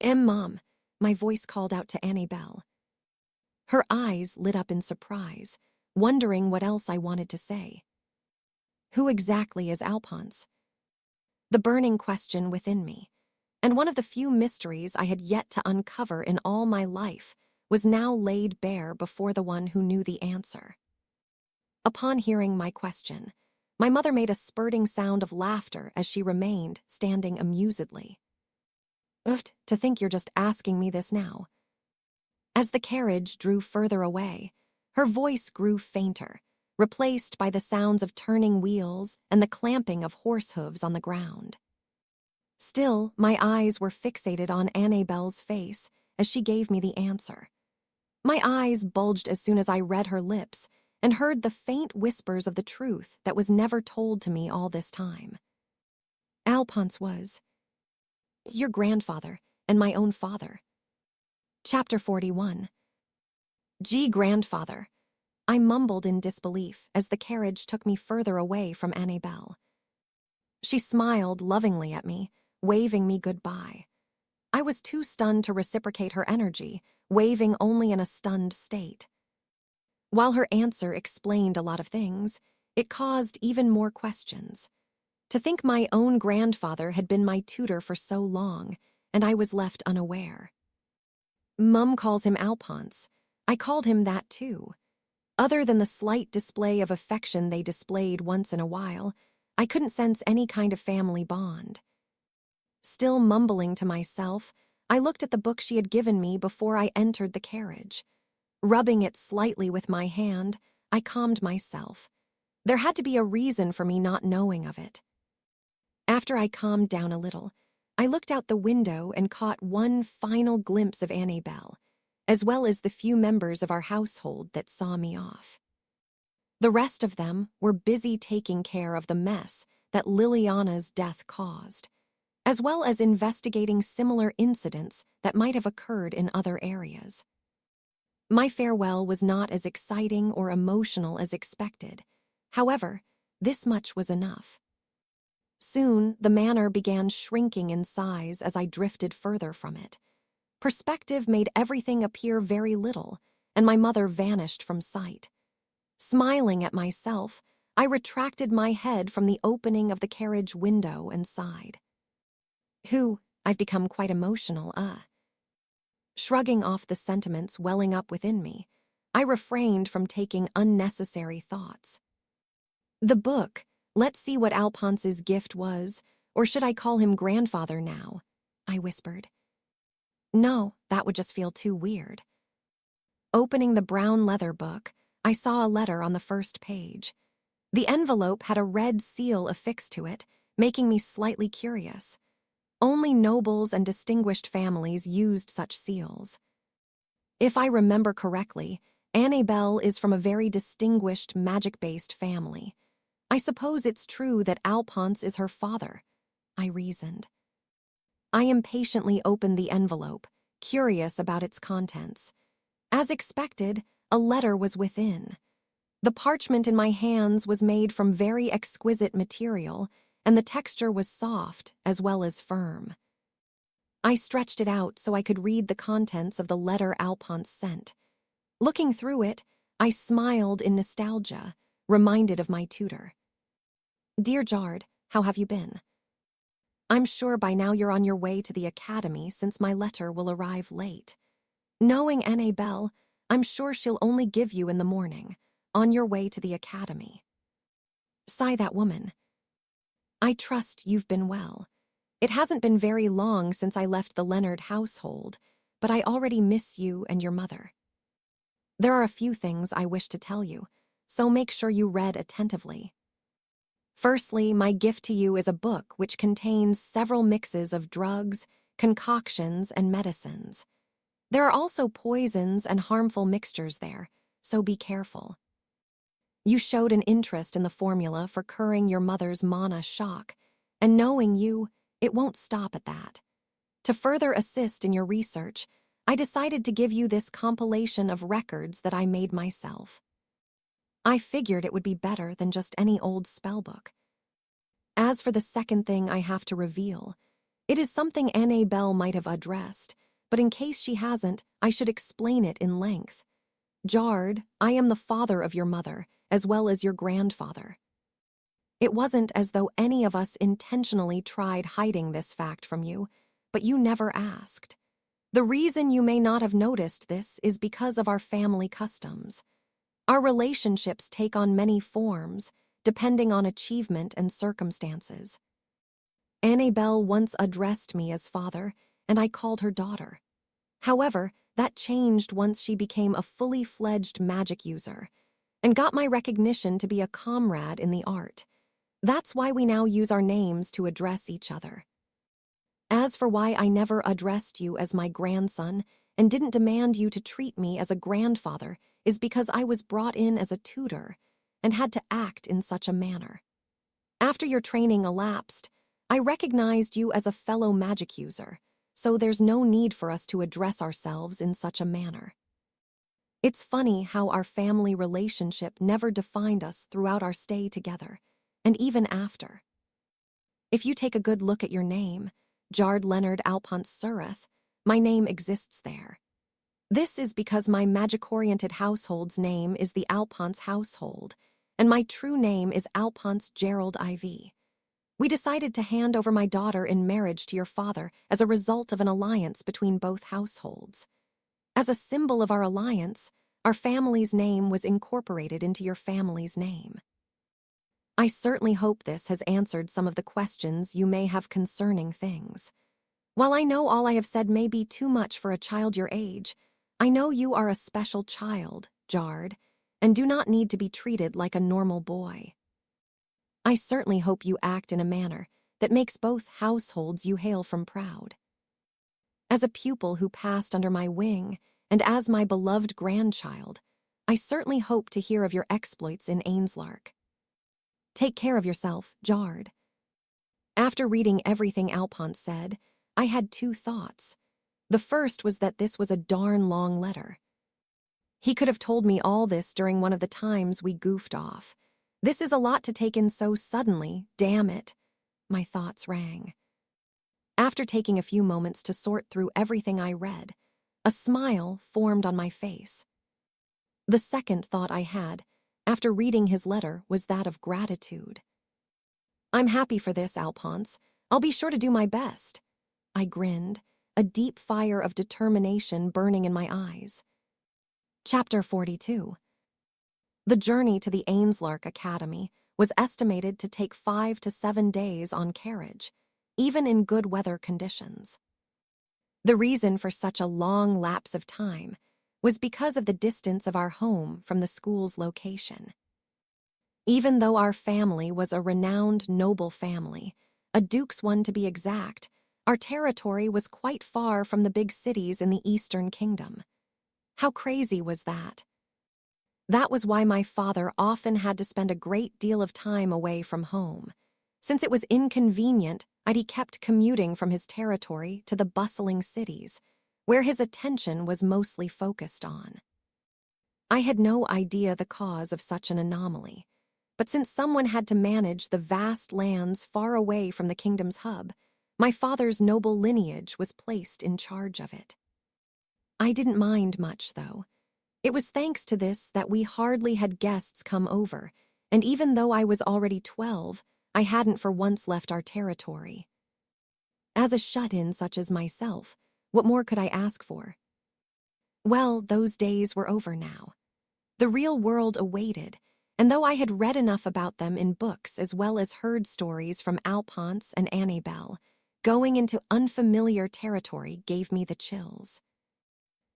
Mom, my voice called out to Annabelle. Her eyes lit up in surprise, wondering what else I wanted to say. Who exactly is Alphonse? The burning question within me, and one of the few mysteries I had yet to uncover in all my life, was now laid bare before the one who knew the answer. Upon hearing my question, my mother made a spurting sound of laughter as she remained standing amusedly. Oof, to think you're just asking me this now. As the carriage drew further away, her voice grew fainter, replaced by the sounds of turning wheels and the clamping of horse hooves on the ground. Still, my eyes were fixated on Annabelle's face as she gave me the answer. My eyes bulged as soon as I read her lips and heard the faint whispers of the truth that was never told to me all this time. Alphonse was your grandfather and my own father. Chapter 41. Grandfather. I mumbled in disbelief as the carriage took me further away from Annabelle. She smiled lovingly at me, waving me goodbye. I was too stunned to reciprocate her energy, waving only in a stunned state. While her answer explained a lot of things, it caused even more questions. To think my own grandfather had been my tutor for so long, and I was left unaware. Mum calls him Alphonse. I called him that too. Other than the slight display of affection they displayed once in a while, I couldn't sense any kind of family bond. Still mumbling to myself, I looked at the book she had given me before I entered the carriage. Rubbing it slightly with my hand, I calmed myself. There had to be a reason for me not knowing of it. After I calmed down a little, I looked out the window and caught one final glimpse of Annabelle, as well as the few members of our household that saw me off. The rest of them were busy taking care of the mess that Liliana's death caused, as well as investigating similar incidents that might have occurred in other areas. My farewell was not as exciting or emotional as expected. However, this much was enough. Soon, the manor began shrinking in size as I drifted further from it. Perspective made everything appear very little, and my mother vanished from sight. Smiling at myself, I retracted my head from the opening of the carriage window and sighed. I've become quite emotional, Shrugging off the sentiments welling up within me, I refrained from taking unnecessary thoughts. The book, let's see what Alphonse's gift was, or should I call him grandfather now? I whispered. No, that would just feel too weird. Opening the brown leather book, I saw a letter on the first page. The envelope had a red seal affixed to it, making me slightly curious. Only nobles and distinguished families used such seals. If I remember correctly, Annabelle is from a very distinguished magic-based family. I suppose it's true that Alphonse is her father, I reasoned. I impatiently opened the envelope, curious about its contents. As expected, a letter was within. The parchment in my hands was made from very exquisite material, and the texture was soft as well as firm. I stretched it out so I could read the contents of the letter Alphonse sent. Looking through it, I smiled in nostalgia, reminded of my tutor. "Dear Jard, how have you been? I'm sure by now you're on your way to the academy since my letter will arrive late. Knowing N.A. Bell, I'm sure she'll only give you in the morning, on your way to the academy." Sigh that woman. "I trust you've been well. It hasn't been very long since I left the Leonard household, but I already miss you and your mother. There are a few things I wish to tell you, so make sure you read attentively. Firstly, my gift to you is a book which contains several mixes of drugs, concoctions, and medicines. There are also poisons and harmful mixtures there, so be careful. You showed an interest in the formula for curing your mother's mana shock, and knowing you, it won't stop at that. To further assist in your research, I decided to give you this compilation of records that I made myself. I figured it would be better than just any old spellbook. As for the second thing I have to reveal, it is something N.A. Bell might have addressed, but in case she hasn't, I should explain it in length. Jard, I am the father of your mother, as well as your grandfather. It wasn't as though any of us intentionally tried hiding this fact from you, but you never asked. The reason you may not have noticed this is because of our family customs. Our relationships take on many forms, depending on achievement and circumstances. Annie Bell once addressed me as father, and I called her daughter. However, that changed once she became a fully fledged magic user, and got my recognition to be a comrade in the art. That's why we now use our names to address each other. As for why I never addressed you as my grandson and didn't demand you to treat me as a grandfather is because I was brought in as a tutor and had to act in such a manner. After your training elapsed, I recognized you as a fellow magic user, so there's no need for us to address ourselves in such a manner. It's funny how our family relationship never defined us throughout our stay together, and even after. If you take a good look at your name, Jard Leonard Alphonse Sureth, my name exists there. This is because my magic-oriented household's name is the Alphonse household, and my true name is Alphonse Gerald IV. We decided to hand over my daughter in marriage to your father as a result of an alliance between both households. As a symbol of our alliance, our family's name was incorporated into your family's name. I certainly hope this has answered some of the questions you may have concerning things. While I know all I have said may be too much for a child your age, I know you are a special child, Jard, and do not need to be treated like a normal boy. I certainly hope you act in a manner that makes both households you hail from proud. As a pupil who passed under my wing, and as my beloved grandchild, I certainly hope to hear of your exploits in Ainslark. Take care of yourself, Jard. After reading everything Alphonse said, I had two thoughts. The first was that this was a darn long letter. He could have told me all this during one of the times we goofed off. This is a lot to take in so suddenly, damn it, my thoughts rang. After taking a few moments to sort through everything I read, a smile formed on my face. The second thought I had, after reading his letter, was that of gratitude. I'm happy for this, Alphonse. I'll be sure to do my best. I grinned, a deep fire of determination burning in my eyes. Chapter 42. The journey to the Ainslark Academy was estimated to take 5 to 7 days on carriage, even in good weather conditions. The reason for such a long lapse of time was because of the distance of our home from the school's location. Even though our family was a renowned noble family, a duke's one to be exact, our territory was quite far from the big cities in the Eastern Kingdom. How crazy was that? That was why my father often had to spend a great deal of time away from home. Since it was inconvenient, he kept commuting from his territory to the bustling cities, where his attention was mostly focused on. I had no idea the cause of such an anomaly, but since someone had to manage the vast lands far away from the kingdom's hub, my father's noble lineage was placed in charge of it. I didn't mind much, though. It was thanks to this that we hardly had guests come over, and even though I was already 12, I hadn't for once left our territory. As a shut-in such as myself, what more could I ask for? Well, those days were over now. The real world awaited, and though I had read enough about them in books as well as heard stories from Alphonse and Annabelle, going into unfamiliar territory gave me the chills.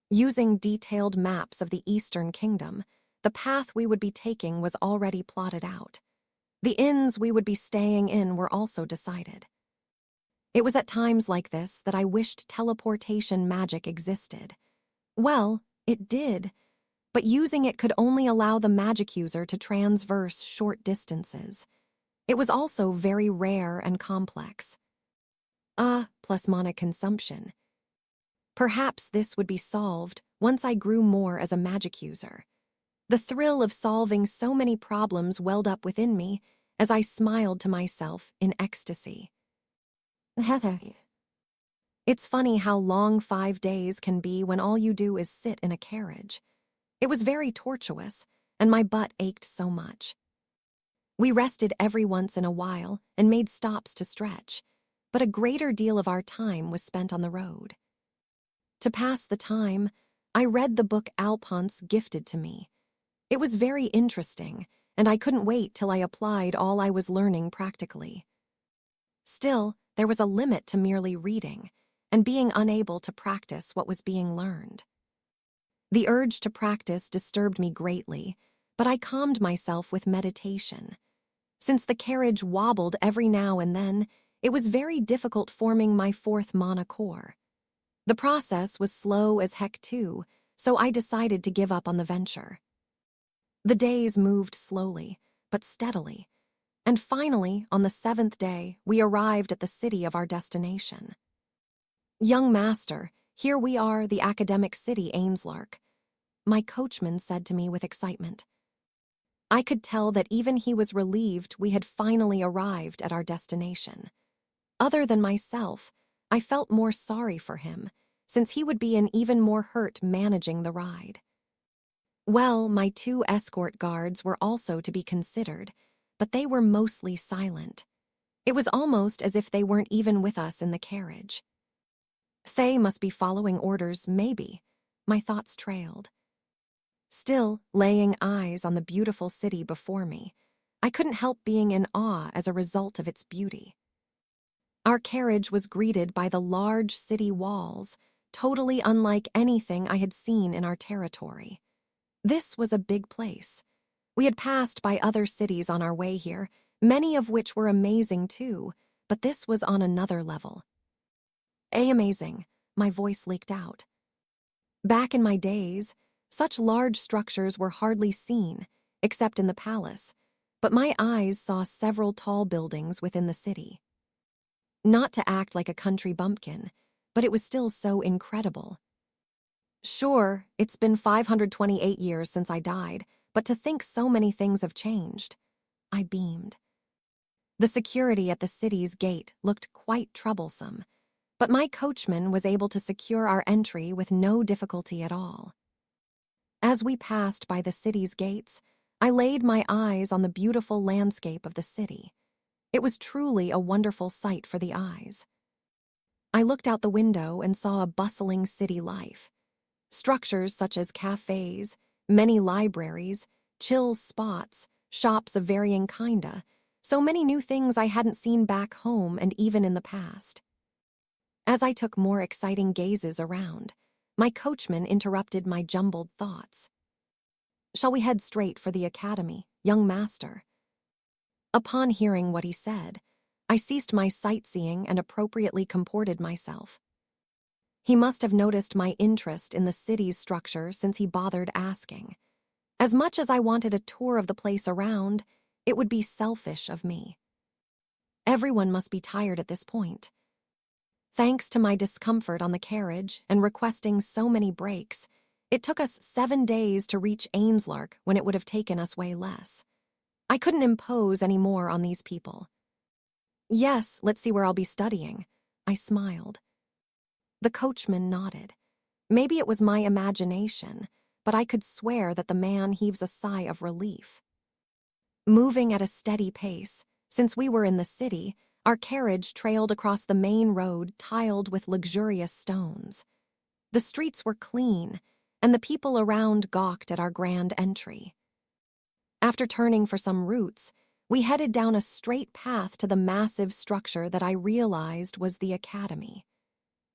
Using detailed maps of the Eastern Kingdom, the path we would be taking was already plotted out. The inns we would be staying in were also decided. It was at times like this that I wished teleportation magic existed. Well, it did, but using it could only allow the magic user to transverse short distances. It was also very rare and complex. Plus mana consumption. Perhaps this would be solved once I grew more as a magic user. The thrill of solving so many problems welled up within me as I smiled to myself in ecstasy. It's funny how long 5 days can be when all you do is sit in a carriage. It was very tortuous, and my butt ached so much. We rested every once in a while and made stops to stretch, but a greater deal of our time was spent on the road. To pass the time, I read the book Alphonse gifted to me. It was very interesting, and I couldn't wait till I applied all I was learning practically. Still, there was a limit to merely reading and being unable to practice what was being learned. The urge to practice disturbed me greatly, but I calmed myself with meditation. Since the carriage wobbled every now and then, it was very difficult forming my fourth mana core. The process was slow as heck too, so I decided to give up on the venture. The days moved slowly, but steadily, and finally, on the 7th day, we arrived at the city of our destination. "Young master, here we are, the academic city, Ainslark," my coachman said to me with excitement. I could tell that even he was relieved we had finally arrived at our destination. Other than myself, I felt more sorry for him, since he would be in even more hurt managing the ride. Well, my 2 escort guards were also to be considered, but they were mostly silent. It was almost as if they weren't even with us in the carriage. They must be following orders, maybe. My thoughts trailed. Still, laying eyes on the beautiful city before me, I couldn't help being in awe as a result of its beauty. Our carriage was greeted by the large city walls, totally unlike anything I had seen in our territory. This was a big place. We had passed by other cities on our way here, many of which were amazing too, but this was on another level. Amazing, my voice leaked out. Back in my days, such large structures were hardly seen, except in the palace, but my eyes saw several tall buildings within the city. Not to act like a country bumpkin, but it was still so incredible. Sure, it's been 528 years since I died, but to think so many things have changed. I beamed. The security at the city's gate looked quite troublesome, but my coachman was able to secure our entry with no difficulty at all. As we passed by the city's gates, I laid my eyes on the beautiful landscape of the city. It was truly a wonderful sight for the eyes. I looked out the window and saw a bustling city life. Structures such as cafes, many libraries, chill spots, shops of varying kinda, so many new things I hadn't seen back home and even in the past. As I took more exciting gazes around, my coachman interrupted my jumbled thoughts. "Shall we head straight for the academy, young master?" Upon hearing what he said, I ceased my sightseeing and appropriately comported myself. He must have noticed my interest in the city's structure since he bothered asking. As much as I wanted a tour of the place around, it would be selfish of me. Everyone must be tired at this point. Thanks to my discomfort on the carriage and requesting so many breaks, it took us 7 days to reach Ainslark when it would have taken us way less. I couldn't impose any more on these people. "Yes, let's see where I'll be studying," I smiled. The coachman nodded. Maybe it was my imagination, but I could swear that the man heaves a sigh of relief. Moving at a steady pace, since we were in the city, our carriage trailed across the main road tiled with luxurious stones. The streets were clean, and the people around gawked at our grand entry. After turning for some roots, we headed down a straight path to the massive structure that I realized was the academy.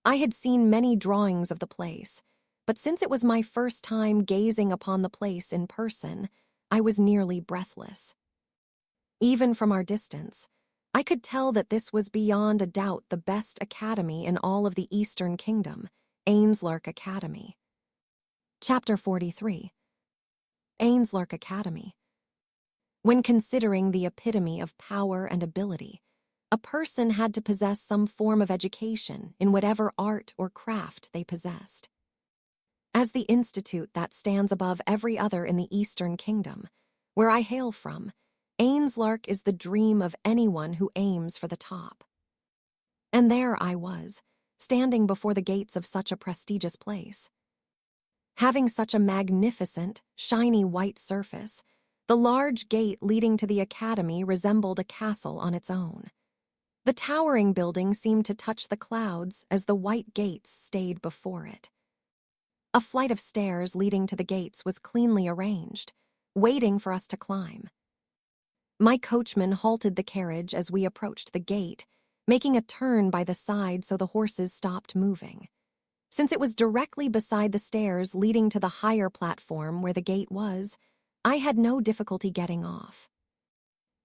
I had seen many drawings of the place, but since it was my first time gazing upon the place in person, I was nearly breathless. Even from our distance, I could tell that this was beyond a doubt the best academy in all of the Eastern Kingdom, Ainslark Academy. Chapter 43. Ainslark Academy. When considering the epitome of power and ability, a person had to possess some form of education in whatever art or craft they possessed. As the institute that stands above every other in the Eastern Kingdom, where I hail from, Ainslark is the dream of anyone who aims for the top. And there I was, standing before the gates of such a prestigious place. Having such a magnificent, shiny white surface, the large gate leading to the academy resembled a castle on its own. The towering building seemed to touch the clouds as the white gates stayed before it. A flight of stairs leading to the gates was cleanly arranged, waiting for us to climb. My coachman halted the carriage as we approached the gate, making a turn by the side so the horses stopped moving. Since it was directly beside the stairs leading to the higher platform where the gate was, I had no difficulty getting off.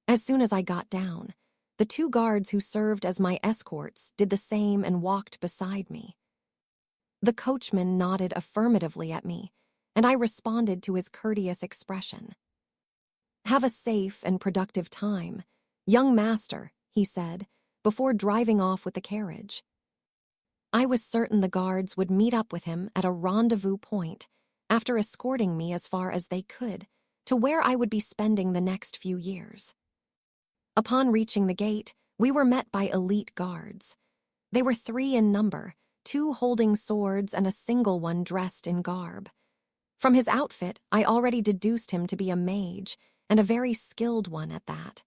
As soon as I got down, the two guards who served as my escorts did the same and walked beside me. The coachman nodded affirmatively at me, and I responded to his courteous expression. "Have a safe and productive time, young master," he said, before driving off with the carriage. I was certain the guards would meet up with him at a rendezvous point after escorting me as far as they could to where I would be spending the next few years. Upon reaching the gate, we were met by elite guards. They were 3 in number, 2 holding swords and a single one dressed in garb. From his outfit, I already deduced him to be a mage, and a very skilled one at that.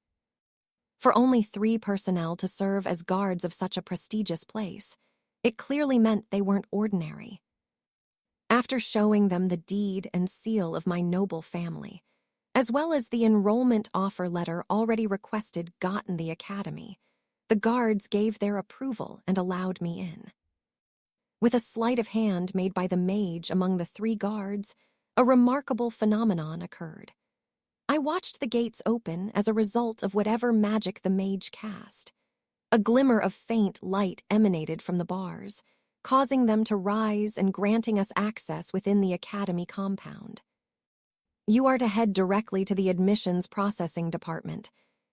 For only 3 personnel to serve as guards of such a prestigious place, it clearly meant they weren't ordinary. After showing them the deed and seal of my noble family, as well as the enrollment offer letter already requested got in the academy, the guards gave their approval and allowed me in. With a sleight of hand made by the mage among the 3 guards, a remarkable phenomenon occurred. I watched the gates open as a result of whatever magic the mage cast. A glimmer of faint light emanated from the bars, causing them to rise and granting us access within the academy compound. "You are to head directly to the admissions processing department.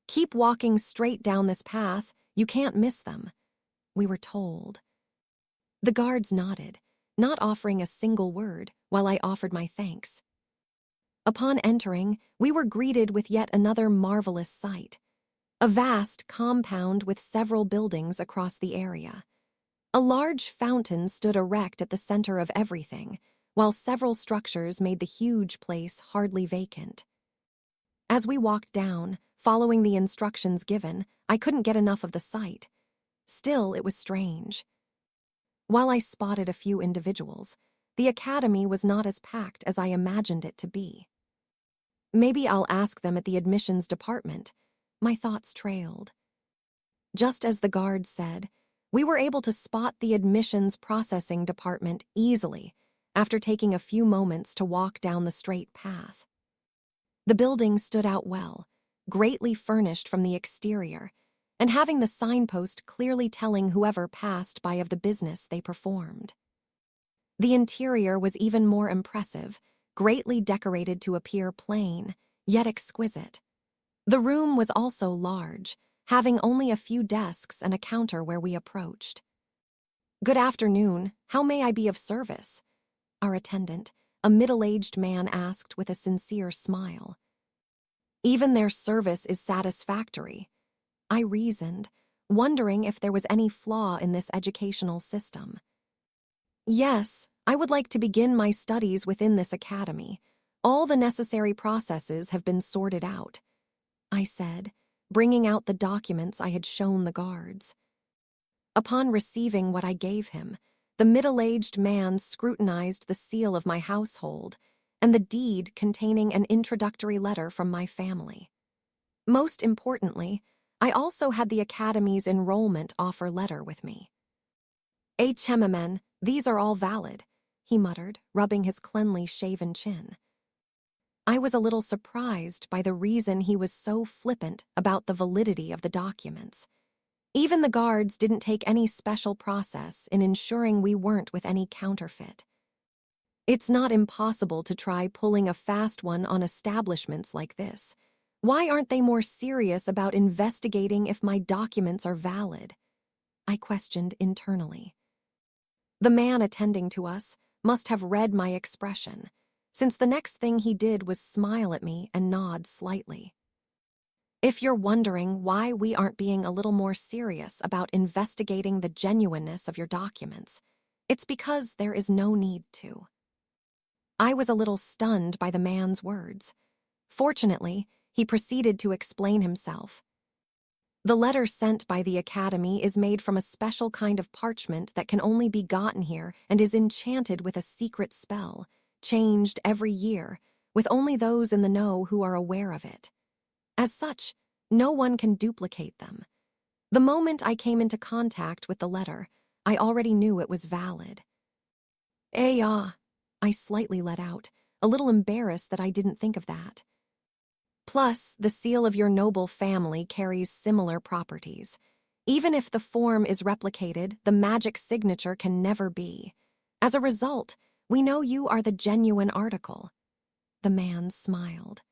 Keep walking straight down this path, you can't miss them," we were told. The guards nodded, not offering a single word, while I offered my thanks. Upon entering, we were greeted with yet another marvelous sight. A vast compound with several buildings across the area. A large fountain stood erect at the center of everything, while several structures made the huge place hardly vacant. As we walked down, following the instructions given, I couldn't get enough of the sight. Still, it was strange. While I spotted a few individuals, the academy was not as packed as I imagined it to be. Maybe I'll ask them at the admissions department. My thoughts trailed. Just as the guard said, we were able to spot the admissions processing department easily after taking a few moments to walk down the straight path. The building stood out well, greatly furnished from the exterior, and having the signpost clearly telling whoever passed by of the business they performed. The interior was even more impressive, greatly decorated to appear plain, yet exquisite. The room was also large, having only a few desks and a counter where we approached. "Good afternoon, how may I be of service?" our attendant, a middle-aged man, asked with a sincere smile. "Even their service is satisfactory," I reasoned, wondering if there was any flaw in this educational system. "Yes, I would like to begin my studies within this academy. All the necessary processes have been sorted out, I said, bringing out the documents I had shown the guards. Upon receiving what I gave him, the middle-aged man scrutinized the seal of my household and the deed containing an introductory letter from my family. Most importantly, I also had the Academy's enrollment offer letter with me. "Chememen, these are all valid," he muttered, rubbing his cleanly shaven chin. I was a little surprised by the reason he was so flippant about the validity of the documents. Even the guards didn't take any special process in ensuring we weren't with any counterfeit. It's not impossible to try pulling a fast one on establishments like this. Why aren't they more serious about investigating if my documents are valid? I questioned internally. The man attending to us must have read my expression, since the next thing he did was smile at me and nod slightly. If you're wondering why we aren't being a little more serious about investigating the genuineness of your documents, it's because there is no need to. I was a little stunned by the man's words. Fortunately, he proceeded to explain himself. The letter sent by the Academy is made from a special kind of parchment that can only be gotten here and is enchanted with a secret spell, changed every year, with only those in the know who are aware of it. As such, no one can duplicate them. The moment I came into contact with the letter, I already knew it was valid. I slightly let out, a little embarrassed that I didn't think of that. Plus, the seal of your noble family carries similar properties. Even if the form is replicated, the magic signature can never be. As a result, we know you are the genuine article. The man smiled.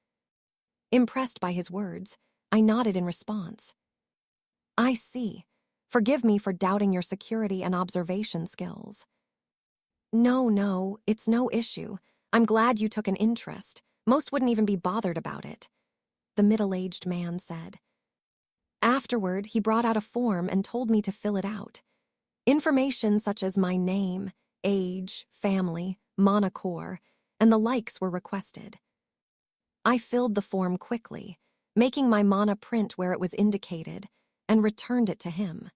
Impressed by his words, I nodded in response. I see. Forgive me for doubting your security and observation skills. No, it's no issue. I'm glad you took an interest. Most wouldn't even be bothered about it, the middle-aged man said. Afterward, he brought out a form and told me to fill it out. Information such as my name, age, family, mana core, and the likes were requested. I filled the form quickly, making my mana print where it was indicated, and returned it to him.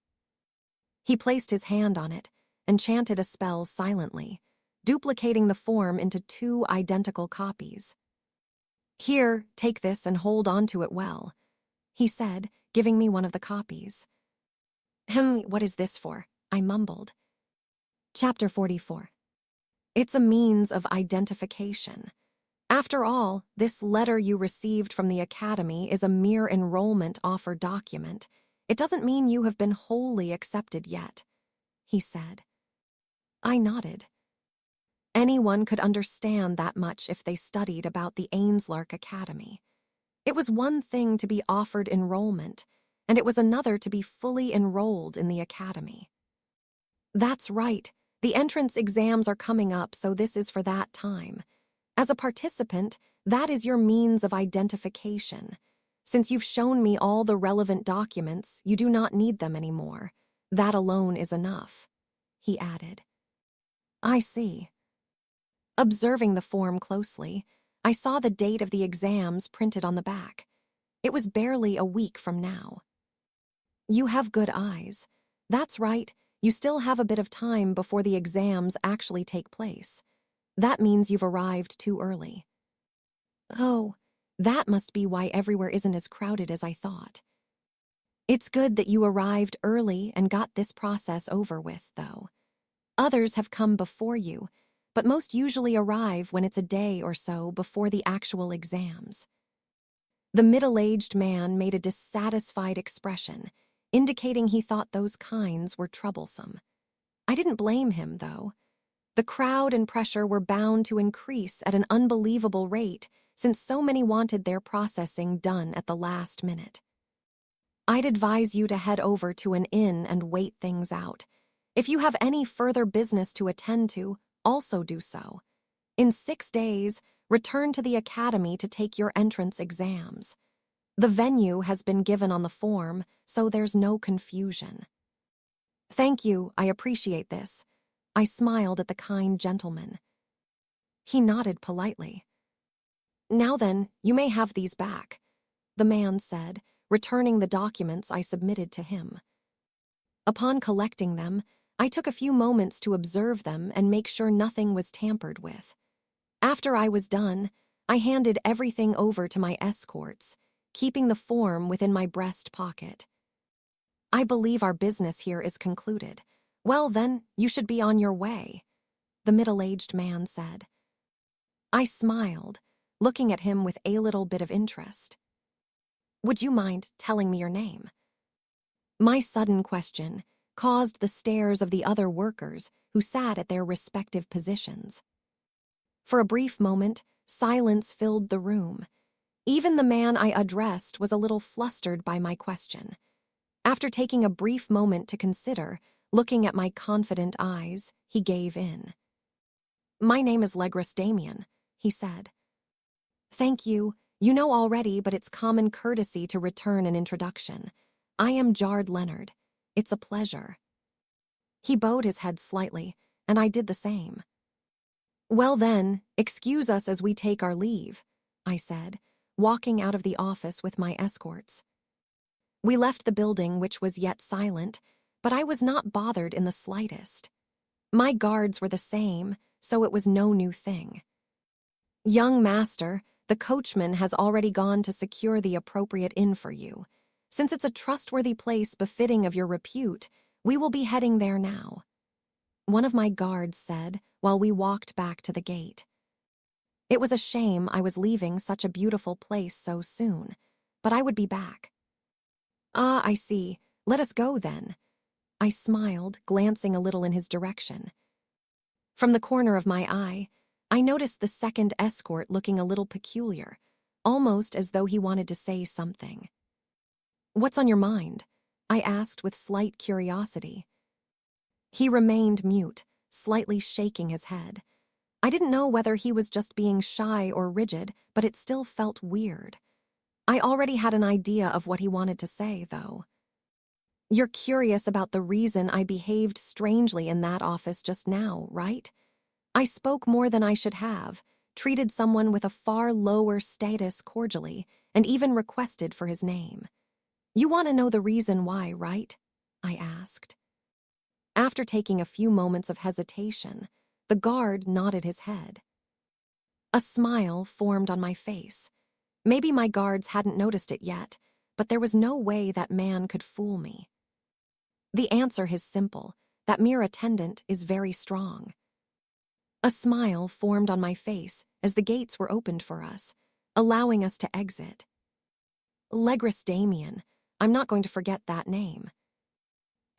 He placed his hand on it and chanted a spell silently, duplicating the form into 2 identical copies. "Here, take this and hold on to it well," he said, giving me one of the copies. What is this for?" I mumbled. Chapter 44. It's a means of identification. After all, this letter you received from the Academy is a mere enrollment offer document. It doesn't mean you have been wholly accepted yet, he said. I nodded. Anyone could understand that much if they studied about the Ainslark Academy. It was one thing to be offered enrollment, and it was another to be fully enrolled in the Academy. That's right, the entrance exams are coming up, so this is for that time. As a participant, that is your means of identification. Since you've shown me all the relevant documents, you do not need them anymore. That alone is enough, he added. I see. Observing the form closely, I saw the date of the exams printed on the back. It was barely a week from now. You have good eyes. That's right, you still have a bit of time before the exams actually take place. That means you've arrived too early. Oh, that must be why everywhere isn't as crowded as I thought. It's good that you arrived early and got this process over with, though. Others have come before you, but most usually arrive when it's a day or so before the actual exams. The middle-aged man made a dissatisfied expression, indicating he thought those kinds were troublesome. I didn't blame him, though. The crowd and pressure were bound to increase at an unbelievable rate since so many wanted their processing done at the last minute. I'd advise you to head over to an inn and wait things out. If you have any further business to attend to, also do so. In 6 days, return to the Academy to take your entrance exams. The venue has been given on the form, so there's no confusion. Thank you, I appreciate this. I smiled at the kind gentleman. He nodded politely. Now then, you may have these back, the man said, returning the documents I submitted to him. Upon collecting them, I took a few moments to observe them and make sure nothing was tampered with. After I was done, I handed everything over to my escorts, keeping the form within my breast pocket. I believe our business here is concluded. Well then, you should be on your way, the middle-aged man said. I smiled, looking at him with a little bit of interest. Would you mind telling me your name? My sudden question caused the stares of the other workers who sat at their respective positions. For a brief moment, silence filled the room. Even the man I addressed was a little flustered by my question. After taking a brief moment to consider, looking at my confident eyes, he gave in. My name is Legris Damien, he said. Thank you. You know already, but it's common courtesy to return an introduction. I am Jard Leonard. It's a pleasure. He bowed his head slightly, and I did the same. Well then, excuse us as we take our leave, I said, walking out of the office with my escorts. We left the building, which was yet silent, but I was not bothered in the slightest. My guards were the same, so it was no new thing. Young master, the coachman has already gone to secure the appropriate inn for you. Since it's a trustworthy place befitting of your repute, we will be heading there now, one of my guards said while we walked back to the gate. It was a shame I was leaving such a beautiful place so soon, but I would be back. Ah, I see. Let us go then. I smiled, glancing a little in his direction. From the corner of my eye, I noticed the second escort looking a little peculiar, almost as though he wanted to say something. What's on your mind? I asked with slight curiosity. He remained mute, slightly shaking his head. I didn't know whether he was just being shy or rigid, but it still felt weird. I already had an idea of what he wanted to say, though. You're curious about the reason I behaved strangely in that office just now, right? I spoke more than I should have, treated someone with a far lower status cordially, and even requested for his name. You want to know the reason why, right? I asked. After taking a few moments of hesitation, the guard nodded his head. A smile formed on my face. Maybe my guards hadn't noticed it yet, but there was no way that man could fool me. The answer is simple. That mere attendant is very strong. A smile formed on my face as the gates were opened for us, allowing us to exit. Legris Damien. I'm not going to forget that name.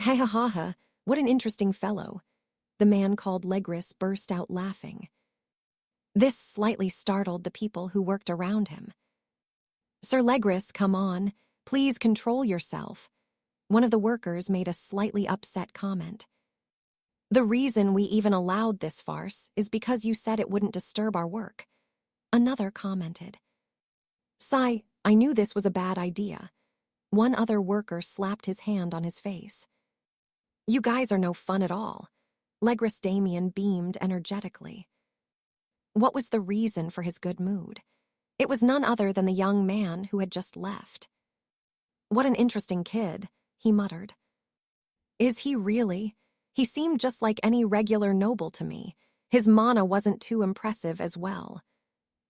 Ha ha ha ha. What an interesting fellow. The man called Legris burst out laughing. This slightly startled the people who worked around him. Sir Legris, come on. Please control yourself. One of the workers made a slightly upset comment. The reason we even allowed this farce is because you said it wouldn't disturb our work. Another commented. Sigh, I knew this was a bad idea. One other worker slapped his hand on his face. You guys are no fun at all. Legris Damien beamed energetically. What was the reason for his good mood? It was none other than the young man who had just left. What an interesting kid, he muttered. Is he really? He seemed just like any regular noble to me. His mana wasn't too impressive as well.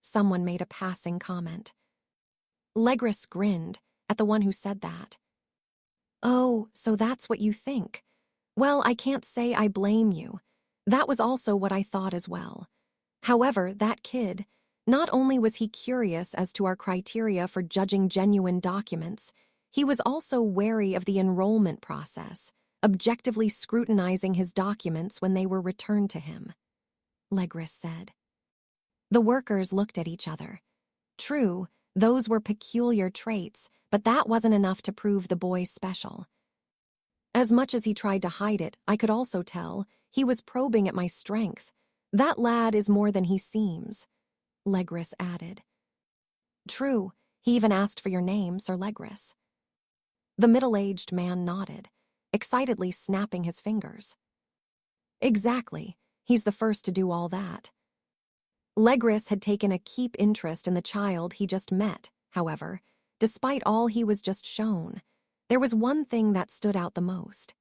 Someone made a passing comment. Legris grinned at the one who said that. Oh, so that's what you think. Well, I can't say I blame you. That was also what I thought as well. However, that kid, not only was he curious as to our criteria for judging genuine documents, he was also wary of the enrollment process, objectively scrutinizing his documents when they were returned to him, Legris said. The workers looked at each other. True, those were peculiar traits, but that wasn't enough to prove the boy special. As much as he tried to hide it, I could also tell he was probing at my strength. That lad is more than he seems, Legris added. True, he even asked for your name, Sir Legris. The middle-aged man nodded, excitedly snapping his fingers. Exactly. He's the first to do all that. Legris had taken a keen interest in the child he just met, however, despite all he was just shown. There was one thing that stood out the most.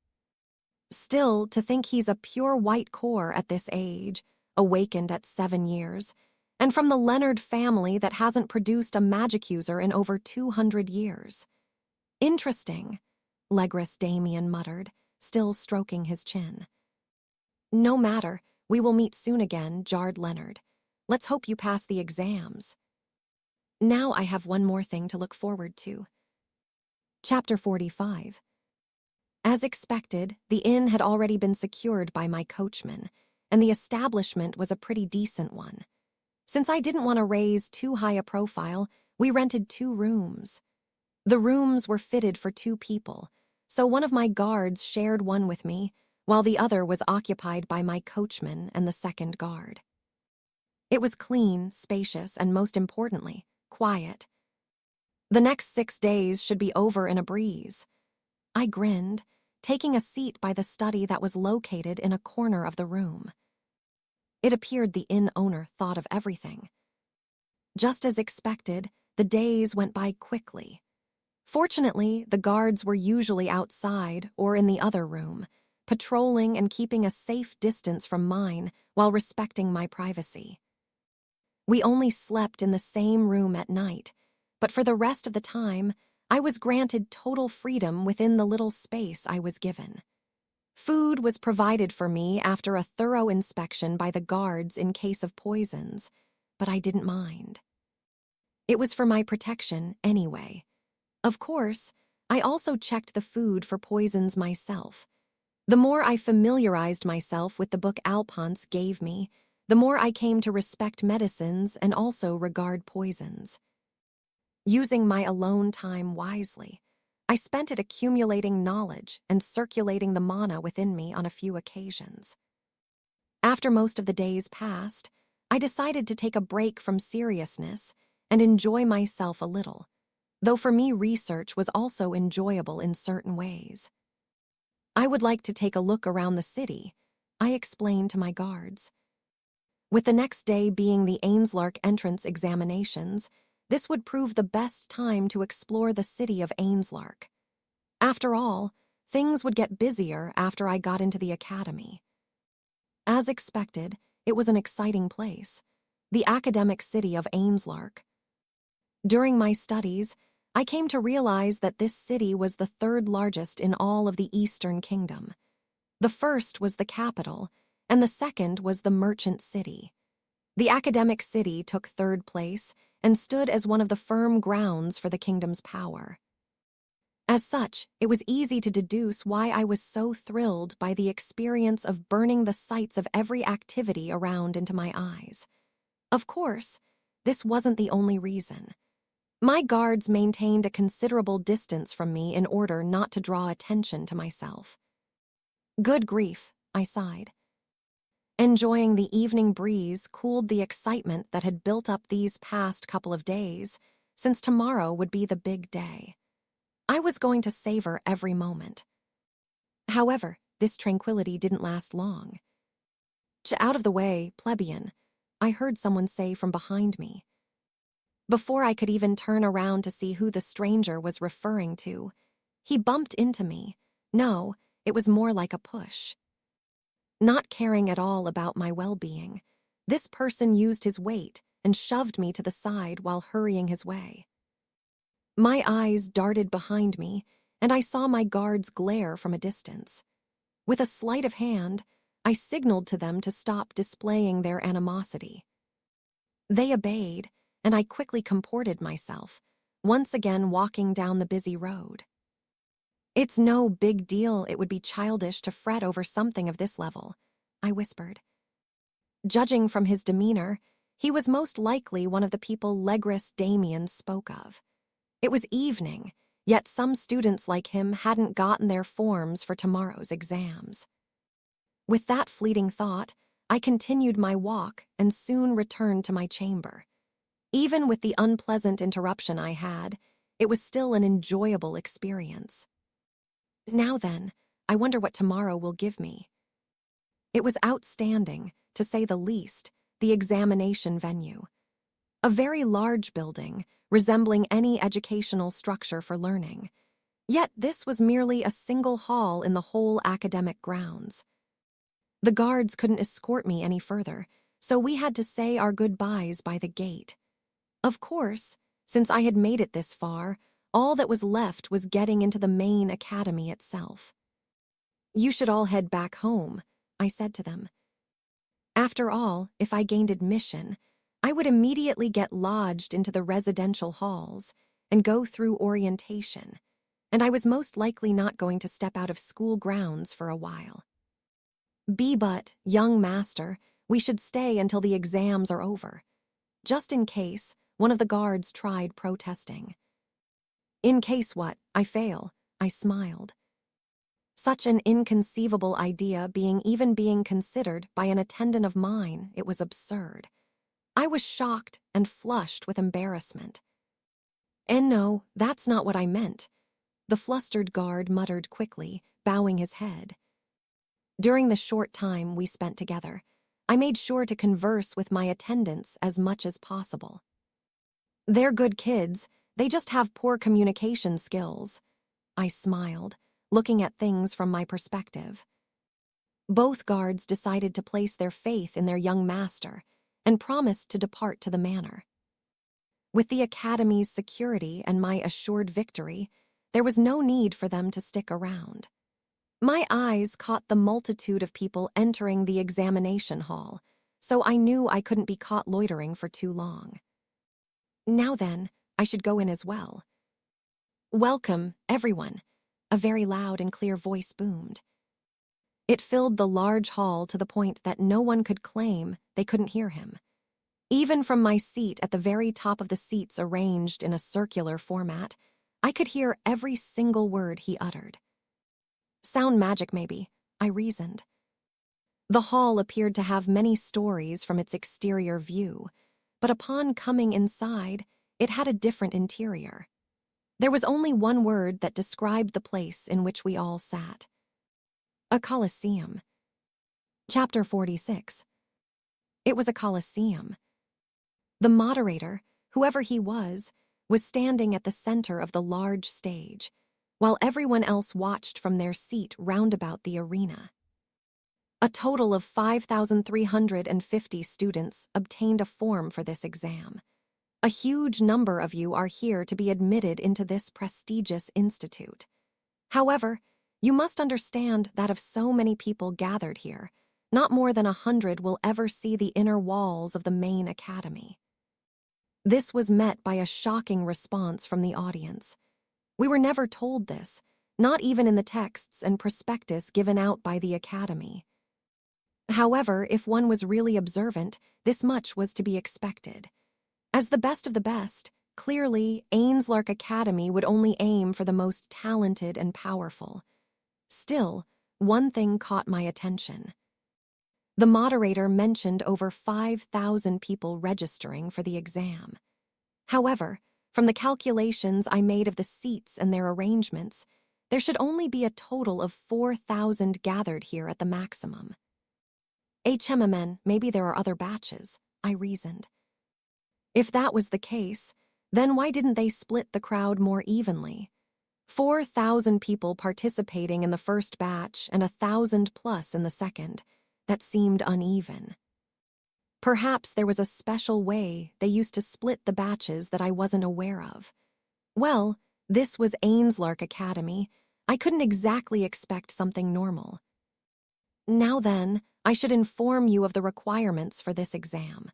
Still, to think he's a pure white core at this age, awakened at 7 years, and from the Leonard family that hasn't produced a magic user in over 200 years. Interesting, Legris Damien muttered, still stroking his chin. No matter, we will meet soon again, jarred Leonard. Let's hope you pass the exams. Now I have one more thing to look forward to. Chapter 45. As expected, the inn had already been secured by my coachman, and the establishment was a pretty decent one. Since I didn't want to raise too high a profile, we rented 2 rooms. The rooms were fitted for 2 people, so one of my guards shared one with me, while the other was occupied by my coachman and the second guard. It was clean, spacious, and most importantly, quiet. The next 6 days should be over in a breeze. I grinned, taking a seat by the study that was located in a corner of the room. It appeared the inn owner thought of everything. Just as expected, the days went by quickly. Fortunately, the guards were usually outside or in the other room, patrolling and keeping a safe distance from mine while respecting my privacy. We only slept in the same room at night, but for the rest of the time, I was granted total freedom within the little space I was given. Food was provided for me after a thorough inspection by the guards in case of poisons, but I didn't mind. It was for my protection anyway. Of course, I also checked the food for poisons myself. The more I familiarized myself with the book Alphonse gave me, the more I came to respect medicines and also regard poisons. Using my alone time wisely, I spent it accumulating knowledge and circulating the mana within me on a few occasions. After most of the days passed, I decided to take a break from seriousness and enjoy myself a little, though for me research was also enjoyable in certain ways. I would like to take a look around the city, I explained to my guards. With the next day being the Ainslark entrance examinations, this would prove the best time to explore the city of Ainslark. After all, things would get busier after I got into the academy. As expected, it was an exciting place, the academic city of Ainslark. During my studies, I came to realize that this city was the 3rd largest in all of the Eastern Kingdom. The first was the capital, and the second was the merchant city. The academic city took 3rd place and stood as one of the firm grounds for the kingdom's power. As such, it was easy to deduce why I was so thrilled by the experience of burning the sights of every activity around into my eyes. Of course, this wasn't the only reason. My guards maintained a considerable distance from me in order not to draw attention to myself. Good grief, I sighed. Enjoying the evening breeze cooled the excitement that had built up these past couple of days, since tomorrow would be the big day. I was going to savor every moment. However, this tranquility didn't last long. Out of the way, plebeian, I heard someone say from behind me. Before I could even turn around to see who the stranger was referring to, he bumped into me. No, it was more like a push. Not caring at all about my well-being, this person used his weight and shoved me to the side while hurrying his way. My eyes darted behind me, and I saw my guards glare from a distance. With a sleight of hand, I signaled to them to stop displaying their animosity. They obeyed, and I quickly comported myself, once again walking down the busy road. It's no big deal. It would be childish to fret over something of this level, I whispered. Judging from his demeanor, he was most likely one of the people Legris Damien spoke of. It was evening, yet some students like him hadn't gotten their forms for tomorrow's exams. With that fleeting thought, I continued my walk and soon returned to my chamber. Even with the unpleasant interruption I had, it was still an enjoyable experience. Now then, I wonder what tomorrow will give me. It was outstanding, to say the least, the examination venue. A very large building, resembling any educational structure for learning. Yet this was merely a single hall in the whole academic grounds. The guards couldn't escort me any further, so we had to say our goodbyes by the gate. Of course, since I had made it this far, all that was left was getting into the main academy itself. "You should all head back home," I said to them. After all, if I gained admission, I would immediately get lodged into the residential halls and go through orientation, and I was most likely not going to step out of school grounds for a while. But, young master, we should stay until the exams are over. Just in case, one of the guards tried protesting. "In case what? I fail," I smiled. Such an inconceivable idea even being considered by an attendant of mine, it was absurd. I was shocked and flushed with embarrassment. "And no, that's not what I meant," the flustered guard muttered quickly, bowing his head. During the short time we spent together, I made sure to converse with my attendants as much as possible. "They're good kids, they just have poor communication skills," I smiled, looking at things from my perspective. Both guards decided to place their faith in their young master and promised to depart to the manor. With the academy's security and my assured victory, there was no need for them to stick around. My eyes caught the multitude of people entering the examination hall, so I knew I couldn't be caught loitering for too long. Now then, I should go in as well. "Welcome, everyone," a very loud and clear voice boomed. It filled the large hall to the point that no one could claim they couldn't hear him. Even from my seat at the very top of the seats arranged in a circular format, I could hear every single word he uttered. Sound magic, maybe, I reasoned. The hall appeared to have many stories from its exterior view, but upon coming inside, it had a different interior. There was only one word that described the place in which we all sat. A coliseum. Chapter 46. It was a coliseum. The moderator, whoever he was standing at the center of the large stage, while everyone else watched from their seat round about the arena. A total of 5,350 students obtained a form for this exam. A huge number of you are here to be admitted into this prestigious institute. However, you must understand that of so many people gathered here, not more than 100 will ever see the inner walls of the main academy. This was met by a shocking response from the audience. We were never told this, not even in the texts and prospectus given out by the academy. However, if one was really observant, this much was to be expected. As the best of the best, clearly, Ainslark Academy would only aim for the most talented and powerful. Still, one thing caught my attention. The moderator mentioned over 5,000 people registering for the exam. However, from the calculations I made of the seats and their arrangements, there should only be a total of 4,000 gathered here at the maximum. Maybe there are other batches, I reasoned. If that was the case, then why didn't they split the crowd more evenly? 4,000 people participating in the first batch and 1,000 plus in the second. That seemed uneven. Perhaps there was a special way they used to split the batches that I wasn't aware of. Well, this was Ainslark Academy. I couldn't exactly expect something normal. Now then, I should inform you of the requirements for this exam.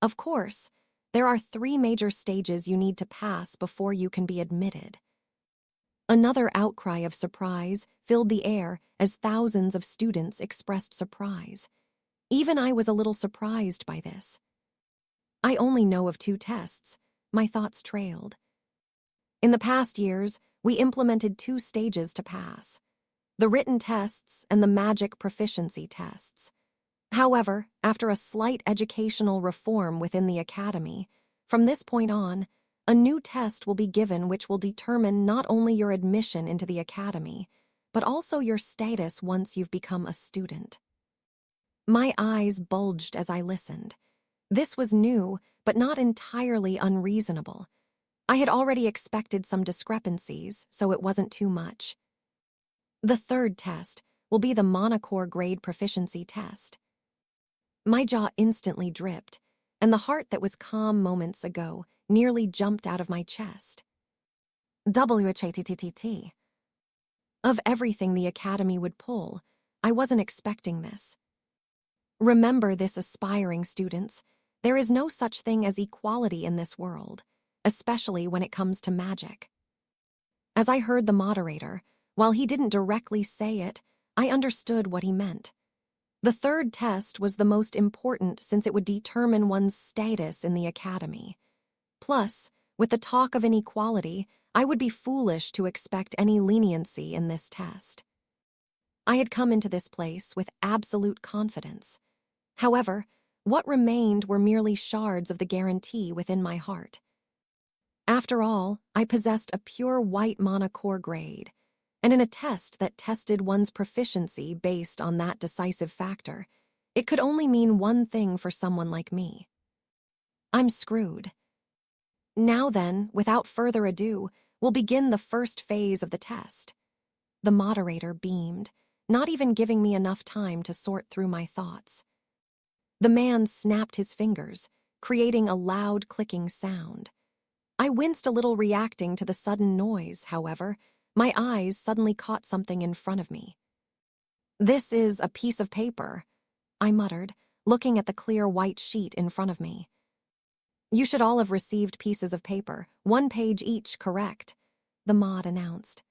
Of course, there are 3 major stages you need to pass before you can be admitted. Another outcry of surprise filled the air as thousands of students expressed surprise. Even I was a little surprised by this. "I only know of 2 tests," my thoughts trailed. In the past years, we implemented 2 stages to pass: the written tests and the magic proficiency tests. However, after a slight educational reform within the academy, from this point on, a new test will be given which will determine not only your admission into the academy, but also your status once you've become a student. My eyes bulged as I listened. This was new, but not entirely unreasonable. I had already expected some discrepancies, so it wasn't too much. The third test will be the Monocore grade proficiency test. My jaw instantly dripped, and the heart that was calm moments ago nearly jumped out of my chest. WHATTT. Of everything the Academy would pull, I wasn't expecting this. Remember this, aspiring students. There is no such thing as equality in this world, especially when it comes to magic. As I heard the moderator, while he didn't directly say it, I understood what he meant. The third test was the most important since it would determine one's status in the Academy. Plus, with the talk of inequality, I would be foolish to expect any leniency in this test. I had come into this place with absolute confidence. However, what remained were merely shards of the guarantee within my heart. After all, I possessed a pure white monocore grade, and in a test that tested one's proficiency based on that decisive factor, it could only mean one thing for someone like me. I'm screwed. Now then, without further ado, we'll begin the first phase of the test. The moderator beamed, not even giving me enough time to sort through my thoughts. The man snapped his fingers, creating a loud clicking sound. I winced a little, reacting to the sudden noise. However, my eyes suddenly caught something in front of me. "This is a piece of paper," I muttered, looking at the clear white sheet in front of me. "You should all have received pieces of paper, 1 page each, correct?" the mod announced.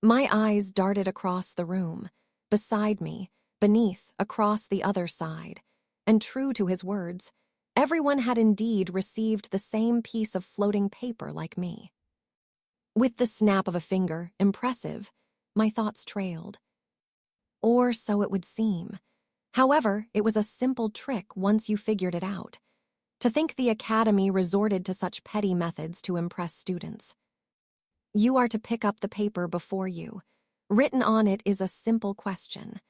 My eyes darted across the room, beside me, beneath, across the other side, and true to his words, everyone had indeed received the same piece of floating paper like me. With the snap of a finger, impressive, my thoughts trailed. Or so it would seem. However, it was a simple trick once you figured it out. To think the Academy resorted to such petty methods to impress students. You are to pick up the paper before you. Written on it is a simple question.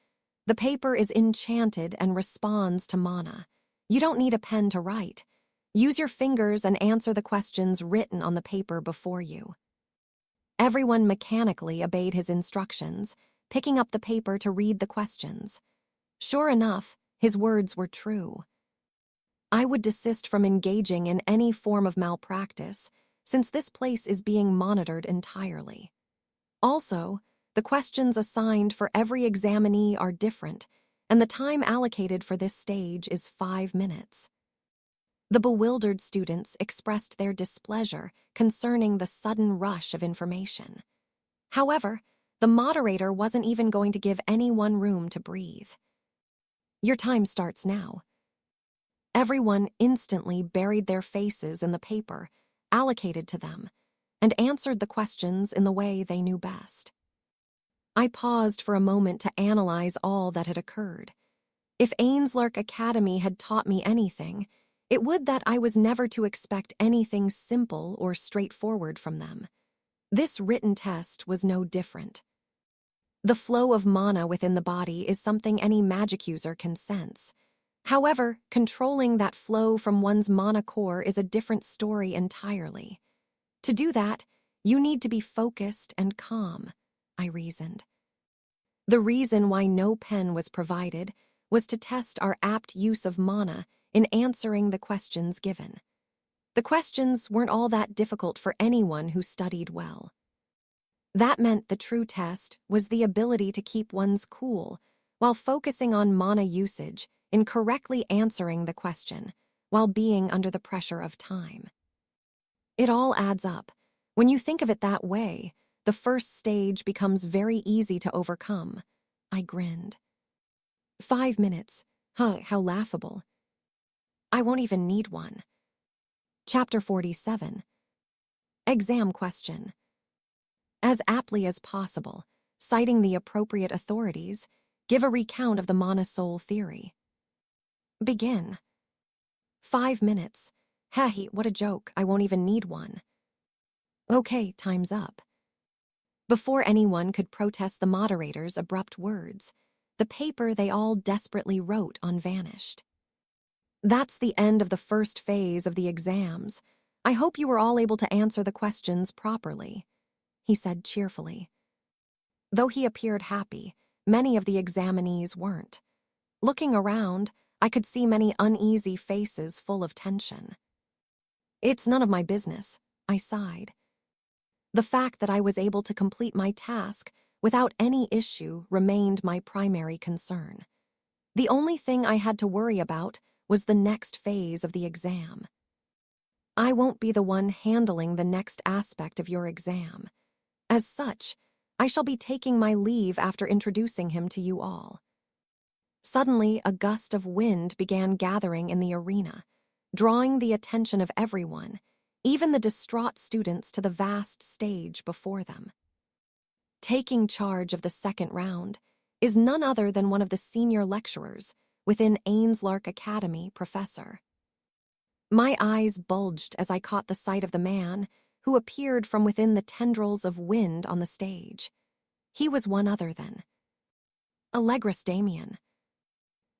The paper is enchanted and responds to mana. You don't need a pen to write. Use your fingers and answer the questions written on the paper before you. Everyone mechanically obeyed his instructions, picking up the paper to read the questions. Sure enough, his words were true. I would desist from engaging in any form of malpractice, since this place is being monitored entirely. Also, the questions assigned for every examinee are different, and the time allocated for this stage is 5 minutes. The bewildered students expressed their displeasure concerning the sudden rush of information. However, the moderator wasn't even going to give anyone room to breathe. "Your time starts now." Everyone instantly buried their faces in the paper allocated to them and answered the questions in the way they knew best. I paused for a moment to analyze all that had occurred. If Ainslark Academy had taught me anything, it would that I was never to expect anything simple or straightforward from them. This written test was no different. The flow of mana within the body is something any magic user can sense. However, controlling that flow from one's mana core is a different story entirely. To do that, you need to be focused and calm, I reasoned. The reason why no pen was provided was to test our apt use of mana in answering the questions given. The questions weren't all that difficult for anyone who studied well. That meant the true test was the ability to keep one's cool while focusing on mana usage in correctly answering the question while being under the pressure of time. It all adds up. When you think of it that way, the first stage becomes very easy to overcome. I grinned. 5 minutes. Huh, how laughable. I won't even need one. Chapter 47. Exam question. As aptly as possible, citing the appropriate authorities, give a recount of the Mana Soul theory. Begin. 5 minutes. Heh, what a joke, I won't even need one. Okay, time's up. Before anyone could protest the moderator's abrupt words, The paper they all desperately wrote on vanished. That's the end of the first phase of the exams. I hope you were all able to answer the questions properly, he said cheerfully. Though he appeared happy, many of the examinees weren't. Looking around, I could see many uneasy faces full of tension. It's none of my business, I sighed. The fact that I was able to complete my task without any issue remained my primary concern. The only thing I had to worry about was the next phase of the exam. I won't be the one handling the next aspect of your exam. As such, I shall be taking my leave after introducing him to you all. Suddenly, a gust of wind began gathering in the arena, drawing the attention of everyone, even the distraught students, to the vast stage before them. Taking charge of the second round is none other than one of the senior lecturers within Ainslark Academy, Professor. My eyes bulged as I caught the sight of the man who appeared from within the tendrils of wind on the stage. He was one other than Allegris Damien.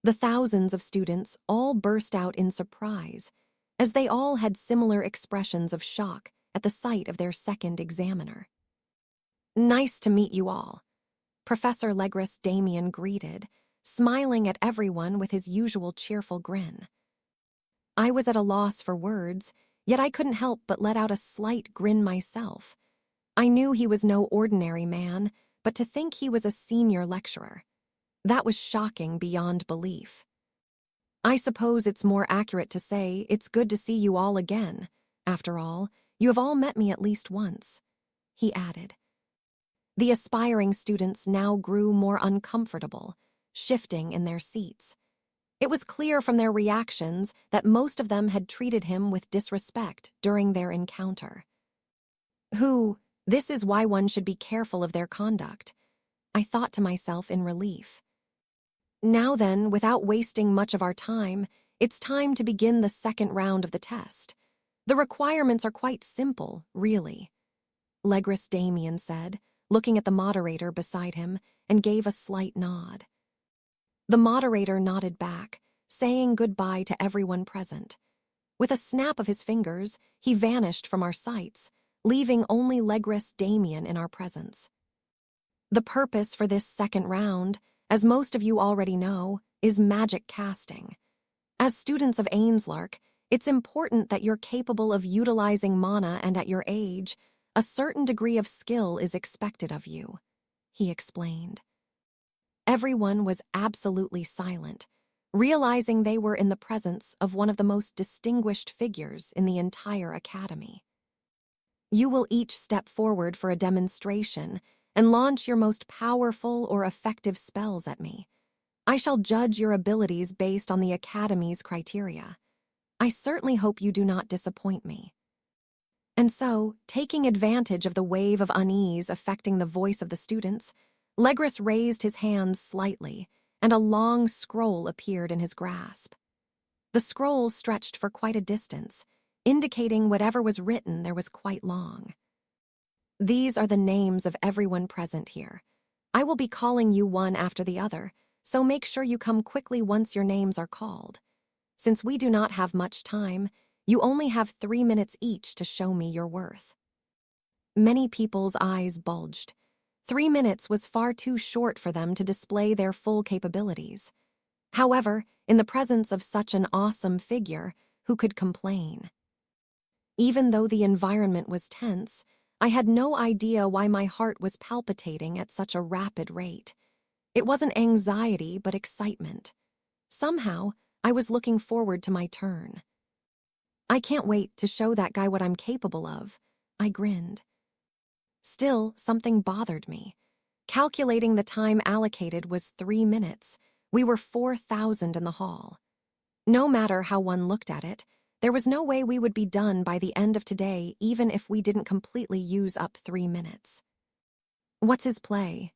The thousands of students all burst out in surprise, as they all had similar expressions of shock at the sight of their second examiner. Nice to meet you all, Professor Allegris Damien greeted, smiling at everyone with his usual cheerful grin. I was at a loss for words, yet I couldn't help but let out a slight grin myself. I knew he was no ordinary man, but to think he was a senior lecturer, that was shocking beyond belief. I suppose it's more accurate to say it's good to see you all again. After all, you have all met me at least once, he added. The aspiring students now grew more uncomfortable, shifting in their seats. It was clear from their reactions that most of them had treated him with disrespect during their encounter. This is why one should be careful of their conduct, I thought to myself in relief. Now then, without wasting much of our time, it's time to begin the second round of the test. The requirements are quite simple, really, Allegris Damien said, looking at the moderator beside him, and gave a slight nod. The moderator nodded back, saying goodbye to everyone present. With a snap of his fingers, he vanished from our sights, leaving only Allegris Damien in our presence. The purpose for this second round, as most of you already know, is magic casting. As students of Ainslark, it's important that you're capable of utilizing mana, and at your age, a certain degree of skill is expected of you, he explained. Everyone was absolutely silent, realizing they were in the presence of one of the most distinguished figures in the entire academy. You will each step forward for a demonstration and launch your most powerful or effective spells at me. I shall judge your abilities based on the Academy's criteria. I certainly hope you do not disappoint me. And so, taking advantage of the wave of unease affecting the voice of the students, Allegris raised his hands slightly, and a long scroll appeared in his grasp. The scroll stretched for quite a distance, indicating whatever was written there was quite long. These are the names of everyone present here. I will be calling you one after the other, so make sure you come quickly once your names are called. Since we do not have much time, you only have 3 minutes each to show me your worth. Many people's eyes bulged. 3 minutes was far too short for them to display their full capabilities. However, in the presence of such an awesome figure, who could complain? Even though the environment was tense, I had no idea why my heart was palpitating at such a rapid rate. It wasn't anxiety, but excitement. Somehow, I was looking forward to my turn. I can't wait to show that guy what I'm capable of, I grinned. Still, something bothered me. Calculating the time allocated was 3 minutes. We were 4,000 in the hall. No matter how one looked at it, there was no way we would be done by the end of today, even if we didn't completely use up 3 minutes. What's his play?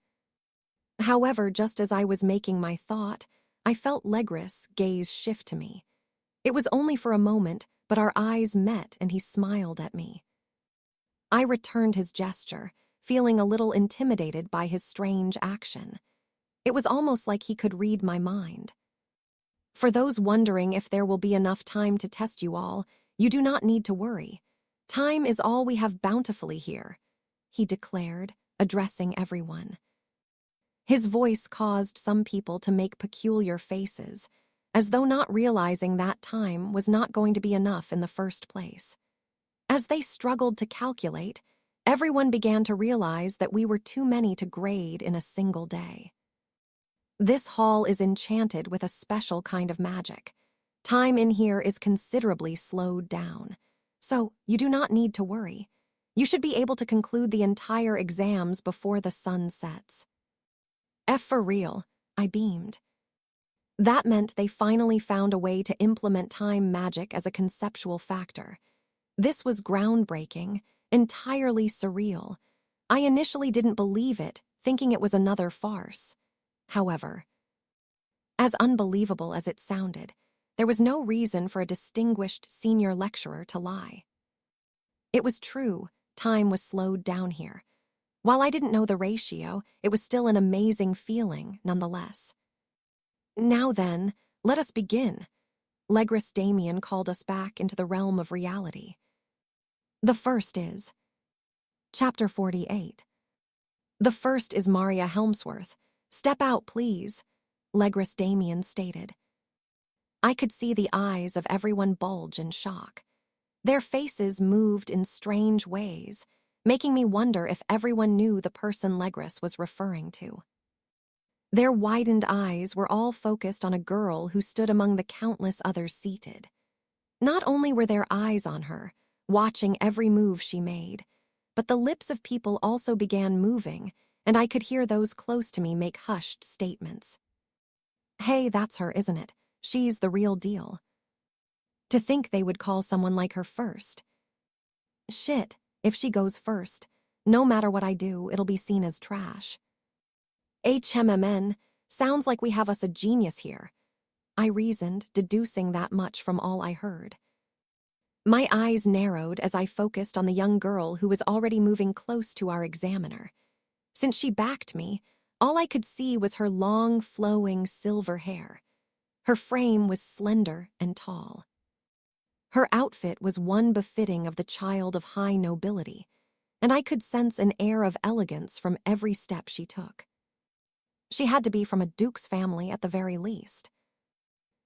However, just as I was making my thought, I felt Allegris' gaze shift to me. It was only for a moment, but our eyes met and he smiled at me. I returned his gesture, feeling a little intimidated by his strange action. It was almost like he could read my mind. For those wondering if there will be enough time to test you all, you do not need to worry. Time is all we have bountifully here, he declared, addressing everyone. His voice caused some people to make peculiar faces, as though not realizing that time was not going to be enough in the first place. As they struggled to calculate, everyone began to realize that we were too many to grade in a single day. This hall is enchanted with a special kind of magic. Time in here is considerably slowed down, so you do not need to worry. You should be able to conclude the entire exams before the sun sets. F for real, I beamed. That meant they finally found a way to implement time magic as a conceptual factor. This was groundbreaking, entirely surreal. I initially didn't believe it, thinking it was another farce. However, as unbelievable as it sounded, there was no reason for a distinguished senior lecturer to lie. It was true, time was slowed down here. While I didn't know the ratio, it was still an amazing feeling, nonetheless. Now then, let us begin. Legris Damien called us back into the realm of reality. The first is Chapter 48. The first is Maria Helmsworth. Step out, please, Legris Damien stated. I could see the eyes of everyone bulge in shock. Their faces moved in strange ways, making me wonder if everyone knew the person Legris was referring to. Their widened eyes were all focused on a girl who stood among the countless others seated. Not only were their eyes on her, watching every move she made, but the lips of people also began moving, and I could hear those close to me make hushed statements. Hey, that's her, isn't it? She's the real deal. To think they would call someone like her first. Shit, if she goes first, no matter what I do, it'll be seen as trash. HMMN, sounds like we have us a genius here. I reasoned, deducing that much from all I heard. My eyes narrowed as I focused on the young girl who was already moving close to our examiner. Since she backed me, all I could see was her long, flowing silver hair. Her frame was slender and tall. Her outfit was one befitting of the child of high nobility, and I could sense an air of elegance from every step she took. She had to be from a duke's family at the very least.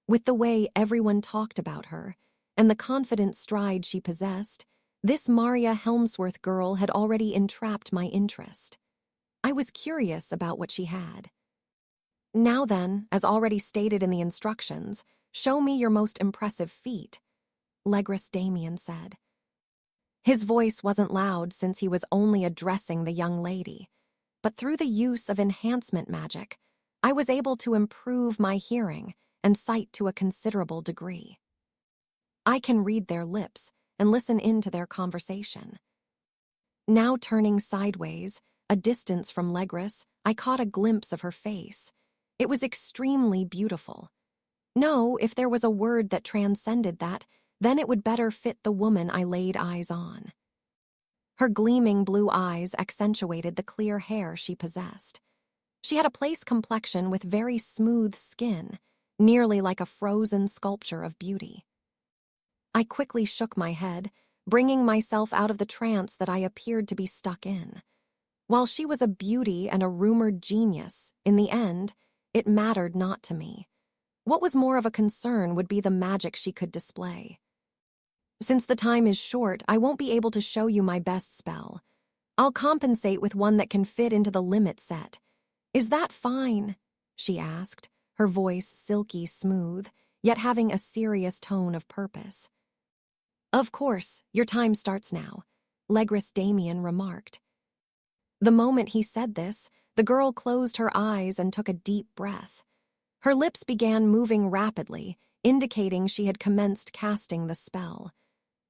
With the way everyone talked about her, and the confident stride she possessed, this Maria Helmsworth girl had already entrapped my interest. I was curious about what she had. Now then, as already stated in the instructions, show me your most impressive feat, Legris Damien said. His voice wasn't loud since he was only addressing the young lady, but through the use of enhancement magic, I was able to improve my hearing and sight to a considerable degree. I can read their lips and listen in to their conversation. Now turning sideways, a distance from Legris, I caught a glimpse of her face. It was extremely beautiful. No, if there was a word that transcended that, then it would better fit the woman I laid eyes on. Her gleaming blue eyes accentuated the clear hair she possessed. She had a place complexion with very smooth skin, nearly like a frozen sculpture of beauty. I quickly shook my head, bringing myself out of the trance that I appeared to be stuck in. While she was a beauty and a rumored genius, in the end, it mattered not to me. What was more of a concern would be the magic she could display. Since the time is short, I won't be able to show you my best spell. I'll compensate with one that can fit into the limit set. Is that fine? She asked, her voice silky smooth, yet having a serious tone of purpose. Of course, your time starts now, Legris Damien remarked. The moment he said this, the girl closed her eyes and took a deep breath. Her lips began moving rapidly, indicating she had commenced casting the spell.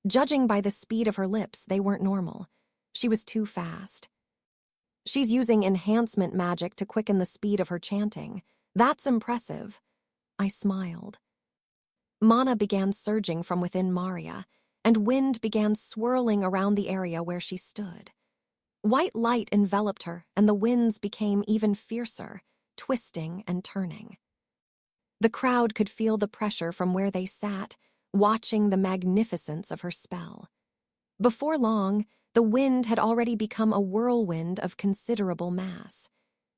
Judging by the speed of her lips, they weren't normal. She was too fast. She's using enhancement magic to quicken the speed of her chanting. That's impressive. I smiled. Mana began surging from within Maria, and wind began swirling around the area where she stood. White light enveloped her, and the winds became even fiercer, twisting and turning. The crowd could feel the pressure from where they sat, watching the magnificence of her spell. Before long, the wind had already become a whirlwind of considerable mass.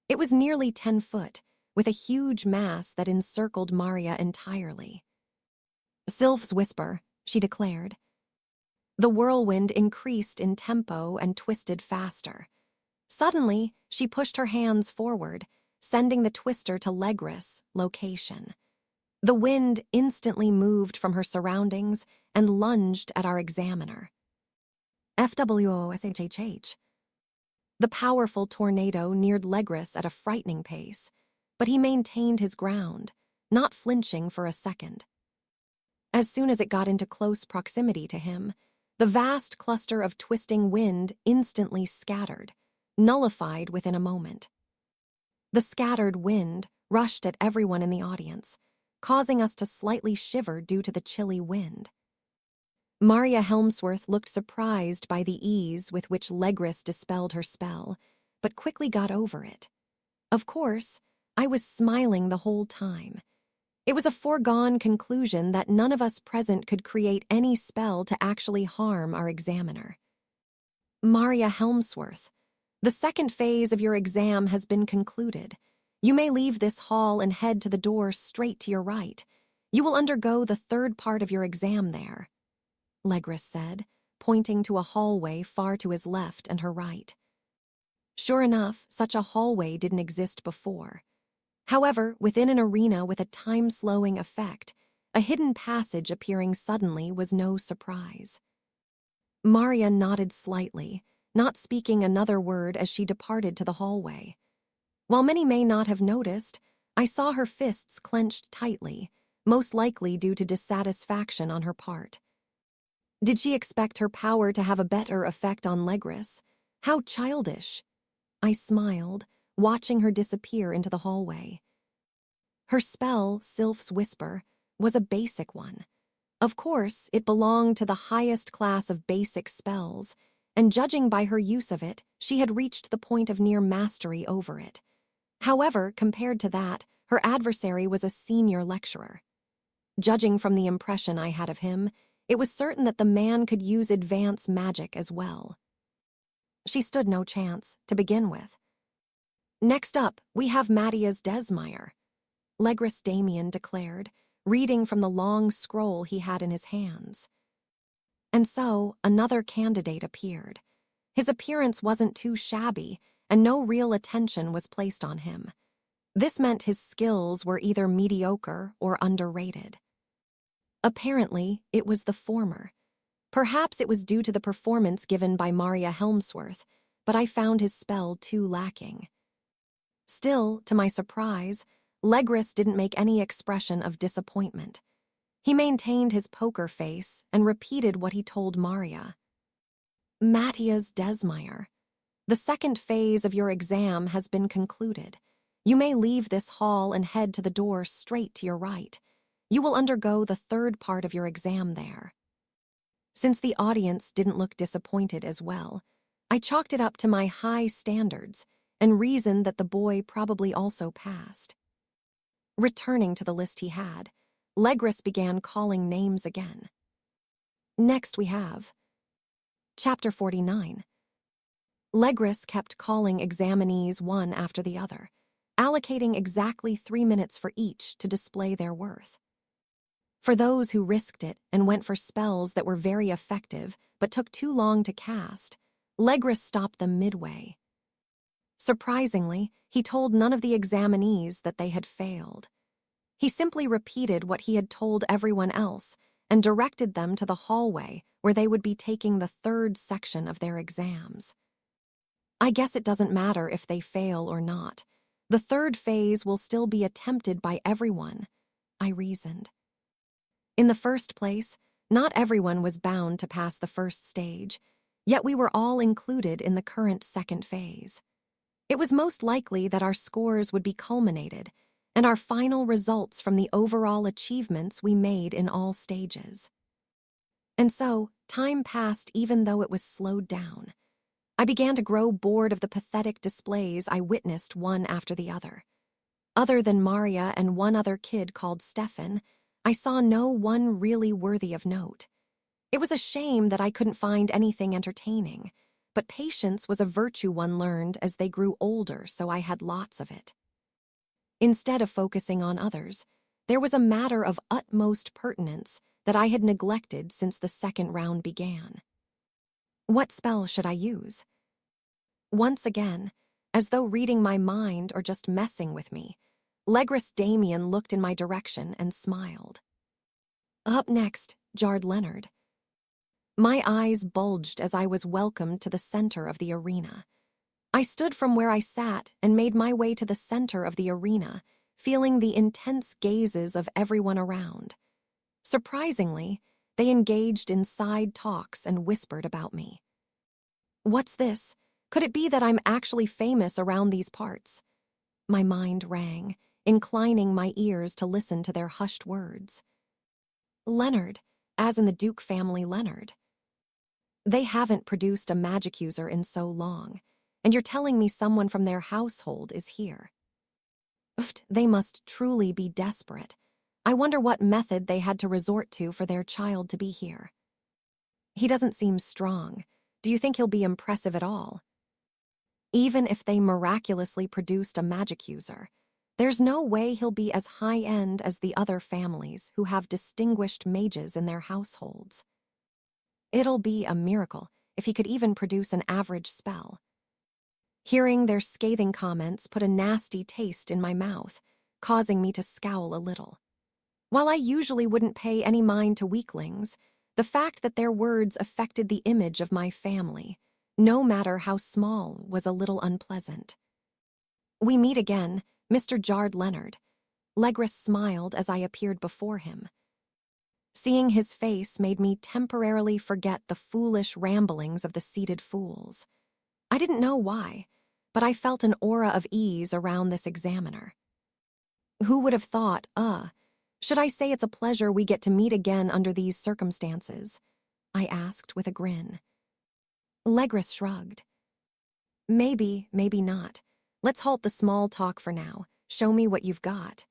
It was nearly 10 foot, with a huge mass that encircled Maria entirely. "Sylph's whisper," she declared. The whirlwind increased in tempo and twisted faster. Suddenly, she pushed her hands forward, sending the twister to Legris' location. The wind instantly moved from her surroundings and lunged at our examiner. FWOSHHH. The powerful tornado neared Legris at a frightening pace, but he maintained his ground, not flinching for a second. As soon as it got into close proximity to him, the vast cluster of twisting wind instantly scattered, nullified within a moment. The scattered wind rushed at everyone in the audience, causing us to slightly shiver due to the chilly wind. Maria Helmsworth looked surprised by the ease with which Legris dispelled her spell, but quickly got over it. Of course, I was smiling the whole time. It was a foregone conclusion that none of us present could create any spell to actually harm our examiner. "Maria Helmsworth, the second phase of your exam has been concluded. You may leave this hall and head to the door straight to your right. You will undergo the third part of your exam there," Legris said, pointing to a hallway far to his left and her right. Sure enough, such a hallway didn't exist before. However, within an arena with a time-slowing effect, a hidden passage appearing suddenly was no surprise. Maria nodded slightly, not speaking another word as she departed to the hallway. While many may not have noticed, I saw her fists clenched tightly, most likely due to dissatisfaction on her part. Did she expect her power to have a better effect on Legris? How childish! I smiled, watching her disappear into the hallway. Her spell, Sylph's Whisper, was a basic one. Of course, it belonged to the highest class of basic spells, and judging by her use of it, she had reached the point of near mastery over it. However, compared to that, her adversary was a senior lecturer. Judging from the impression I had of him, it was certain that the man could use advanced magic as well. She stood no chance, to begin with. "Next up, we have Matthias Desmeyer," Legris Damien declared, reading from the long scroll he had in his hands. And so, another candidate appeared. His appearance wasn't too shabby, and no real attention was placed on him. This meant his skills were either mediocre or underrated. Apparently, it was the former. Perhaps it was due to the performance given by Maria Helmsworth, but I found his spell too lacking. Still, to my surprise, Legris didn't make any expression of disappointment. He maintained his poker face and repeated what he told Maria. "Matthias Desmeyer, the second phase of your exam has been concluded. You may leave this hall and head to the door straight to your right. You will undergo the third part of your exam there." Since the audience didn't look disappointed as well, I chalked it up to my high standards and reasoned that the boy probably also passed. Returning to the list he had, Legris began calling names again. Next we have Chapter 49. Legris kept calling examinees one after the other, allocating exactly 3 minutes for each to display their worth. For those who risked it and went for spells that were very effective but took too long to cast, Legris stopped them midway. Surprisingly, he told none of the examinees that they had failed. He simply repeated what he had told everyone else and directed them to the hallway where they would be taking the third section of their exams. I guess it doesn't matter if they fail or not. The third phase will still be attempted by everyone, I reasoned. In the first place, not everyone was bound to pass the first stage, yet we were all included in the current second phase. It was most likely that our scores would be culminated, and our final results from the overall achievements we made in all stages. And so, time passed even though it was slowed down. I began to grow bored of the pathetic displays I witnessed one after the other. Other than Maria and one other kid called Stefan, I saw no one really worthy of note. It was a shame that I couldn't find anything entertaining, but patience was a virtue one learned as they grew older, so I had lots of it. Instead of focusing on others, there was a matter of utmost pertinence that I had neglected since the second round began. What spell should I use? Once again, as though reading my mind or just messing with me, Legris Damien looked in my direction and smiled. Up next, jarred Leonard. My eyes bulged as I was welcomed to the center of the arena. I stood from where I sat and made my way to the center of the arena, feeling the intense gazes of everyone around. Surprisingly, they engaged in side talks and whispered about me. What's this? Could it be that I'm actually famous around these parts? My mind rang, inclining my ears to listen to their hushed words. Leonard, as in the Duke family Leonard. They haven't produced a magic user in so long, and you're telling me someone from their household is here. Oof, they must truly be desperate. I wonder what method they had to resort to for their child to be here. He doesn't seem strong. Do you think he'll be impressive at all? Even if they miraculously produced a magic user, there's no way he'll be as high-end as the other families who have distinguished mages in their households. It'll be a miracle if he could even produce an average spell. Hearing their scathing comments put a nasty taste in my mouth, causing me to scowl a little. While I usually wouldn't pay any mind to weaklings, the fact that their words affected the image of my family, no matter how small, was a little unpleasant. We meet again, Mr. Jarred Leonard. Legris smiled as I appeared before him. Seeing his face made me temporarily forget the foolish ramblings of the seated fools. I didn't know why, but I felt an aura of ease around this examiner. Who would have thought, should I say it's a pleasure we get to meet again under these circumstances? I asked with a grin. Legris shrugged. Maybe, maybe not. Let's halt the small talk for now. Show me what you've got.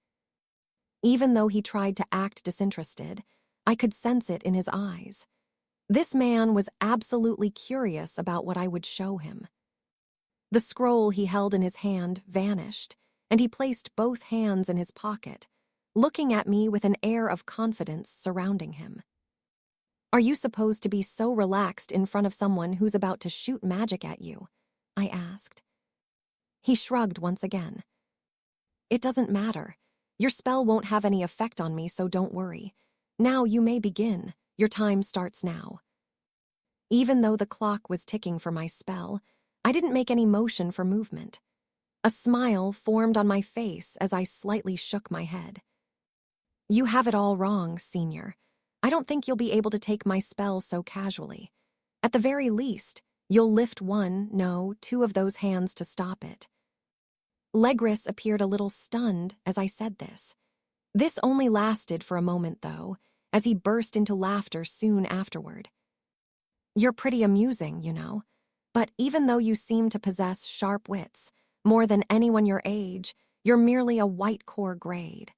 Even though he tried to act disinterested, I could sense it in his eyes. This man was absolutely curious about what I would show him. The scroll he held in his hand vanished, and he placed both hands in his pocket, looking at me with an air of confidence surrounding him. Are you supposed to be so relaxed in front of someone who's about to shoot magic at you? I asked. He shrugged once again. It doesn't matter. Your spell won't have any effect on me, so don't worry. Now you may begin. Your time starts now. Even though the clock was ticking for my spell, I didn't make any motion for movement. A smile formed on my face as I slightly shook my head. You have it all wrong, Senior. I don't think you'll be able to take my spell so casually. At the very least, you'll lift one, no, two of those hands to stop it. Legris appeared a little stunned as I said this. This only lasted for a moment, though, as he burst into laughter soon afterward. You're pretty amusing, you know, but even though you seem to possess sharp wits, more than anyone your age, you're merely a white core grade.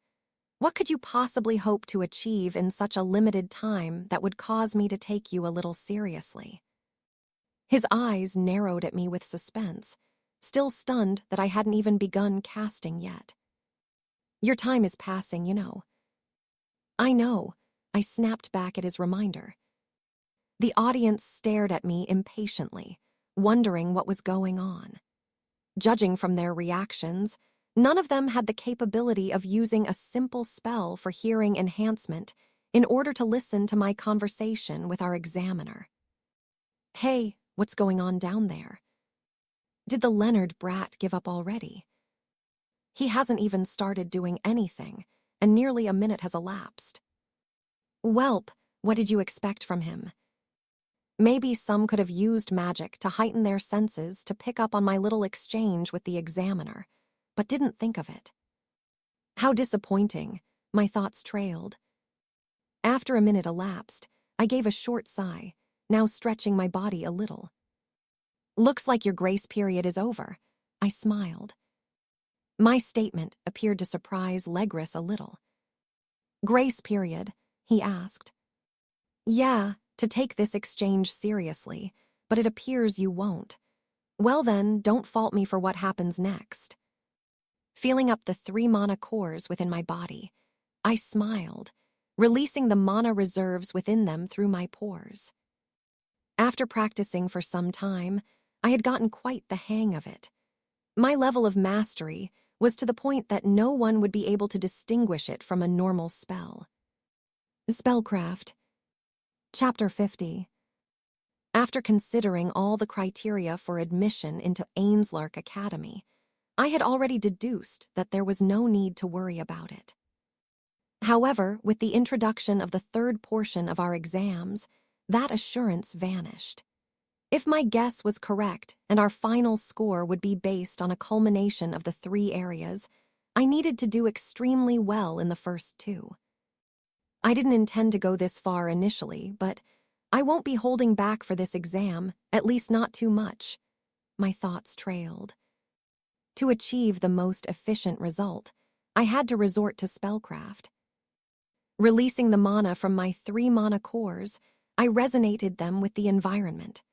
What could you possibly hope to achieve in such a limited time that would cause me to take you a little seriously? His eyes narrowed at me with suspense, still stunned that I hadn't even begun casting yet. Your time is passing, you know. I know, I snapped back at his reminder. The audience stared at me impatiently, wondering what was going on. Judging from their reactions, none of them had the capability of using a simple spell for hearing enhancement in order to listen to my conversation with our examiner. Hey, what's going on down there? Did the Leonard brat give up already? He hasn't even started doing anything, and nearly a minute has elapsed. Welp, what did you expect from him? Maybe some could have used magic to heighten their senses to pick up on my little exchange with the examiner, but didn't think of it. How disappointing, my thoughts trailed. After a minute elapsed, I gave a short sigh, now stretching my body a little. Looks like your grace period is over, I smiled. My statement appeared to surprise Legris a little. "Grace period?" he asked. "Yeah, to take this exchange seriously, but it appears you won't. Well then, don't fault me for what happens next." Feeling up the 3 mana cores within my body, I smiled, releasing the mana reserves within them through my pores. After practicing for some time, I had gotten quite the hang of it. My level of mastery was to the point that no one would be able to distinguish it from a normal spell. SpellCraft Chapter 50. After considering all the criteria for admission into Ainslark Academy, I had already deduced that there was no need to worry about it. However, with the introduction of the 3rd portion of our exams, that assurance vanished. If my guess was correct and our final score would be based on a culmination of the 3 areas, I needed to do extremely well in the first 2. I didn't intend to go this far initially, but I won't be holding back for this exam, at least not too much. My thoughts trailed. To achieve the most efficient result, I had to resort to spellcraft. Releasing the mana from my 3 mana cores, I resonated them with the environment.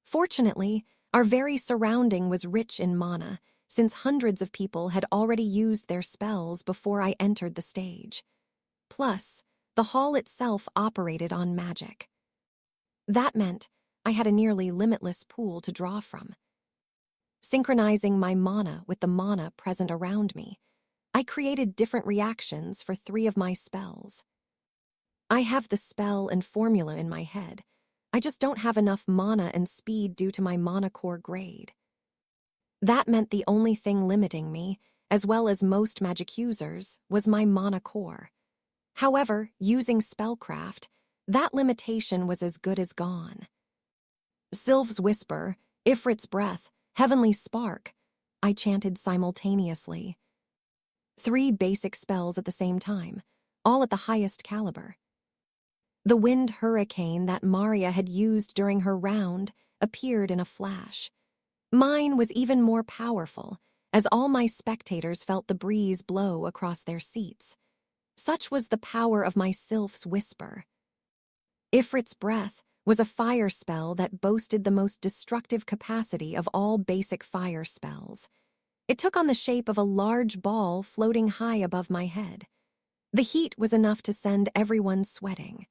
Fortunately, our very surrounding was rich in mana, since hundreds of people had already used their spells before I entered the stage. Plus, the hall itself operated on magic. That meant I had a nearly limitless pool to draw from. Synchronizing my mana with the mana present around me, I created different reactions for 3 of my spells. I have the spell and formula in my head. I just don't have enough mana and speed due to my mana core grade. That meant the only thing limiting me, as well as most magic users, was my mana core. However, using spellcraft, that limitation was as good as gone. Sylph's Whisper, Ifrit's Breath, Heavenly Spark, I chanted simultaneously. 3 basic spells at the same time, all at the highest caliber. The wind hurricane that Maria had used during her round appeared in a flash. Mine was even more powerful, as all my spectators felt the breeze blow across their seats. Such was the power of my Sylph's Whisper. Ifrit's Breath was a fire spell that boasted the most destructive capacity of all basic fire spells. It took on the shape of a large ball floating high above my head. The heat was enough to send everyone sweating.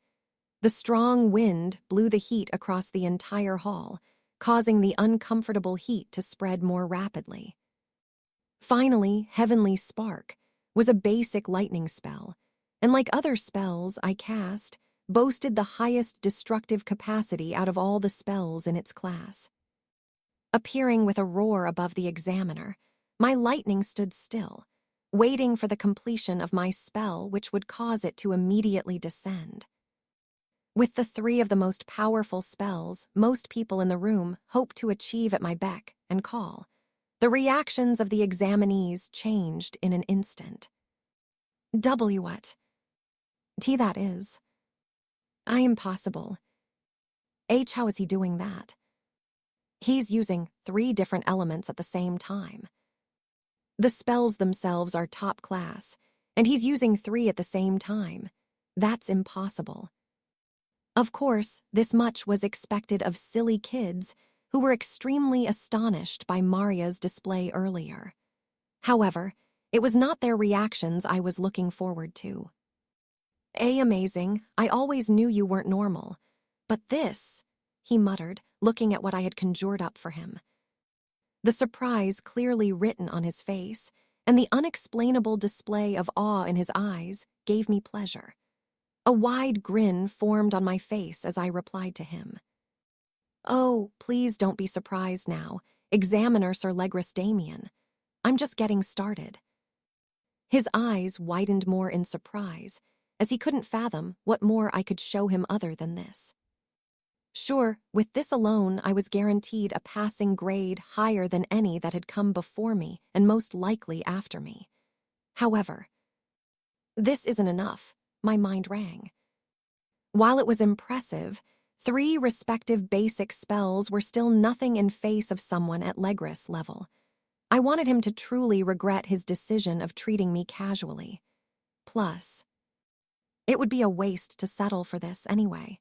The strong wind blew the heat across the entire hall, causing the uncomfortable heat to spread more rapidly. Finally, Heavenly Spark was a basic lightning spell, and like other spells I cast, boasted the highest destructive capacity out of all the spells in its class. Appearing with a roar above the examiner, my lightning stood still, waiting for the completion of my spell, which would cause it to immediately descend. With the 3 of the most powerful spells most people in the room hoped to achieve at my beck and call, the reactions of the examinees changed in an instant. W what? T that is. I am possible. H how is he doing that? He's using 3 different elements at the same time. The spells themselves are top class, and he's using 3 at the same time. That's impossible. Of course, this much was expected of silly kids who were extremely astonished by Maria's display earlier. However, it was not their reactions I was looking forward to. Amazing, I always knew you weren't normal. But this, he muttered, looking at what I had conjured up for him. The surprise clearly written on his face, and the unexplainable display of awe in his eyes gave me pleasure. A wide grin formed on my face as I replied to him. Oh, please don't be surprised now, Examiner Sir Legris Damien. I'm just getting started. His eyes widened more in surprise, as he couldn't fathom what more I could show him other than this. Sure, with this alone I was guaranteed a passing grade higher than any that had come before me and most likely after me. However, this isn't enough, my mind rang. While it was impressive, 3 respective basic spells were still nothing in face of someone at Legris level. I wanted him to truly regret his decision of treating me casually. Plus, it would be a waste to settle for this anyway.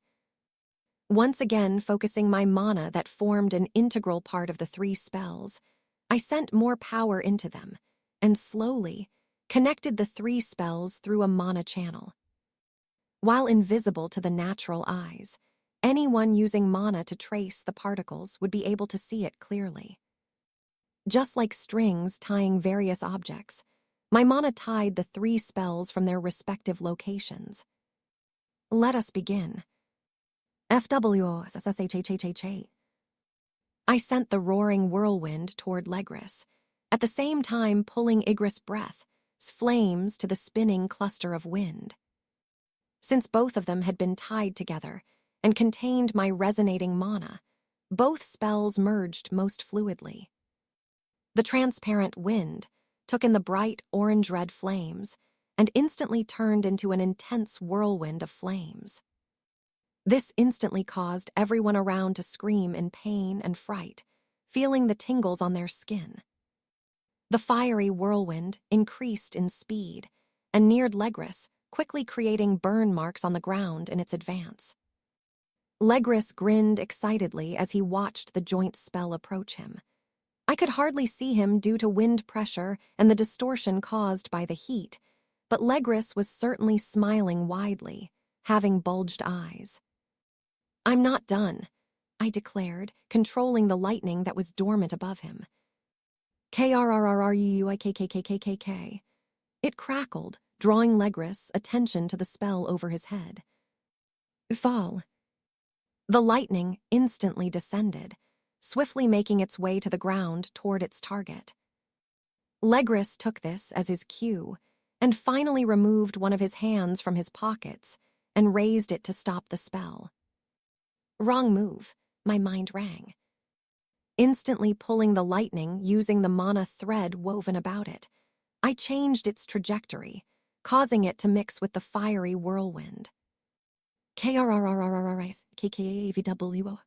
Once again focusing my mana that formed an integral part of the 3 spells, I sent more power into them, and slowly connected the 3 spells through a mana channel. While invisible to the natural eyes, anyone using mana to trace the particles would be able to see it clearly. Just like strings tying various objects, my mana tied the 3 spells from their respective locations. Let us begin. FWSSHHHHA. I sent the roaring whirlwind toward Legris, at the same time pulling Igris' breath, flames to the spinning cluster of wind. Since both of them had been tied together and contained my resonating mana, both spells merged most fluidly. The transparent wind took in the bright orange-red flames and instantly turned into an intense whirlwind of flames. This instantly caused everyone around to scream in pain and fright, feeling the tingles on their skin. The fiery whirlwind increased in speed and neared Legris, quickly creating burn marks on the ground in its advance. Legris grinned excitedly as he watched the joint spell approach him. I could hardly see him due to wind pressure and the distortion caused by the heat, but Legris was certainly smiling widely, having bulged eyes. "I'm not done," I declared, controlling the lightning that was dormant above him. KRRRRUIKKKKKK. It crackled, drawing Legris' attention to the spell over his head. Fall. The lightning instantly descended, swiftly making its way to the ground toward its target. Legris took this as his cue and finally removed one of his hands from his pockets and raised it to stop the spell. Wrong move, my mind rang. Instantly pulling the lightning using the mana thread woven about it, I changed its trajectory, causing it to mix with the fiery whirlwind. KRRRRRKKAVW.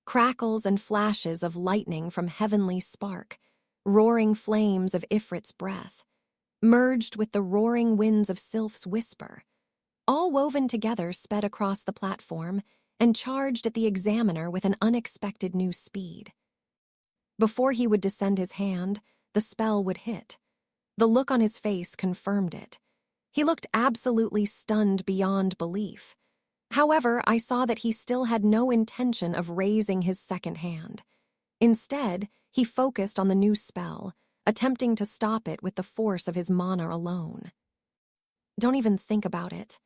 Crackles and flashes of lightning from heavenly spark, roaring flames of Ifrit's breath, merged with the roaring winds of Sylph's whisper, all woven together sped across the platform and charged at the examiner with an unexpected new speed. Before he would descend his hand, the spell would hit. The look on his face confirmed it. He looked absolutely stunned beyond belief. However, I saw that he still had no intention of raising his second hand. Instead, he focused on the new spell, attempting to stop it with the force of his mana alone. "Don't even think about it,"